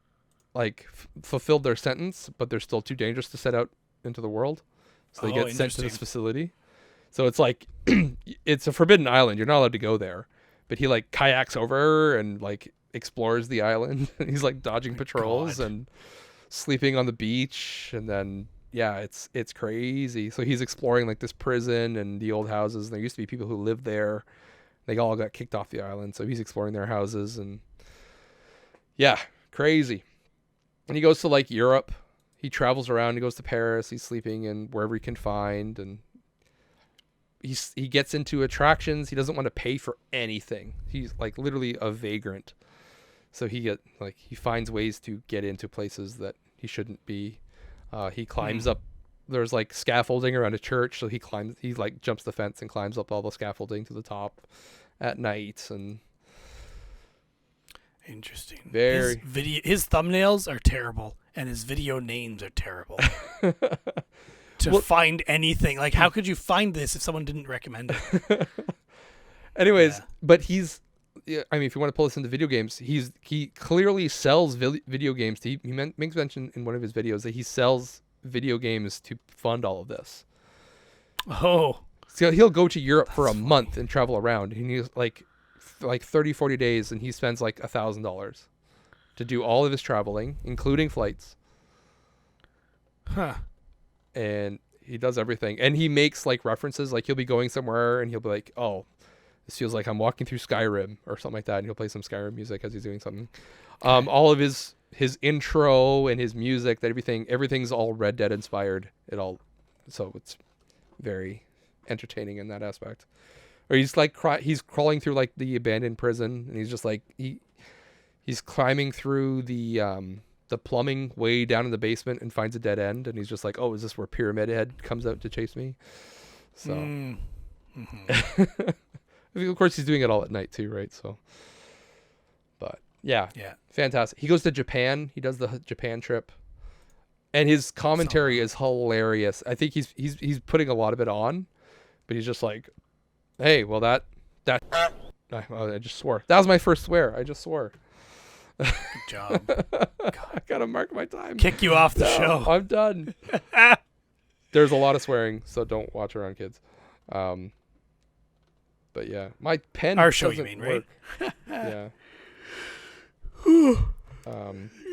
fulfilled their sentence, but they're still too dangerous to set out into the world, so they get sent to this facility. So it's it's a forbidden island. You're not allowed to go there, but he kayaks over and explores the island. And he's dodging patrols and sleeping on the beach, and then it's crazy. So he's exploring this prison and the old houses. And there used to be people who lived there. They all got kicked off the island, so he's exploring their houses, and crazy. And he goes to Europe. He travels around. He goes to Paris. He's sleeping in wherever he can find, and he gets into attractions. He doesn't want to pay for anything. He's literally a vagrant. So he finds ways to get into places that he shouldn't be. He climbs up. There's scaffolding around a church, so he jumps the fence and climbs up all the scaffolding to the top at night. And interesting. His thumbnails are terrible, and his video names are terrible. Find anything, how could you find this if someone didn't recommend it? Anyways, but if you want to pull this into video games, he clearly sells video games. He makes mention in one of his videos that he sells video games to fund all of this. Oh, so he'll go to Europe for a month and travel around, and he's 30, 40 days, and he spends $1,000 to do all of his traveling, including flights. Huh. And he does everything, and he makes references. He'll be going somewhere and he'll be oh, this feels like I'm walking through Skyrim or something like that, and he'll play some Skyrim music as he's doing something. All of his intro and his music, that everything's all Red Dead inspired. So it's very entertaining in that aspect. Or he's he's crawling through the abandoned prison, and he's just he's climbing through the plumbing way down in the basement and finds a dead end, and he's just oh, is this where Pyramid Head comes out to chase me? So of course he's doing it all at night too, right? So but yeah, fantastic. He goes to Japan. He does the Japan trip, and his commentary is hilarious. I think he's putting a lot of it on, but he's just hey, well that I just swore. That was my first swear. I just swore. Good job. I gotta mark my time. Kick you off the show. I'm done. There's a lot of swearing, so don't watch around kids. But yeah, my pen. Our show, you doesn't mean, work. right? Yeah.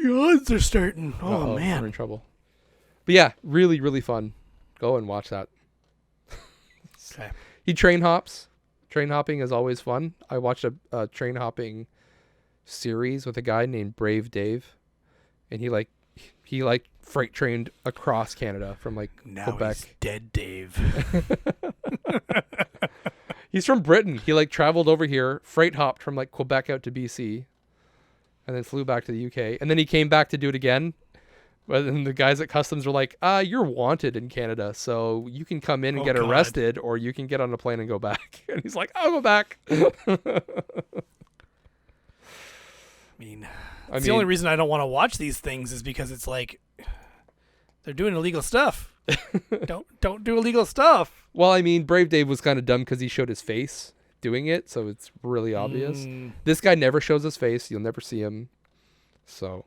Yawns are starting. Oh man, we're in trouble. But yeah, really, really fun. Go and watch that. Okay. He train hops. Train hopping is always fun. I watched a train hopping series with a guy named Brave Dave, and he freight trained across Canada from now Quebec. He's dead, Dave. He's from Britain. He traveled over here, freight hopped from Quebec out to BC, and then flew back to the UK, and then he came back to do it again. But then the guys at customs were you're wanted in Canada, so you can come in and get arrested, or you can get on a plane and go back. And he's I'll go back. The only reason I don't want to watch these things is because it's they're doing illegal stuff. Don't do illegal stuff. Well, Brave Dave was kind of dumb because he showed his face doing it, so it's really obvious. This guy never shows his face. You'll never see him. So,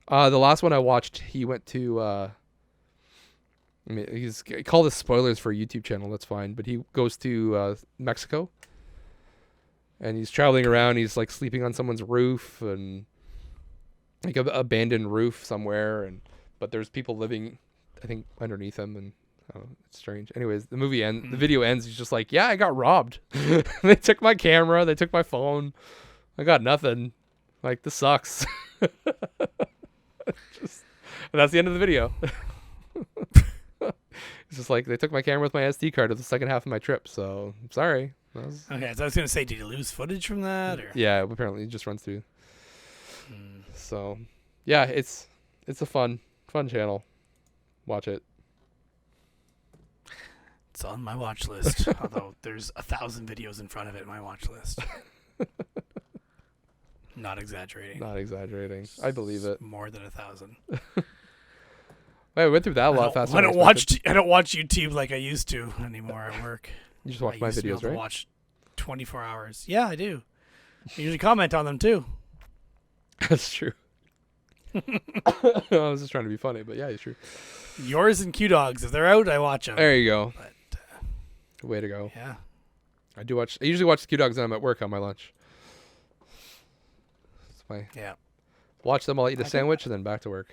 the last one I watched, he went to. I mean, he called this spoilers for a YouTube channel. That's fine, but he goes to Mexico, and he's traveling around. He's like sleeping on someone's roof and like a abandoned roof somewhere, but there's people living, I think, underneath him, and it's strange. Anyways, the video ends. He's just like, yeah, I got robbed. They took my camera. They took my phone. I got nothing. Like, this sucks. And that's the end of the video. It's just like, they took my camera with my SD card at the second half of my trip, so I'm sorry. Okay, so I was going to say, did you lose footage from that? Or? Yeah, apparently it just runs through. So, yeah, it's a fun channel. Watch it. It's on my watch list, although there's 1,000 videos in front of it in my watch list. Not exaggerating. Not exaggerating. I believe it. More than 1,000. I went through that a lot faster. I don't watch YouTube like I used to anymore at work. You just watch my videos, right? Watch 24 hours. Yeah, I do. I usually comment on them too. That's true. I was just trying to be funny, but yeah, it's true. Yours and Q Dogs, if they're out, I watch them. There you go. But, way to go. Yeah. I usually watch the Q Dogs when I'm at work on my lunch. Watch them while I eat a sandwich and then back to work.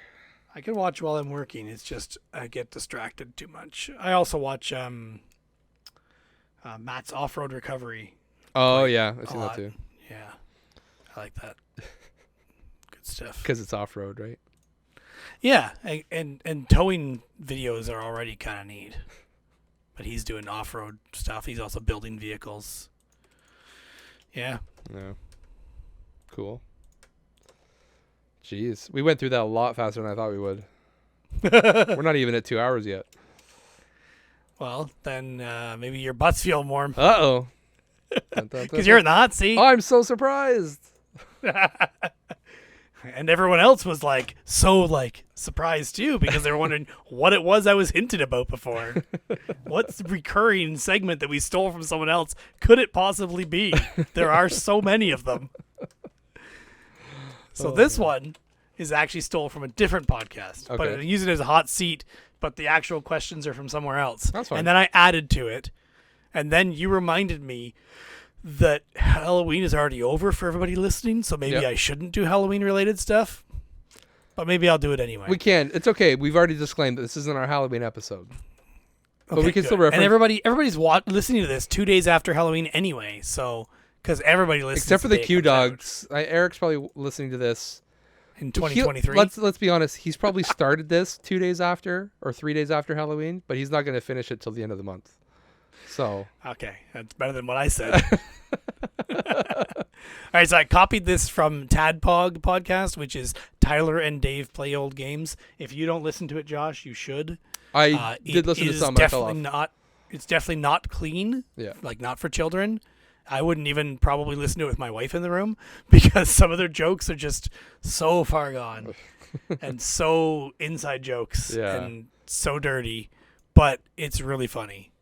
I can watch while I'm working. It's just I get distracted too much. I also watch Matt's Off-Road Recovery. Oh, yeah. I've seen that too. Yeah. I like that. Good stuff. Because it's off-road, right? Yeah. And towing videos are already kind of neat. But he's doing off-road stuff. He's also building vehicles. Yeah. Yeah. Cool. Jeez. We went through that a lot faster than I thought we would. We're not even at 2 hours yet. Well, then maybe your butts feel warm. Uh-oh. Because you're in the hot seat. I'm so surprised. And everyone else was surprised too, because they were wondering what it was I was hinted about before. What's the recurring segment that we stole from someone else could it possibly be? There are so many of them. So this one is actually stole from a different podcast. Okay. But I use it as a hot seat, but the actual questions are from somewhere else. That's fine. And then I added to it. And then you reminded me that Halloween is already over for everybody listening, so maybe I shouldn't do Halloween-related stuff. But maybe I'll do it anyway. We can. It's okay. We've already disclaimed that this isn't our Halloween episode. But we can still reference. And everybody's listening to this 2 days after Halloween anyway, so because everybody listens. Except for the Q Dogs. Eric's probably listening to this in 2023. Let's be honest. He's probably started this 2 days after or 3 days after Halloween, but he's not going to finish it till the end of the month. So okay, that's better than what I said. All right, so I copied this from Tadpog podcast, which is Tyler and Dave Play Old Games. If you don't listen to it, Josh, you should. I did listen to some. It's definitely not clean. Yeah, like not for children. I wouldn't even probably listen to it with my wife in the room because some of their jokes are just so far gone and so inside jokes and so dirty, but it's really funny.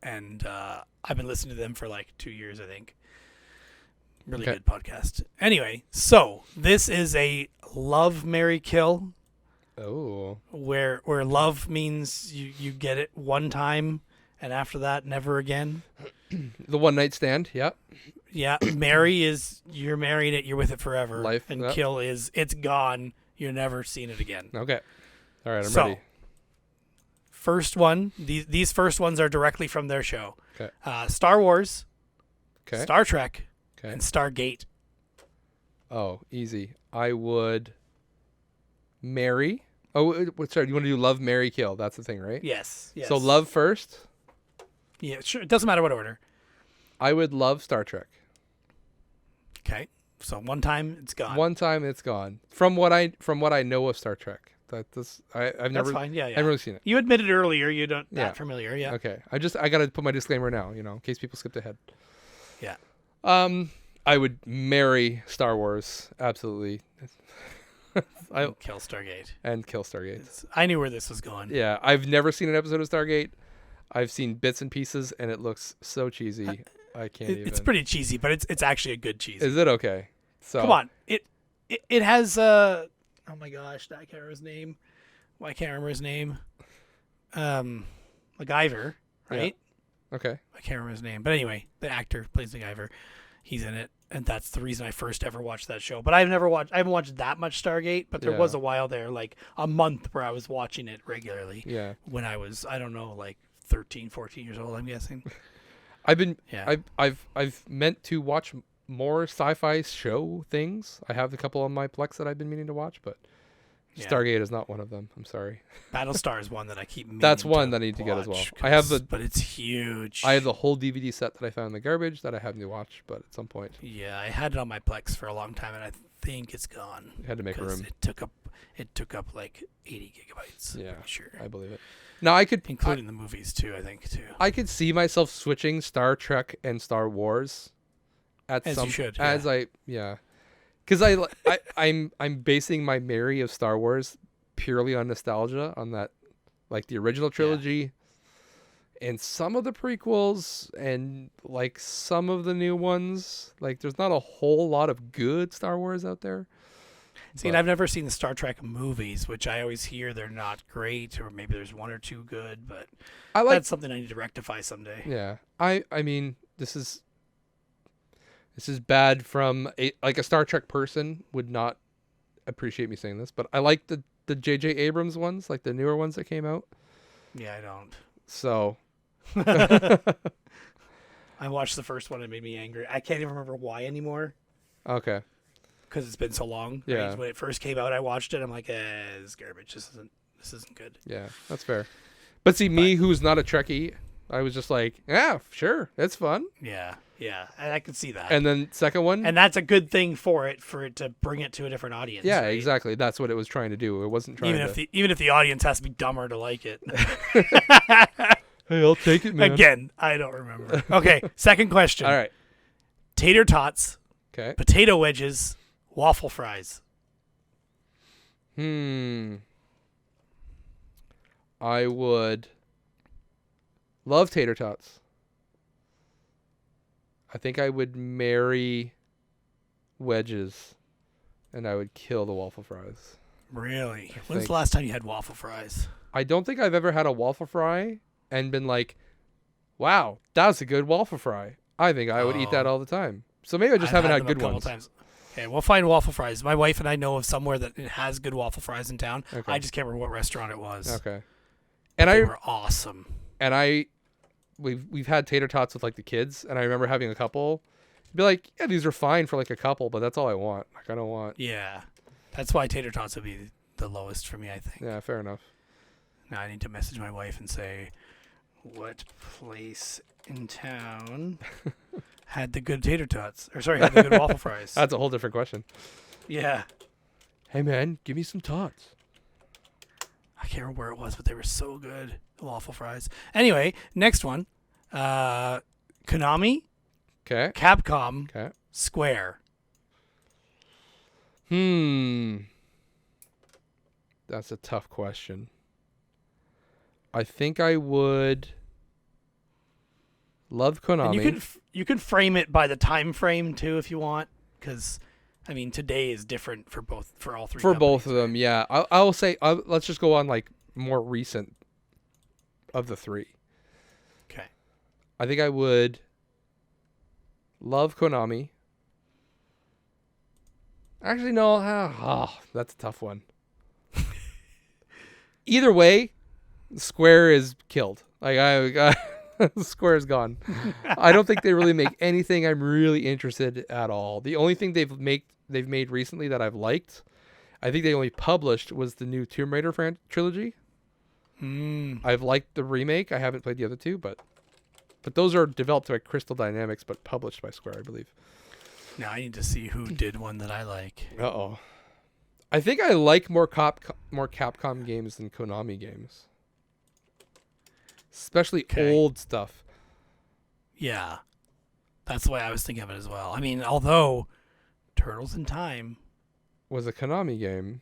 And I've been listening to them for like 2 years, I think. Really good podcast. Anyway, so this is a love, marry, kill. Oh. Where love means you get it one time, and after that, never again. The one night stand, yeah. Yeah, marry is you're marrying it, you're with it forever. Life, and kill is it's gone, you're never seeing it again. Okay. All right, I'm ready. First one, these first ones are directly from their show. Okay. Star Wars, Star Trek, okay, and Stargate. Oh, easy. I would marry. Oh, sorry. You want to do love, marry, kill? That's the thing, right? Yes. So love first. Yeah, sure. It doesn't matter what order. I would love Star Trek. Okay. So one time it's gone. One time it's gone. From what I know of Star Trek. I've never. That's fine. Yeah. I've really seen it. You admitted earlier you're not that familiar. Yeah. Okay. I gotta put my disclaimer now, in case people skipped ahead. Yeah. I would marry Star Wars. Absolutely. Kill Stargate. And kill Stargate. I knew where this was going. Yeah. I've never seen an episode of Stargate. I've seen bits and pieces, and it looks so cheesy. I can't even. It's pretty cheesy, but it's actually a good cheesy. Is it okay? So come on. It has Oh my gosh, I can't remember his name. Why can't I remember his name? MacGyver, right? Okay. I can't remember his name. But anyway, the actor plays MacGyver. He's in it. And that's the reason I first ever watched that show. But I haven't watched that much Stargate, but there was a while there, like a month where I was watching it regularly. Yeah. When I was, I don't know, like 13, 14 years old, I'm guessing. I've meant to watch more sci-fi show things. I have a couple on my Plex that I've been meaning to watch, but Stargate is not one of them. I'm sorry. Battlestar is one that I keep meaning That's one to that I need to get as well. but it's huge. I have the whole DVD set that I found in the garbage that I have to watch, but at some point. Yeah, I had it on my Plex for a long time, and I think it's gone. You had to make room. It took up like 80 gigabytes. Yeah, sure. I believe it. Now including the movies too. I think too. I could see myself switching Star Trek and Star Wars because I'm basing my memory of Star Wars purely on nostalgia, on that, like the original trilogy, and some of the prequels, and like some of the new ones. Like, there's not a whole lot of good Star Wars out there. See, and I've never seen the Star Trek movies, which I always hear they're not great, or maybe there's one or two good, but that's something I need to rectify someday. Yeah, I mean, this is bad from a Star Trek person would not appreciate me saying this, but I like the J.J. Abrams ones, like the newer ones that came out. Yeah, I don't. So I watched the first one, it made me angry. I can't even remember why anymore. Okay. Because it's been so long. Yeah. Right? When it first came out, I watched it. I'm like, this is garbage. This isn't good. Yeah, that's fair. But see, me, who's not a Trekkie, I was just like, yeah, sure, it's fun. Yeah, and I could see that. And then second one, and that's a good thing for it to bring it to a different audience. Yeah, right? Exactly. That's what it was trying to do. It wasn't trying even if the audience has to be dumber to like it. Hey, I'll take it, man. Again, I don't remember. Okay, second question. All right. Tater tots. Okay. Potato wedges. Waffle fries. I would love tater tots. I think I would marry wedges, and I would kill the waffle fries. Really? When's the last time you had waffle fries? I don't think I've ever had a waffle fry and been like, wow, that was a good waffle fry. I think I would eat that all the time. So maybe I just haven't had good ones. Times. Okay, we'll find waffle fries. My wife and I know of somewhere that has good waffle fries in town. Okay. I just can't remember what restaurant it was. Okay. And they were awesome. And we've had tater tots with like the kids, and I remember having a couple. Be like, yeah, these are fine for like a couple, but that's all I want. Like, I don't want. Yeah, that's why tater tots would be the lowest for me, I think. Yeah, fair enough. Now I need to message my wife and say, what place in town had the good tater tots? Or sorry, had the good waffle fries? That's a whole different question. Yeah. Hey man, give me some tots. I can't remember where it was, but they were so good. The waffle fries. Anyway, next one. Konami. Okay. Capcom. Okay. Square. That's a tough question. I think I would love Konami. And you can frame it by the time frame too if you want, because I mean today is different for all three. For companies, both of them, yeah. I'll say let's just go on like more recent of the three. Okay. I think I would love Konami. Actually, no. That's a tough one. Either way, Square is killed. Like Square is gone. I don't think they really make anything I'm really interested at all. The only thing they've made recently that I've liked, I think they only published, was the new Tomb Raider trilogy. I've liked the remake. I haven't played the other two, but those are developed by Crystal Dynamics, but published by Square, I believe. Now I need to see who did one that I like. I think I like more Capcom games than Konami games. Especially old stuff. Yeah. That's the way I was thinking of it as well. I mean, although Turtles in Time was a Konami game,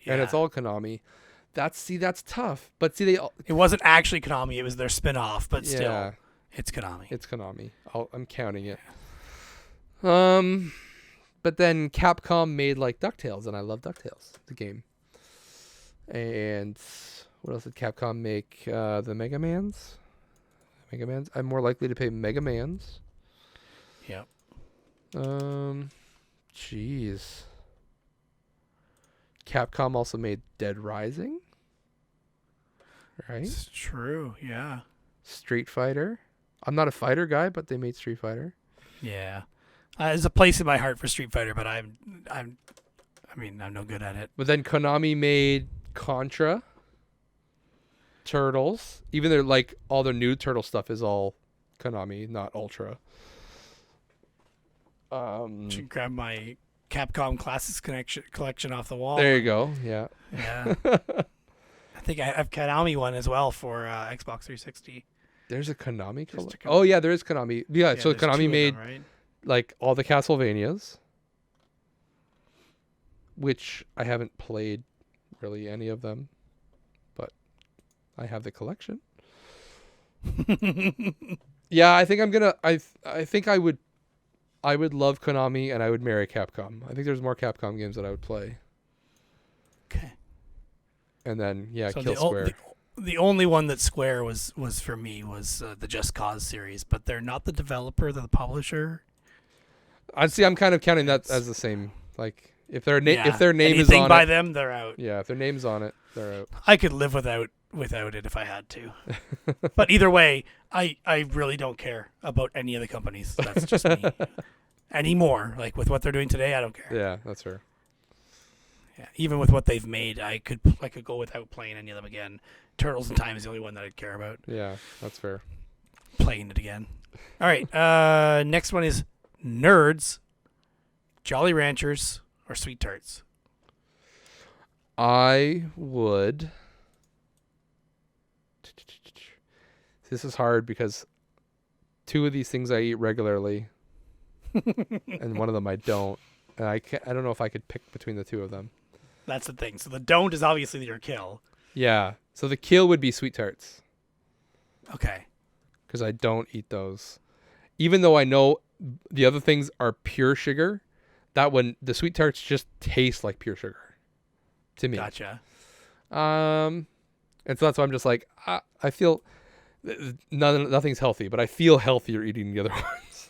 and it's all Konami. That's tough. But see, it wasn't actually Konami. It was their spin-off, but still, it's Konami. It's Konami. I'm counting it. But then Capcom made like DuckTales, and I love DuckTales, the game. And what else did Capcom make? The Mega Mans. Mega Mans. I'm more likely to pay Mega Mans. Yep. Jeez. Capcom also made Dead Rising. Right? It's true. Yeah. Street Fighter. I'm not a fighter guy, but they made Street Fighter. Yeah. There's a place in my heart for Street Fighter, but I'm no good at it. But then Konami made Contra. Turtles. Even their like all their new Turtle stuff is all Konami, not Ultra. Should grab my Capcom Classics collection off the wall. There you go. Yeah. Yeah. I think I have Konami one as well for Xbox 360. There's a Konami Just collection. a Oh yeah, there is Konami. Yeah, so there's two Konami of made them, right? like all the Castlevanias, which I haven't played really any of them, but I have the collection. Yeah, I think I'm gonna. I think I would love Konami and I would marry Capcom. I think there's more Capcom games that I would play. Okay. And then yeah, So kill Square. The only one that Square was for me was the Just Cause series, but they're not the developer, they're the publisher. I see. I'm kind of counting that as the same. Like if their name is anything on by it, them, they're out. yeah. If their name's on it, they're out. I could live without it if I had to. But either way, I really don't care about any of the companies. That's just me. Anymore. Like with what they're doing today, I don't care. Yeah, that's fair. Yeah, even with what they've made, I could go without playing any of them again. Turtles in Time is the only one that I'd care about Yeah, that's fair. playing it again. All right, next one is Nerds, Jolly Ranchers, or Sweet Tarts. I would. This is hard because two of these things I eat regularly, and one of them I don't. And I don't know if I could pick between the two of them. That's the thing. So the don't is obviously your kill. Yeah. So the kill would be Sweet Tarts Okay. because I don't eat those. Even though I know the other things are pure sugar, that one, the Sweet Tarts just taste like pure sugar to me. Gotcha. And so that's why I'm just like, I feel nothing's healthy, but I feel healthier eating the other ones.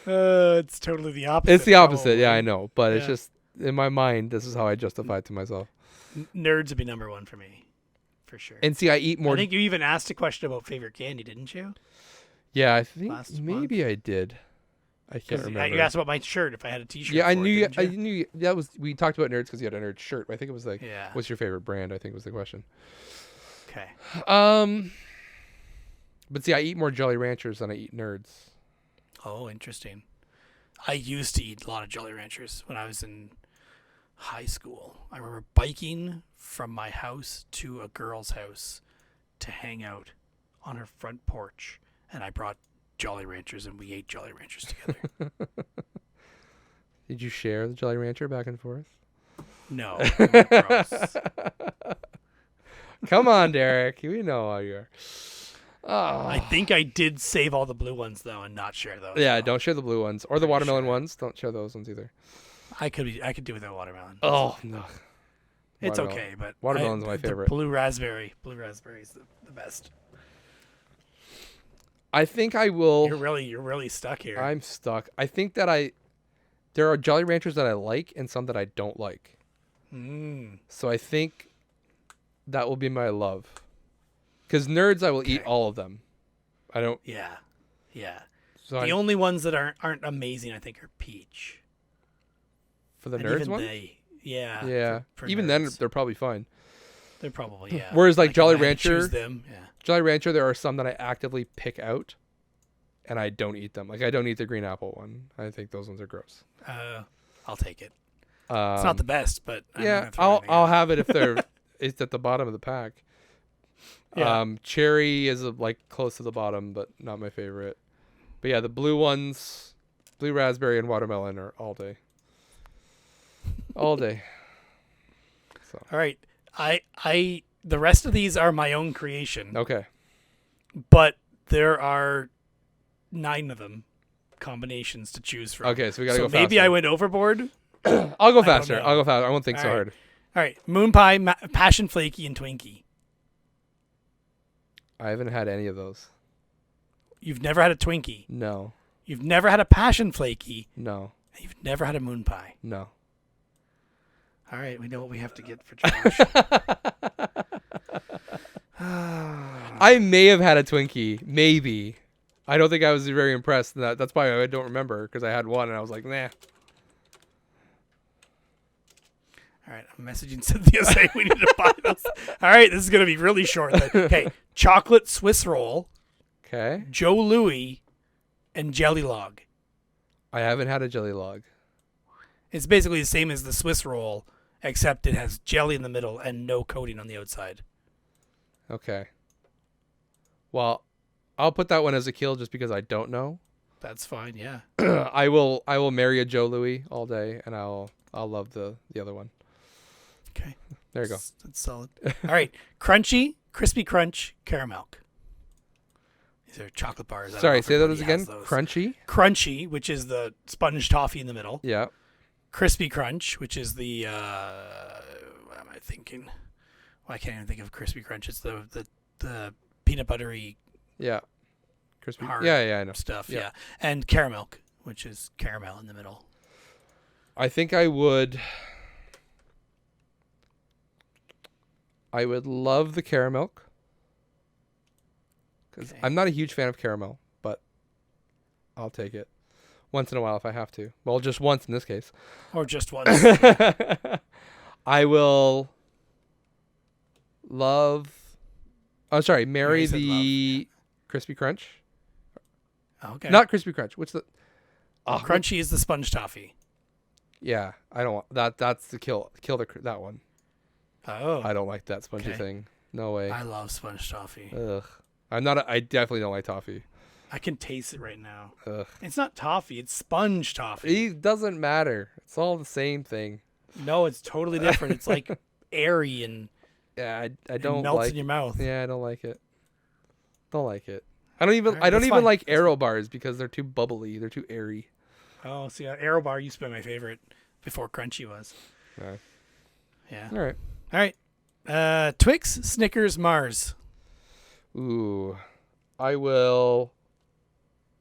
It's totally the opposite. It's the opposite. probably. Yeah, I know. But it's Yeah. just in my mind, this is how I justify it to myself. Nerds would be number one for me, for sure. And see, I eat more. I think you even asked a question about favorite candy, didn't you? Yeah, I think last maybe I did. I can't remember. You asked about my shirt if I had a T-shirt. Yeah, I for it, knew. didn't I you? knew that was. We talked about nerds because you had a nerd shirt. But I think it was like, Yeah. what's your favorite brand? I think was the question. Okay. But see, I eat more Jolly Ranchers than I eat nerds. Oh, interesting. I used to eat a lot of Jolly Ranchers when I was in high school. I remember biking from my house to a girl's house to hang out on her front porch, and I brought Jolly Ranchers, and we ate Jolly Ranchers together. Did you share the Jolly Rancher back and forth? No. Gross. Come on, Derek. We know how you are. Oh. I think I did save all the blue ones, though, and not share those. Yeah, so don't share the blue ones or the Pretty watermelon sure. ones. Don't share those ones either. I could do without watermelon. Oh no, It's watermelon. okay, but Watermelon's my the favorite. Blue raspberry is the best. I think I will. You're really stuck here. I'm stuck. I think that there are Jolly Ranchers that I like and some that I don't like. So I think that will be my love. Because nerds, I will eat all of them. I don't. Yeah. So The only ones that aren't amazing, I think, are peach. for the And nerds even one. yeah. Yeah. for Even then, nerds. they're probably fine. They're probably yeah. Whereas, like, if Jolly I had to choose Rancher- them. Yeah. Jolly Rancher, there are some that I actively pick out, and I don't eat them. Like I don't eat the green apple one. I think those ones are gross. I'll take it. It's not the best, but I'm not yeah, gonna throw I'll anything I'll out. have it if they're it's at the bottom of the pack. Yeah. Cherry is like close to the bottom, but not my favorite. But yeah, the blue ones, blue raspberry and watermelon are all day. All day. So All right. I the rest of these are my own creation, okay. but there are 9 of them combinations to choose from. Okay, so we gotta go maybe faster. I went overboard. I'll go faster. know. I'll go faster. I won't think so All right. hard. All right, moon pie, passion flaky, and Twinkie. I haven't had any of those. You've never had a Twinkie. No. You've never had a passion flaky. No. And you've never had a moon pie. No. All right, we know what we have to get for Josh. I may have had a Twinkie. Maybe. I don't think I was very impressed. That's why I don't remember, because I had one and I was like, nah. All right, I'm messaging Cynthia saying we need to buy those. All right, this is going to be really short. Then. Okay, chocolate Swiss roll, Okay. Joe Louis, and jelly log. I haven't had a jelly log. It's basically the same as the Swiss roll, except it has jelly in the middle and no coating on the outside. Okay. Well, I'll put that one as a kill just because I don't know. That's fine, yeah. I will marry a Joe Louis all day, and I'll love the other one. Okay. There you go. That's solid. All right, crunchy, crispy crunch, caramel. These are chocolate bars. I don't know Sorry, if say that everybody again. has those. Crunchy. Crunchy, which is the sponge toffee in the middle. Yeah. Crispy crunch, which is the what am I thinking? Well, I can't even think of crispy crunch. It's the peanut buttery Yeah. Crispy. hard Yeah, I know. stuff. Yeah. Yeah, and caramel, which is caramel in the middle. I think I would love the caramel. Because Okay. I'm not a huge fan of caramel, but I'll take it once in a while if I have to. Well, just once in this case. Or just once. I will marry You said the Crispy Crunch. Okay. Not Crispy Crunch. What's the... Crunchy is the sponge toffee. Yeah, I don't want that. That's the kill that one. Oh. I don't like that spongy Okay. thing. No way. I love sponge toffee. Ugh. I definitely don't like toffee. I can taste it right now. Ugh. It's not toffee. It's sponge toffee. It doesn't matter. It's all the same thing. No, it's totally different. It's like airy and Yeah, I it don't melts like. in your mouth. Yeah, I don't like it. Don't like it. I don't even. Alright, I don't that's even fine. like Aero bars because they're too bubbly. They're too airy. Oh, see, Aero Bar used to be my favorite before Crunchy was. Alright. Yeah. All right. All right. Twix, Snickers, Mars. Ooh, I will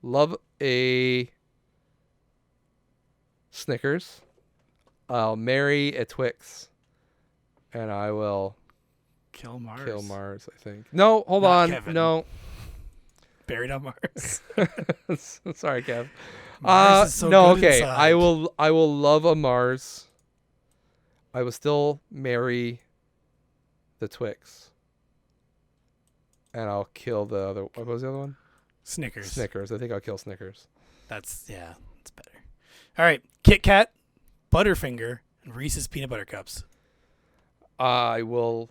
love a Snickers. I'll marry a Twix, and I will Kill Mars. kill Mars. I think. No, hold Not on. Kevin. No. Buried on Mars. Sorry, Kev. Mars is so no, good okay. inside. I will love a Mars. I will still marry the Twix. And I'll kill the other. What was the other one? Snickers. Snickers. I think I'll kill Snickers. That's better. All right. Kit Kat, Butterfinger, and Reese's Peanut Butter Cups. I will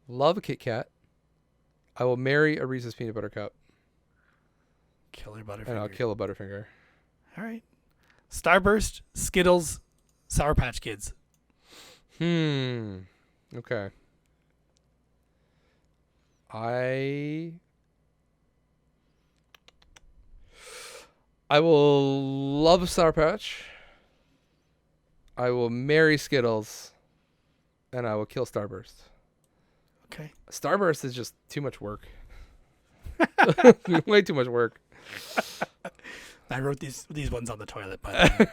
love a Kit Kat. I will marry a Reese's Peanut Butter Cup. Killer Butterfinger. And I'll kill a Butterfinger. All right. Starburst, Skittles, Sour Patch Kids. Okay. I will love Sour Patch. I will marry Skittles. And I will kill Starburst. Okay. Starburst is just too much work. Way too much work. I wrote these ones on the toilet, by the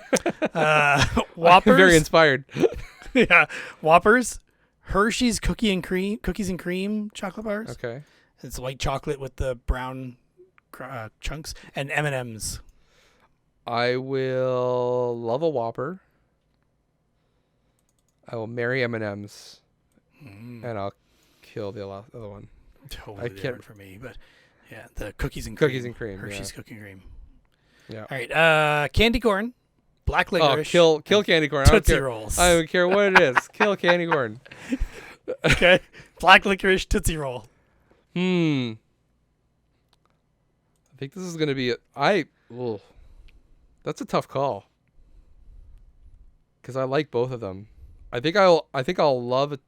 way. Whoppers. I'm very inspired. Yeah. Whoppers, Hershey's cookies and cream chocolate bars. Okay. It's white chocolate with the brown chunks, and M&Ms. I will love a Whopper. I will marry M&Ms. And I'll kill the other one. Totally can't- different for me, but yeah, the cookies and cream. Cookies and cream, Hershey's yeah. cookie and cream. Yeah. All right. Candy corn, black Oh, licorice. kill candy corn. I don't Tootsie care. Rolls. I don't care what it is. Kill candy corn. Okay. Black licorice Tootsie Roll. I think this is gonna be that's a tough call. Because I like both of them. I think I'll love it.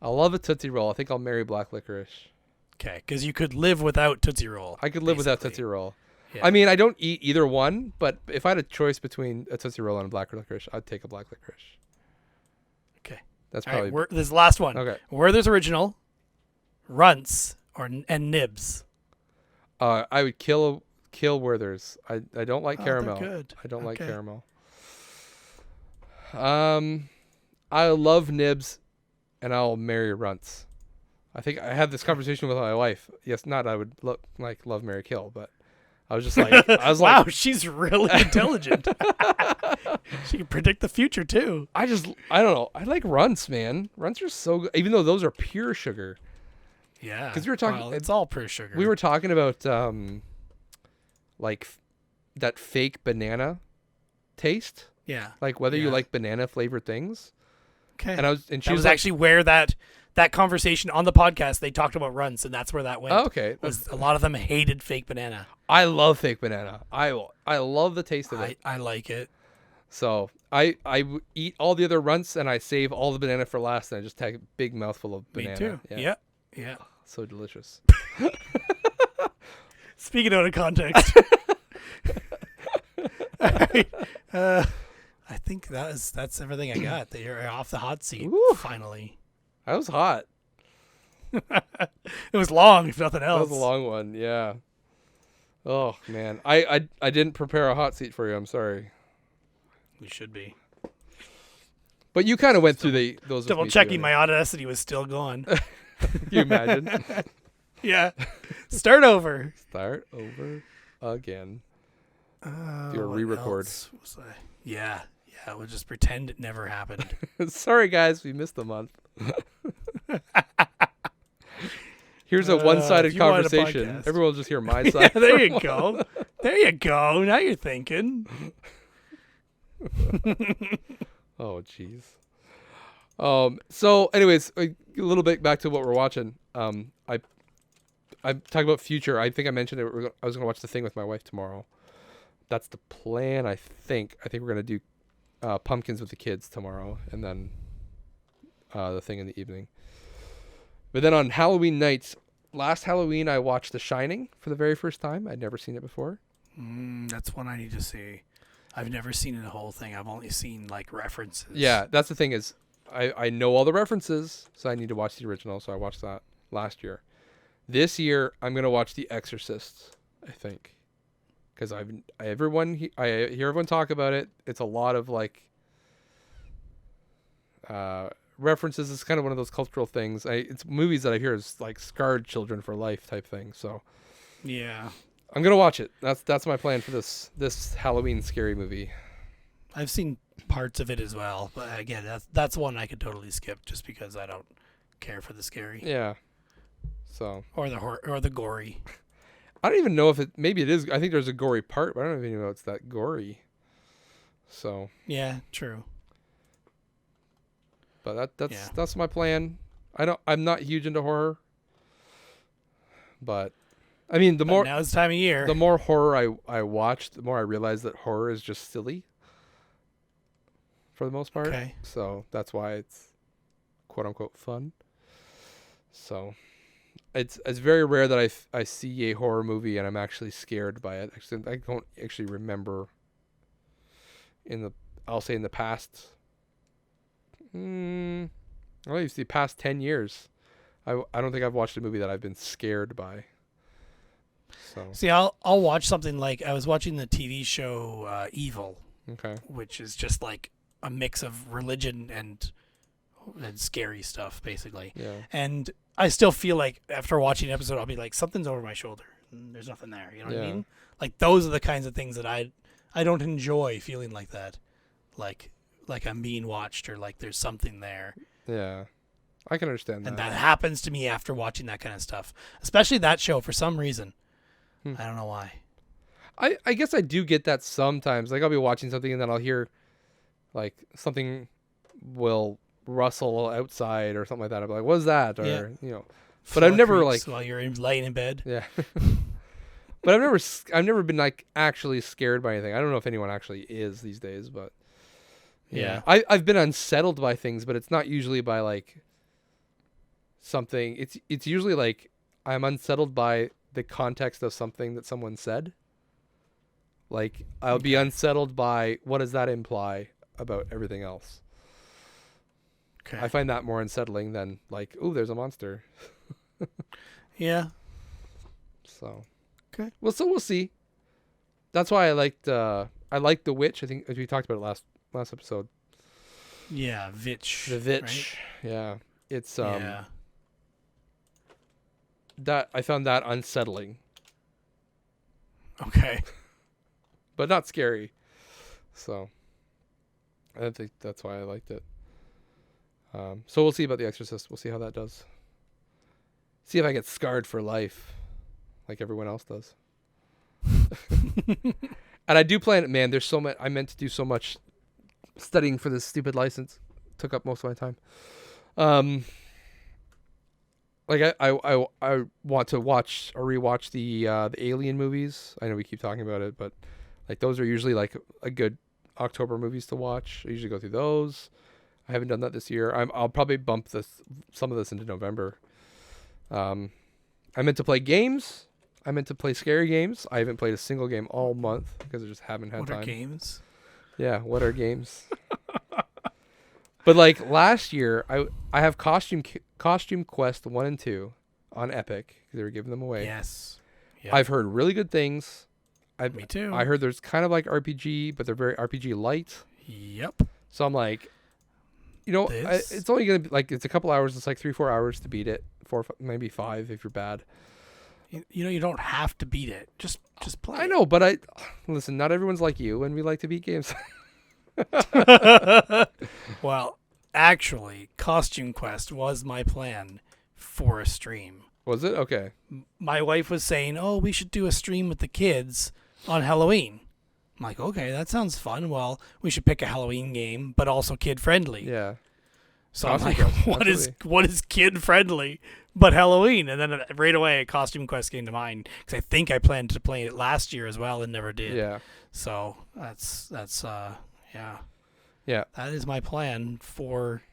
I'll love a Tootsie Roll. I think I'll marry black licorice. Okay, because you could live without Tootsie Roll. I could live without basically. Tootsie Roll. Yeah. I mean, I don't eat either one, but if I had a choice between a Tootsie Roll and a black licorice, I'd take a black licorice. Okay. That's All probably right. This is the last one. okay. Werther's Original, Runts, and Nibs. I would kill Werther's. I don't like Oh, caramel. they're good. I don't like Okay. caramel. I love Nibs, and I'll marry Runts. I think I had this conversation with my wife. Yes, not I would love, marry, kill, but I was just like, wow, she's really intelligent. She can predict the future too. I don't know. I like Runts, man. Runts are so good, even though those are pure sugar. Yeah, 'Cause we were talking- Well, it's all pure sugar. We were talking about that fake banana taste, yeah. like whether you Yeah. like banana flavored things. Okay. And she that was like, actually where that conversation on the podcast they talked about Runts, and that's where that went. oh, okay. Was a lot of them hated fake banana. I love fake banana. I love the taste of it. I like it. So I eat all the other Runts and I save all the banana for last, and I just take a big mouthful of banana. Me too. Yeah. Yeah. So delicious. Speaking out of context. Alright, I think that's everything I got. You're off the hot seat Woo. finally. That was hot. It was long, if nothing That else. was a long one. Yeah. Oh man, I didn't prepare a hot seat for you. I'm sorry. We should be But you kind of went through those. with double me too, checking my I audacity was still going. think. Can you imagine? Yeah, start over. Start over again. Do a What re-record. else was I? Yeah. We'll just pretend it never happened. Sorry, guys, we missed a month. Here's a one-sided if you wanted a conversation. podcast. Everyone will just hear my side. Yeah, there you go. There you go. Now you're thinking. Oh, jeez. So, anyways, a little bit back to what we're watching. I'm talking about future. I think I mentioned it. I was going to watch The Thing with my wife tomorrow. That's the plan. I think we're going to do Pumpkins with the kids tomorrow, and then The Thing in the evening. But then on Halloween nights, last Halloween, I watched The Shining for the very first time. I'd never seen it before. That's one I need to see. I've never seen the whole thing. I've only seen like references. Yeah, that's the thing is, I know all the references, so I need to watch the original. So I watched that last year. This year, I'm gonna watch The Exorcist. I think, because I hear everyone talk about it. It's a lot of like references. It's kind of one of those cultural things. It's movies that I hear is like scarred children for life type thing. So Yeah. I'm gonna watch it. That's my plan for this Halloween scary movie. I've seen parts of it as well, but again, that's one I could totally skip just because I don't care for the scary Yeah. So or the or the gory. I don't even know if maybe it is. I think there's a gory part, but I don't even know it's that gory. So, Yeah, true. but that's Yeah. that's my plan. I'm not huge into horror, but I mean But now it's time of year. the more horror I watch, the more I realize that horror is just silly for the most part. Okay. So that's why it's quote unquote fun. So it's very rare that I see a horror movie and I'm actually scared by it. Actually, I don't actually remember I'll say in the past well, you see past 10 years. I don't think I've watched a movie that I've been scared by. So, See, I'll watch something like I was watching the TV show Evil, okay. which is just like a mix of religion and scary stuff, basically. Yeah. And I still feel like after watching an episode, I'll be like, something's over my shoulder. There's nothing there. You know what I Yeah. mean? Like those are the kinds of things that I don't enjoy feeling like that, like I'm being watched or like there's something there. Yeah. I can understand that. And that happens to me after watching that kind of stuff, especially that show for some reason. I don't know why. I guess I do get that sometimes. Like I'll be watching something and then I'll hear like something will rustle outside or something like that. I'll be like, "What's that?" Or Yeah. But I've Floor never creaks like while you're laying in bed. yeah. But I've never been like actually scared by anything. I don't know if anyone actually is these days, but Yeah. I've been unsettled by things, but it's not usually by like something. It's usually like I'm unsettled by the context of something that someone said. Like, I'll be unsettled by what does that imply about everything else. Okay. I find that more unsettling than like, ooh, there's a monster. Yeah. So. Okay. Well, so we'll see. That's why I liked The Witch. I think as we talked about it last episode. Yeah, Vitch. The Witch. Right? Yeah. It's Yeah. that I found that unsettling, Okay. but not scary. So I think that's why I liked it. So we'll see about The Exorcist. We'll see how that does. See if I get scarred for life, like everyone else does. And I do plan. Man, there's so much. I meant to do so much studying for this stupid license. Took up most of my time. Like I want to watch or rewatch the Alien movies. I know we keep talking about it, but like those are usually like a good October movies to watch. I usually go through those. I haven't done that this year. I'll probably bump some of this into November. I meant to play games. I meant to play scary games. I haven't played a single game all month because I just haven't had time. What are games? Yeah, what are games? But like last year, I have Costume Quest 1 and 2 on Epic because they were giving them away. Yes. Yep. I've heard really good things. Me too. I heard there's kind of like RPG, but they're very RPG light. Yep. So I'm like, it's only gonna be like it's a couple hours. It's like 3-4 hours to beat it. 4, maybe 5 if you're bad. You don't have to beat it. Just play. I know, but listen. Not everyone's like you, and we like to beat games. Well, actually, Costume Quest was my plan for a stream. Was it? Okay. My wife was saying, "Oh, we should do a stream with the kids on Halloween." I'm like, "Okay, that sounds fun. Well, we should pick a Halloween game, but also kid friendly." Yeah. So I'm Costume like, Quest, what is kid friendly but Halloween? And then right away, Costume Quest came to mind because I think I planned to play it last year as well and never did. Yeah. So that's yeah. Yeah. That is my plan for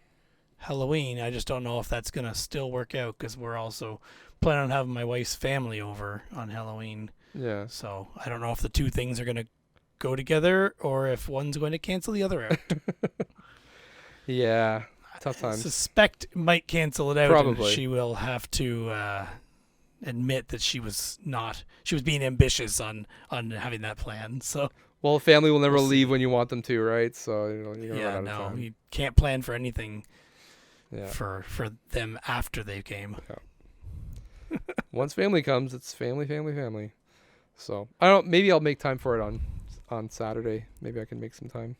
Halloween. I just don't know if that's gonna still work out because we're also planning on having my wife's family over on Halloween. Yeah. So I don't know if the two things are gonna go together or if one's going to cancel the other out. Yeah. Tough I times. suspect it might cancel it out. Probably. And she will have to admit that she was being ambitious on having that plan. So Well, family will never We'll leave when you want them to, right? So you're gonna run out of time. you can't plan for anything Yeah. for them after they came. Once family comes, it's family. So I don't. Maybe I'll make time for it on Saturday. Maybe I can make some time.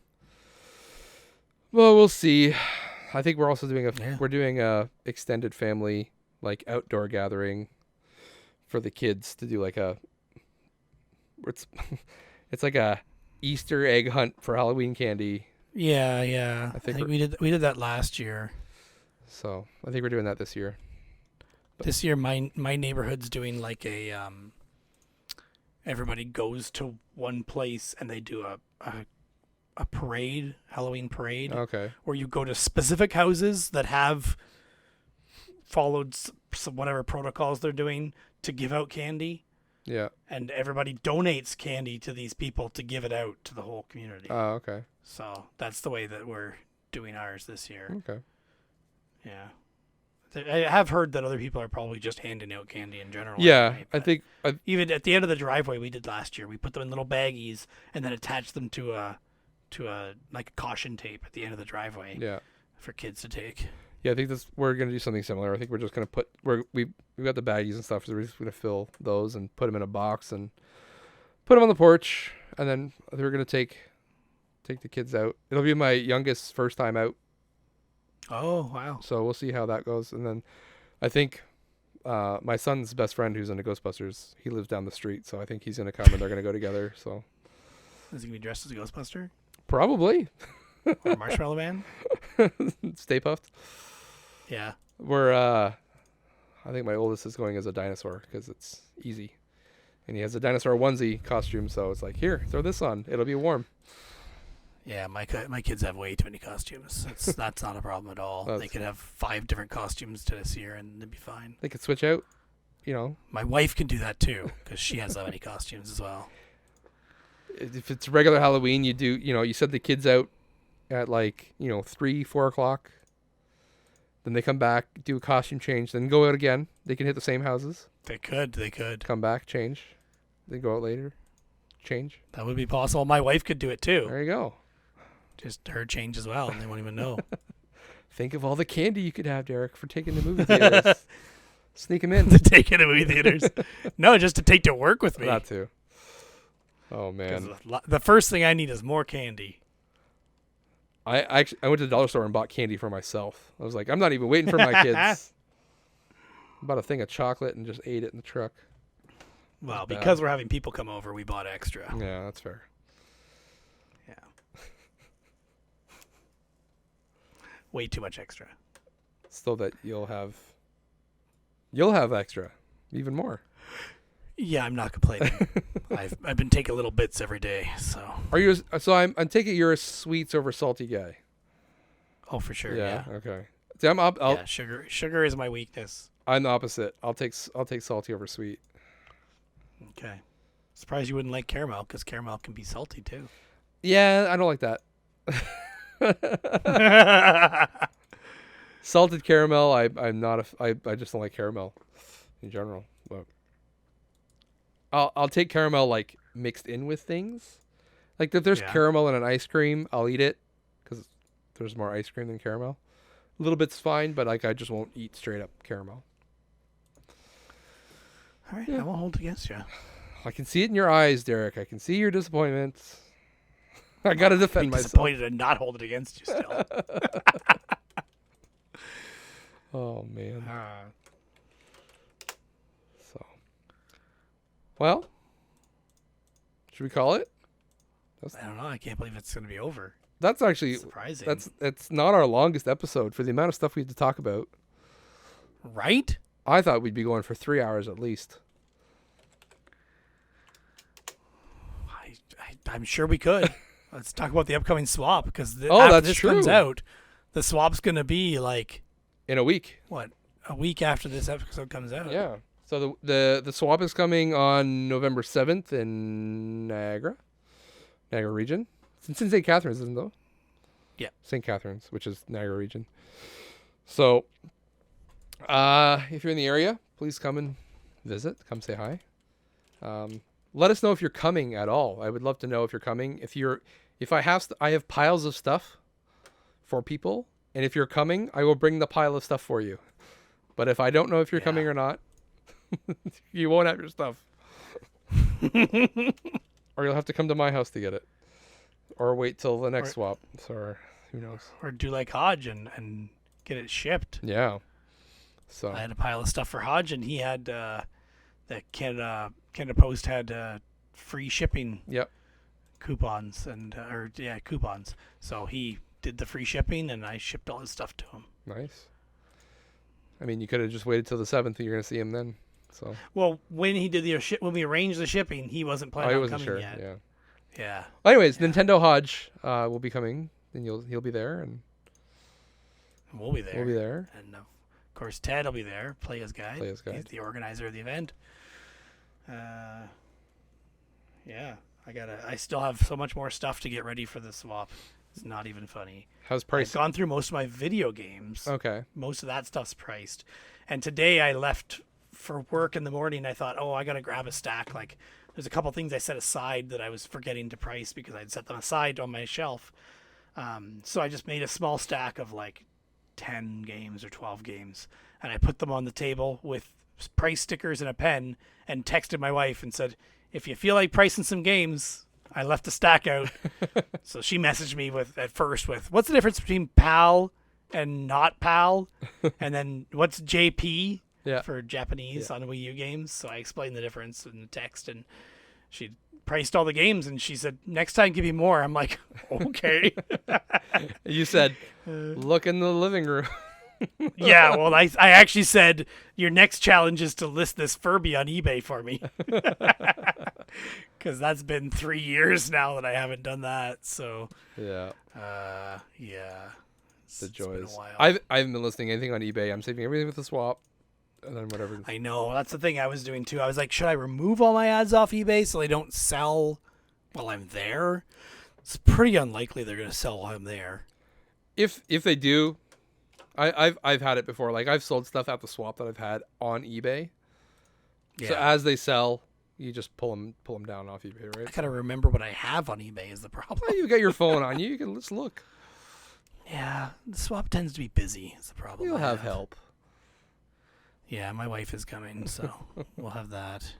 Well, we'll see. I think we're also doing a extended family like outdoor gathering for the kids to do like it's like a Easter egg hunt for Halloween candy. Yeah. I think we did that last year. So I think we're doing that this year. This year, my neighborhood's doing like a everybody goes to one place and they do a parade, Halloween parade. Okay. Where you go to specific houses that have followed some whatever protocols they're doing to give out candy, Yeah. and everybody donates candy to these people to give it out to the whole community. Oh, okay. So that's the way that we're doing ours this year. Okay. Yeah. I have heard that other people are probably just handing out candy in general. Yeah, anyway, I but think even at the end of the driveway we did last year, we put them in little baggies and then attached them to a like a caution tape at the end of the driveway yeah. for kids to take. Yeah, I think we're gonna do something similar. I think we're just gonna we got the baggies and stuff, so we're just gonna fill those and put them in a box and put them on the porch, and then I think we're gonna take the kids out. It'll be my youngest's first time out, Oh, wow. so we'll see how that goes. And then I think my son's best friend, who's into Ghostbusters, he lives down the street, so I think he's gonna come and they're gonna go together. So Is he going to be dressed as a Ghostbuster? probably Or Marshmallow Man? Stay Puffed. Yeah. We're I think my oldest is going as a dinosaur because it's easy, and he has a dinosaur onesie costume, so it's like, here, throw this on, it'll be warm. Yeah, my kids have way too many costumes. That's not a problem at all. They could have 5 different costumes to this year and it'd be fine. They could switch out, My wife can do that too because she has that many costumes as well. if it's regular Halloween, you do, you send the kids out at 3-4 o'clock. Then they come back, do a costume change, then go out again. They can hit the same houses. They could. Come back, change. Then go out later, change. That would be possible. My wife could do it too. There you go. Just her change as well, and they won't even know. Think of all the candy you could have, Derek, for taking the movie theaters. Sneak them in. To take it to movie theaters. No, just to take to work with me. That too. Oh, man. The first thing I need is more candy. I went to the dollar store and bought candy for myself. I was like, I'm not even waiting for my kids. Bought a thing of chocolate and just ate it in the truck. Well, because we're having people come over, we bought extra. Yeah, that's fair. Yeah. Way too much extra. So that you'll have extra, even more. Yeah, I'm not complaining. I've been taking little bits every day, so. Are you? So I'm taking you're a sweets over salty guy. Oh, for sure. Yeah. Okay. See, I'm up. Yeah, sugar is my weakness. I'm the opposite. I'll take salty over sweet. Okay. Surprised you wouldn't like caramel, because caramel can be salty too. Yeah, I don't like that. Salted caramel, I'm not I just don't like caramel in general. But I'll take caramel like mixed in with things. Like if there's caramel in an ice cream, I'll eat it because there's more ice cream than caramel. A little bit's fine, but like I just won't eat straight up caramel. All right, I won't hold it against you. I can see it in your eyes, Derek. I can see your disappointment. I gotta defend myself. Disappointed and not hold it against you still. Oh man. Well, should we call it? I don't know. I can't believe it's going to be over. That's actually surprising. That's not our longest episode for the amount of stuff we have to talk about. Right? I thought we'd be going for 3 hours at least. I'm sure we could. Let's talk about the upcoming swap because after that's this true. comes out, the swap's going to be like in a week. What? A week after this episode comes out. Yeah. So the swap is coming on November 7th in Niagara region. It's in St. Catharines, isn't it, though? Yeah. St. Catharines, which is Niagara region. So, if you're in the area, please come and visit. Come say hi. Let us know if you're coming at all. I would love to know if you're coming. I have piles of stuff for people, and if you're coming, I will bring the pile of stuff for you. But if I don't know if you're coming or not, you won't have your stuff. Or you'll have to come to my house to get it. Or wait till the next swap. Or who knows. Or do like Hodge and get it shipped. Yeah. So I had a pile of stuff for Hodge, and he had the Canada Post had free shipping coupons coupons. So he did the free shipping, and I shipped all his stuff to him. Nice. I mean, you could have just waited till the 7th, and you're going to see him then. So. Well, when he did when we arranged the shipping, he wasn't planning on coming yet. Yeah. Yeah. Well, anyways, Nintendo Hodge will be coming, and he'll be there, and we'll be there. We'll be there, and of course Ted will be there. Play his guide. He's the organizer of the event. Yeah, I still have so much more stuff to get ready for the swap. It's not even funny. How's price? I've gone through most of my video games. Okay. Most of that stuff's priced. And today I left for work in the morning. I thought, I got to grab a stack. Like, there's a couple things I set aside that I was forgetting to price because I'd set them aside on my shelf. So I just made a small stack of like 10 games or 12 games. And I put them on the table with price stickers and a pen and texted my wife and said, if you feel like pricing some games, I left the stack out. So she messaged me at first with, what's the difference between PAL and not PAL? And then what's JP for Japanese on Wii U games? So I explained the difference in the text, and she priced all the games, and she said, next time give me more. I'm like, okay. You said, look in the living room. Yeah, well, I actually said, your next challenge is to list this Furby on eBay for me. Because that's been 3 years now that I haven't done that. So yeah, the joys. It's been a while. I haven't been listing anything on eBay. I'm saving everything with the swap, and then whatever. I know, that's the thing I was doing too. I was like, should I remove all my ads off eBay so they don't sell while I'm there, it's pretty unlikely they're going to sell while I'm there. If they do, I've had it before. Like I've sold stuff at the swap that I've had on eBay. Yeah. So as they sell, you just pull them down off eBay, right? I gotta remember what I have on eBay is the problem. Well, you got your phone on you. You can let's look. Yeah, the swap tends to be busy. Is the problem. You'll I have help. Yeah, my wife is coming, so we'll have that.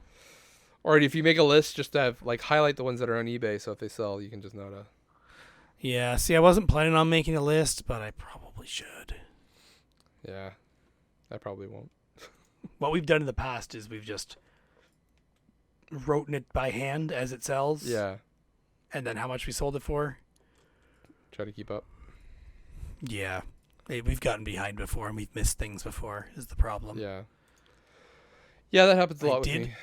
Or if you make a list, just to have like highlight the ones that are on eBay. So if they sell, you can just know to. Yeah. See, I wasn't planning on making a list, but I probably should. Yeah, I probably won't. What we've done in the past is we've just written it by hand as it sells. Yeah, And then how much we sold it for. try to keep up. Yeah. Hey, we've gotten behind before and we've missed things before is the problem. Yeah. Yeah, that happens a lot with did- me.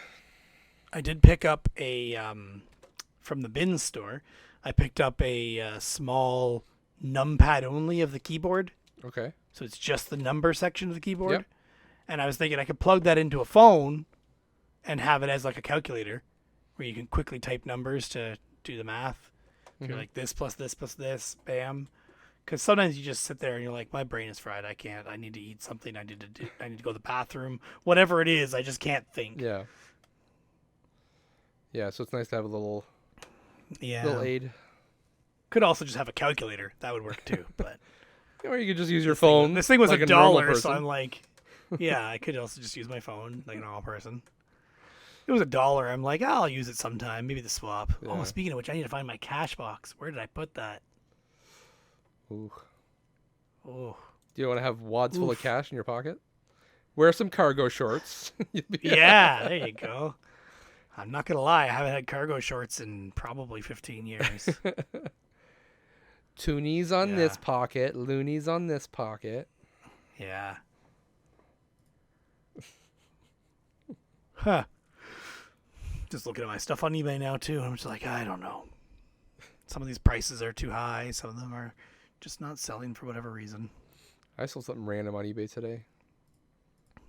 I did pick up a, from the bin store, I picked up a small numpad only of the keyboard. Okay. So it's just the number section of the keyboard. Yep. And I was thinking I could plug that into a phone and have it as like a calculator where you can quickly type numbers to do the math. If you're Mhm. like this plus this plus this, bam. Because sometimes you just sit there and you're like, my brain is fried. I can't. I need to eat something. I need to go to the bathroom. Whatever it is, I just can't think. Yeah. Yeah, so it's nice to have a little Yeah. aid. Could also just have a calculator. That would work too. But Or you could just use your phone. this thing was like a normal $1, so person. I'm like, yeah, I could also just use my phone like a normal person. It was $1. I'm like, I'll use it sometime. Maybe the swap. Yeah. Oh, speaking of which, I need to find my cash box. Where did I put that? Ooh. Oh, Do you want to have wads full of Oof. cash in your pocket? Wear some cargo shorts. yeah, there you go. I'm not gonna lie, I haven't had cargo shorts in probably 15 years. Toonies on this Yeah. pocket, loonies on this pocket. Yeah. Huh. Just looking at my stuff on eBay now too. I'm just like, I don't know. Some of these prices are too high. Some of them are just not selling for whatever reason. I sold something random on eBay today.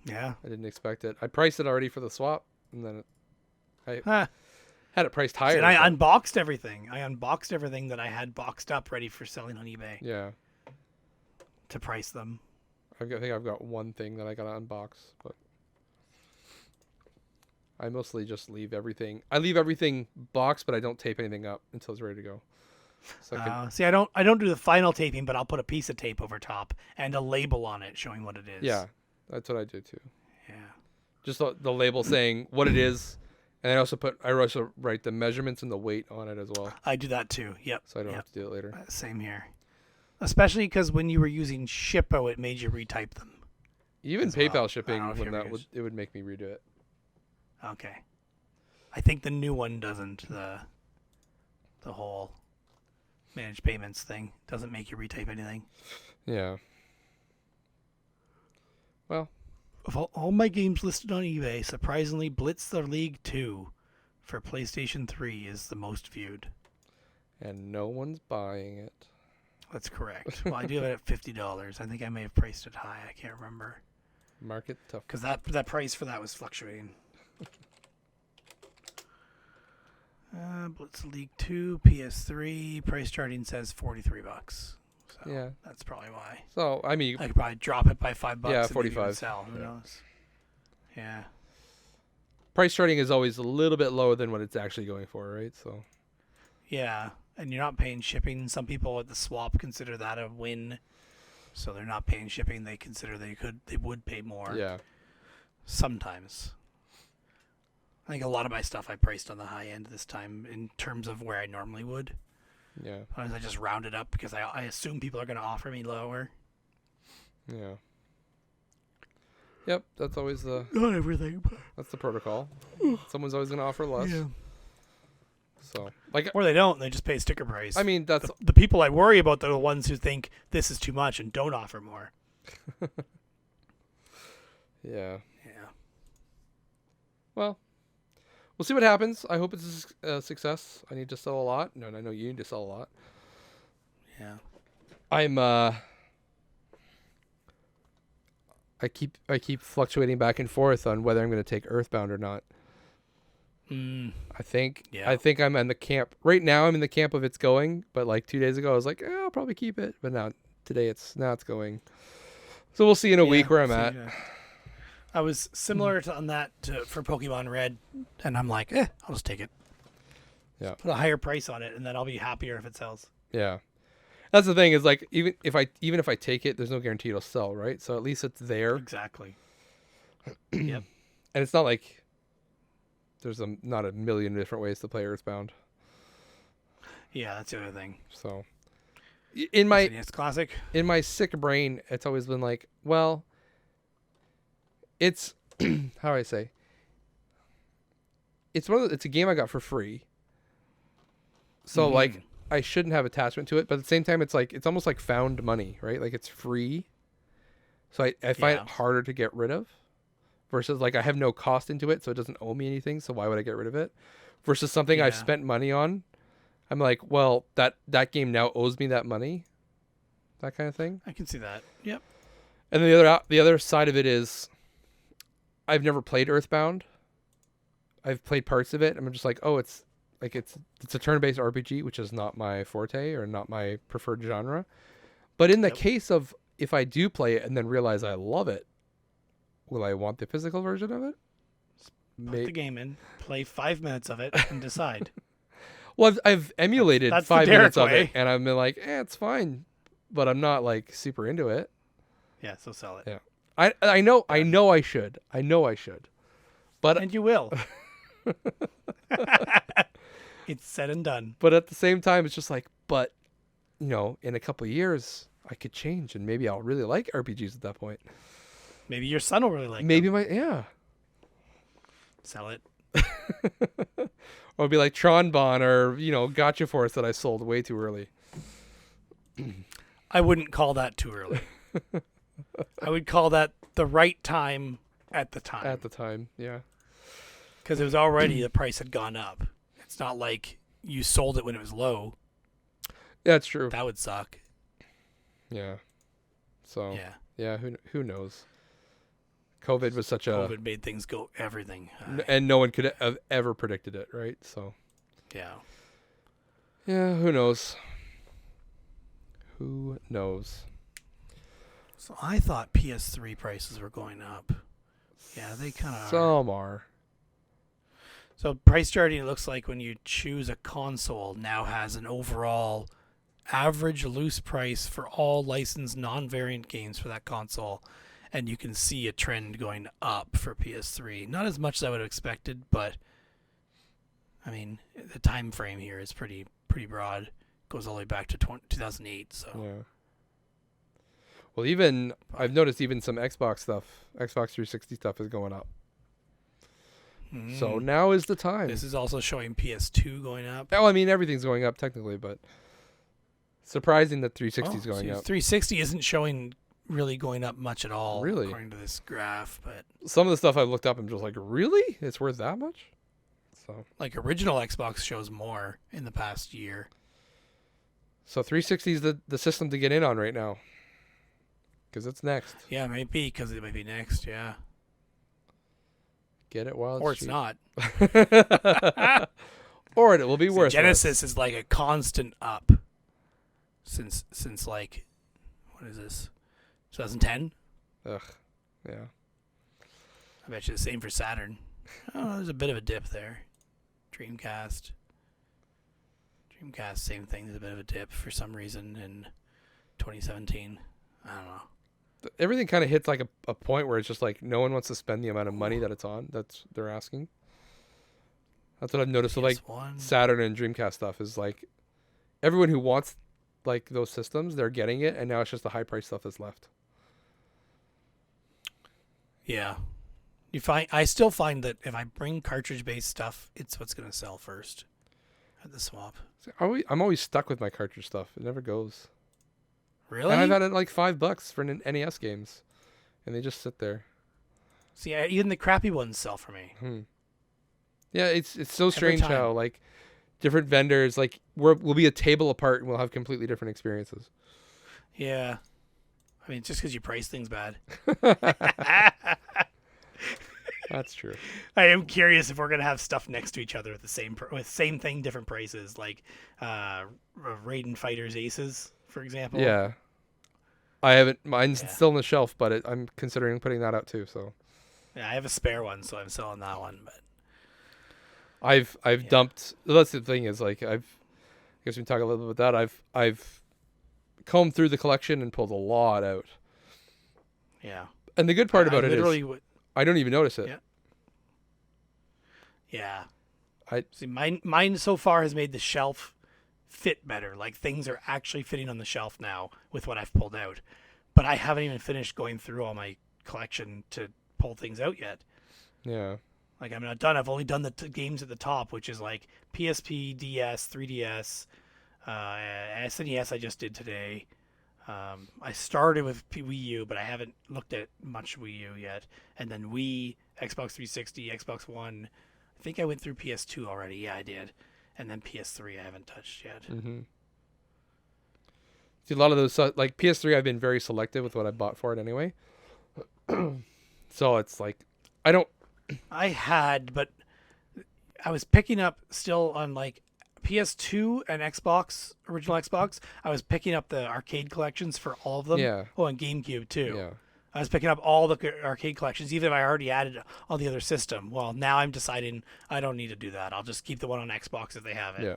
Yeah. I didn't expect it. I priced it already for the swap, and then Huh. had it priced higher. And I but- unboxed everything. I unboxed everything that I had boxed up ready for selling on eBay Yeah. to price them. I think I've got one thing that I got to unbox, but I mostly just leave everything. I leave everything boxed, but I don't tape anything up until it's ready to go. So I can, See, I don't do the final taping, but I'll put a piece of tape over top and a label on it showing what it is. yeah, that's what I do too. Yeah. Just the label saying what it is, and I also write the measurements and the weight on it as well, I do that too. Yep. so I don't Yep. have to do it later. Same here. Especially because when you were using Shippo, it made you retype them. Even as well. I PayPal don't shipping, know if when you that ever would it would make me redo it. Okay. I think the new one doesn't. The whole managed payments thing doesn't make you retype anything. Yeah. Well, Of all my games listed on eBay, surprisingly, Blitz the League 2 for PlayStation 3 is the most viewed. and no one's buying it. That's correct. Well, I do have it at $50. I think I may have priced it high. I can't remember. Market tough. Because that price for that was fluctuating. Blitz League 2, PS3, price starting says $43. So Yeah. that's probably why. So I mean, I could probably drop it by $5. Yeah, and maybe it would 45. Sell. Who Yeah. knows? Yeah. price starting is always a little bit lower than what it's actually going for, right? So Yeah. And you're not paying shipping. Some people at the swap consider that a win. So they're not paying shipping. They consider they would pay more. yeah, Sometimes. I think a lot of my stuff I priced on the high end this time in terms of where I normally would. yeah, Sometimes I just round it up because I assume people are going to offer me lower. yeah. Yep, that's always Not everything, but that's the protocol. Someone's always gonna offer less. yeah. So like, Or they don't. They just pay sticker price. I mean, that's The people I worry about are the ones who think this is too much and don't offer more. yeah. Yeah. Well, we'll see what happens. I hope it's a success. I need to sell a lot. No, I know you need to sell a lot. Yeah. I'm I keep fluctuating back and forth on whether I'm going to take Earthbound or not. I think Yeah. I think I'm in the camp right now. I'm in the camp of it's going, but like 2 days ago, I was like, I'll probably keep it. But today it's going. So we'll see in a week where I'm at. I was similar on that for Pokemon Red, and I'm like, I'll just take it. Yeah. Put a higher price on it, and then I'll be happier if it sells. Yeah, that's the thing is like even if I take it, there's no guarantee it'll sell, right? So at least it's there. Exactly. Yep. And it's not like there's not a million different ways to play Earthbound. Yeah, that's the other thing. So in my It's classic. in my sick brain, it's always been like, well, it's how do I say? It's it's a game I got for free. So like I shouldn't have attachment to it, but at the same time it's like it's almost like found money, right? Like it's free. So I find it harder to get rid of versus like I have no cost into it, so it doesn't owe me anything, so why would I get rid of it? Versus something I've spent money on. I'm like, well, that game now owes me that money. That kind of thing. I can see that. Yep. And then the other side of it is I've never played Earthbound. I've played parts of it. I'm just like, oh, it's a turn-based RPG, which is not my forte or not my preferred genre. But in the case of if I do play it and then realize I love it, will I want the physical version of it? Put the game in, play 5 minutes of it, and decide. Well, I've emulated That's 5 the Derek minutes of way. it, and I've been like, it's fine, but I'm not like super into it. Yeah, so sell it. Yeah, I know I should, but And you will. It's said and done. But at the same time, it's just like, but in a couple of years, I could change, and maybe I'll really like RPGs at that point. Maybe your son will really like Maybe them. Sell it. Or it'll be like Tron Bon or Gotcha Force that I sold way too early. I wouldn't call that too early. I would call that the right time at the time. At the time, yeah. Because it was already, the price had gone up. It's not like you sold it when it was low. That's true. That would suck. Yeah. So, Yeah. who knows? COVID was such COVID made things go everything. and no one could have ever predicted it, right? So, Yeah. yeah, who knows? Who knows? So I thought PS3 prices were going up. Yeah, they kind of are. Some are. So price charting, it looks like when you choose a console, now has an overall average loose price for all licensed non-variant games for that console. And you can see a trend going up for PS3. Not as much as I would have expected, but I mean, the time frame here is pretty broad. Goes all the way back to 2008. So Yeah. Well, even I've noticed even some Xbox 360 stuff is going up. So now is the time. This is also showing PS2 going up. Oh, I mean everything's going up technically, but surprising that 360 is going up. 360 isn't showing really going up much at all, Really? according to this graph. But Some of the stuff I've looked up, I'm just like, really? It's worth that much? So like original Xbox shows more in the past year. So 360 is the system to get in on right now. Because it's next. Yeah, maybe because it might be next. Yeah, Get it while it's or it's cheap. not. Or it will be worth Genesis is like a constant up since like, what is this? 2010. Ugh. Yeah. I bet you the same for Saturn. Oh, there's a bit of a dip there. Dreamcast, same thing. There's a bit of a dip for some reason in 2017. I don't know. Everything kind of hits like a point where it's just like no one wants to spend the amount of money that it's on. That's they're asking. That's what I've noticed with like PS1. Saturn and Dreamcast stuff is like everyone who wants like those systems, they're getting it, and now it's just the high price stuff that's left. Yeah. I still find that if I bring cartridge based stuff, it's what's gonna sell first at the swap. I'm always stuck with my cartridge stuff. It never goes. Really? And I've had it like $5 for NES games, and they just sit there. See, even the crappy ones sell for me. Yeah, it's so strange time. how like different vendors like we'll be a table apart and we'll have completely different experiences. Yeah. I mean, just because you price things bad. That's true. I am curious if we're gonna have stuff next to each other with the same thing, different prices, like Raiden Fighters Aces, for example. Yeah. I haven't. Mine's Yeah. still on the shelf, but I'm considering putting that out too. So Yeah, I have a spare one, so I'm selling that one. But I've Yeah. dumped. That's the thing is like I guess we can talk a little bit about that. I've combed through the collection and pulled a lot out. yeah, And the good part about I it is literally I don't even notice it. Yeah. Yeah. I- see mine so far has made the shelf fit better. Like things are actually fitting on the shelf now with what I've pulled out. But I haven't even finished going through all my collection to pull things out yet. Yeah. Like I'm not done. I've only done the games at the top, which is like PSP, DS, 3DS, SNES. I just did today. I started with Wii U, but I haven't looked at much Wii U yet. And then Wii, Xbox 360, Xbox One. I think I went through PS2 already. Yeah, I did. And then PS3 I haven't touched yet. Mm-hmm. See, a lot of those like PS3, I've been very selective with what I bought for it anyway. So it's like I had, but I was picking up still on like PS2 and Xbox, original Xbox. I was picking up the arcade collections for all of them. Yeah. Oh, and GameCube too. Yeah. I was picking up all the arcade collections, even if I already added all the other system. Well, now I'm deciding I don't need to do that. I'll just keep the one on Xbox if they have it. Yeah.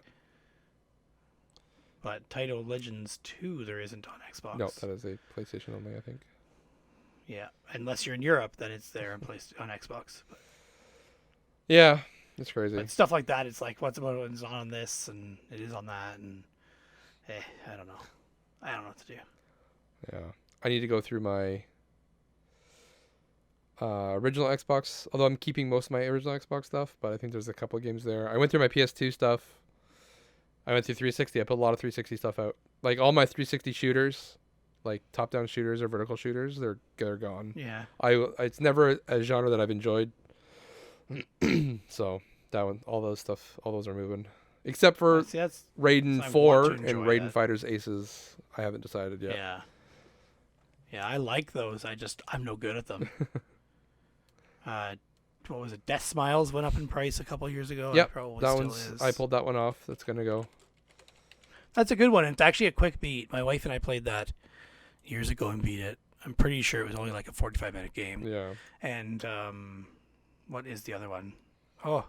But Taito Legends 2 there isn't on Xbox. No, that is a PlayStation only, I think. Yeah, unless you're in Europe, then it's there on Xbox. Yeah. It's crazy. But stuff like that, it's like what's on this and it is on that, and I don't know. I don't know what to do. Yeah. I need to go through my original Xbox, although I'm keeping most of my original Xbox stuff, but I think there's a couple of games there. I went through my PS2 stuff. I went through 360. I put a lot of 360 stuff out. Like all my 360 shooters, like top-down shooters or vertical shooters, they're gone. Yeah. It's never a genre that I've enjoyed. So that one, all those are moving, except for See, that's Raiden I want 4 to and enjoy Raiden that. Fighters Aces. I haven't decided yet. yeah. Yeah, I like those. I'm no good at them. What was it? Death Smiles went up in price a couple years ago. Yep, It probably that still one's. is. I pulled that one off. That's gonna go. That's a good one. It's actually a quick beat. My wife and I played that years ago and beat it. I'm pretty sure it was only like a 45-minute game. Yeah. And what is the other one? Oh,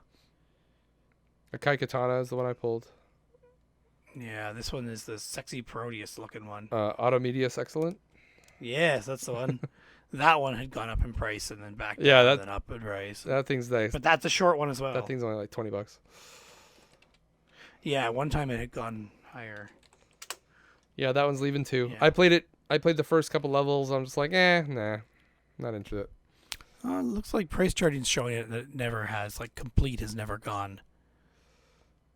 Akai Katana is the one I pulled. yeah, this one is the sexy Proteus looking one. Automedius Excellent. Yes, that's the one. That one had gone up in price and then back down Yeah, and then up in price. That thing's nice. But that's a short one as well. That thing's only like $20. Yeah, one time it had gone higher. Yeah, that one's leaving too. Yeah. I played the first couple levels. I'm just like, nah, not into it. It looks like price charting's showing it that it never has. Like Complete has never gone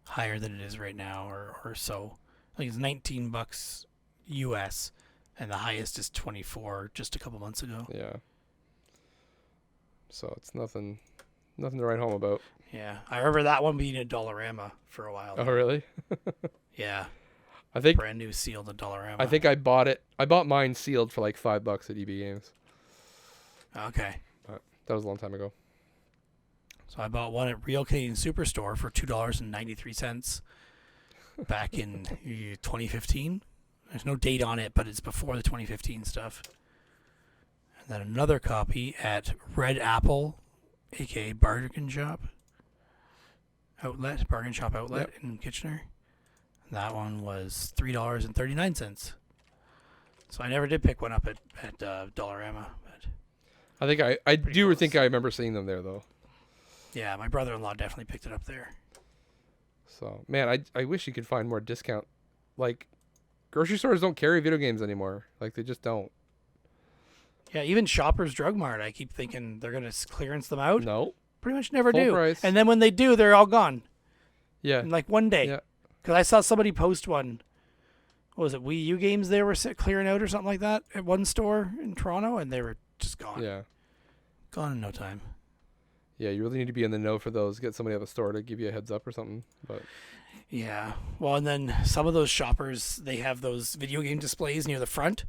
higher than it is right now, or so. Like it's $19 US, and the highest is 24 just a couple months ago. Yeah. So it's nothing to write home about. Yeah, I remember that one being a Dollarama for a while. Oh, really? Yeah, I think brand new sealed at Dollarama. I bought it. I bought mine sealed for like $5 at EB Games. Okay. That was a long time ago. So I bought one at Real Canadian Superstore for $2.93 back in 2015. There's no date on it, but it's before the 2015 stuff. And then another copy at Red Apple, aka Bargain Shop Outlet, Bargain Shop Outlet in Kitchener. That one was $3.39. So I never did pick one up at Dollarama. But I think I do close. think I remember seeing them there though. yeah, my brother-in-law definitely picked it up there. So man, I wish you could find more discount. Like grocery stores don't carry video games anymore. Like they just don't. Yeah, even Shoppers Drug Mart, I keep thinking they're going to clearance them out. No. Pretty much never Full do. price. And then when they do, they're all gone Yeah. in like one day. Yeah. Because I saw somebody post one. What was it? Wii U games they were clearing out or something like that at one store in Toronto, and they were just gone. Yeah. Gone in no time. Yeah, you really need to be in the know for those. Get somebody at the store to give you a heads up or something. But Yeah. Well, and then some of those shoppers, they have those video game displays near the front,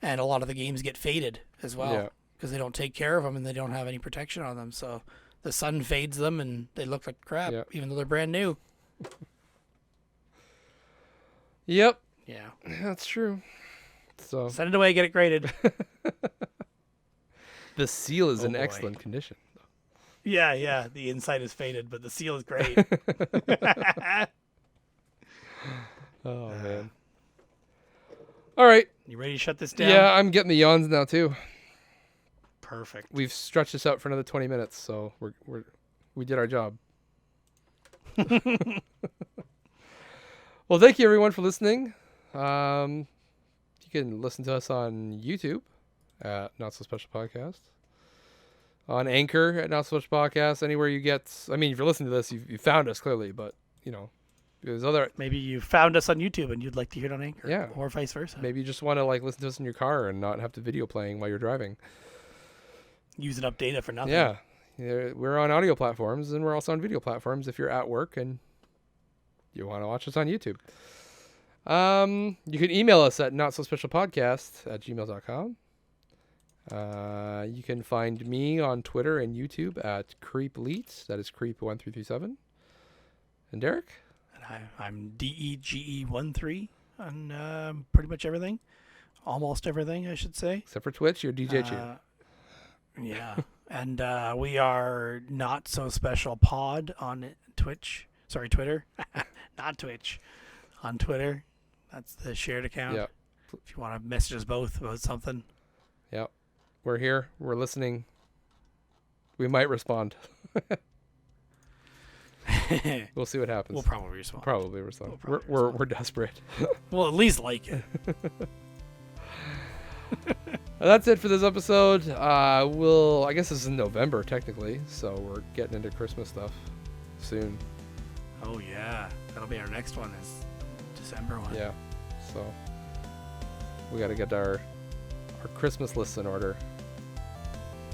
and a lot of the games get faded as well. Yeah. because they don't take care of them and they don't have any protection on them. So the sun fades them and they look like crap, Yeah. even though they're brand new. Yep, Yeah. that's true. So Send it away, get it graded. the seal is Oh, in boy. excellent condition. Yeah. The inside is faded, but the seal is great. Oh man. All right. You ready to shut this down? Yeah, I'm getting the yawns now too. Perfect. We've stretched this out for another 20 minutes, so we did our job. Well, thank you everyone for listening. You can listen to us on YouTube at Not So Special Podcast, on Anchor at Not So Special Podcast, anywhere you get. I mean, if you're listening to this, you found us clearly, but there's other. Maybe you found us on YouTube and you'd like to hear it on Anchor. Yeah. Or vice versa. Maybe you just want to listen to us in your car and not have the video playing while you're driving. Using up data for nothing. Yeah. We're on audio platforms and we're also on video platforms if you're at work and you want to watch us on YouTube. You can email us at notsospecialpodcast@gmail.com. You can find me on Twitter and YouTube at creepleet. That is creep1337. And Derek? And I'm DEGE13 on pretty much everything. Almost everything, I should say. Except for Twitch, you're DJ Chew. Yeah. And we are Not So Special Pod on Twitch. Sorry, Twitter. Not Twitch. On Twitter. That's the shared account. Yeah. If you want to message us both about something. Yep. We're here. We're listening. We might respond. We'll see what happens. We'll probably respond. Probably respond. We'll probably We're desperate. We'll at least like it. That's it for this episode. I guess this is in November technically, so we're getting into Christmas stuff soon. Oh, yeah. That'll be our next one is December one. Yeah. So we got to get our Christmas lists in order.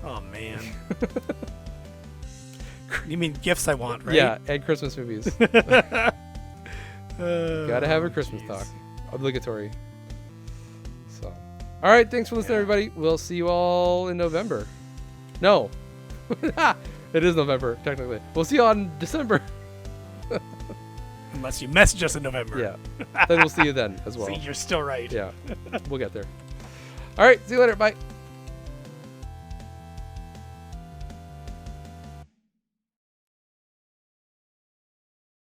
Oh, man. You mean gifts I want, right? Yeah, and Christmas movies. Gotta have a Christmas jeez. talk. Obligatory. So, all right. Thanks for listening, Yeah. everybody. We'll see you all in November. No, it is November technically. We'll see you on December. Unless you message us in November. Yeah. Then we'll see you then as well. See, you're still right. Yeah. We'll get there. All right. See you later. Bye.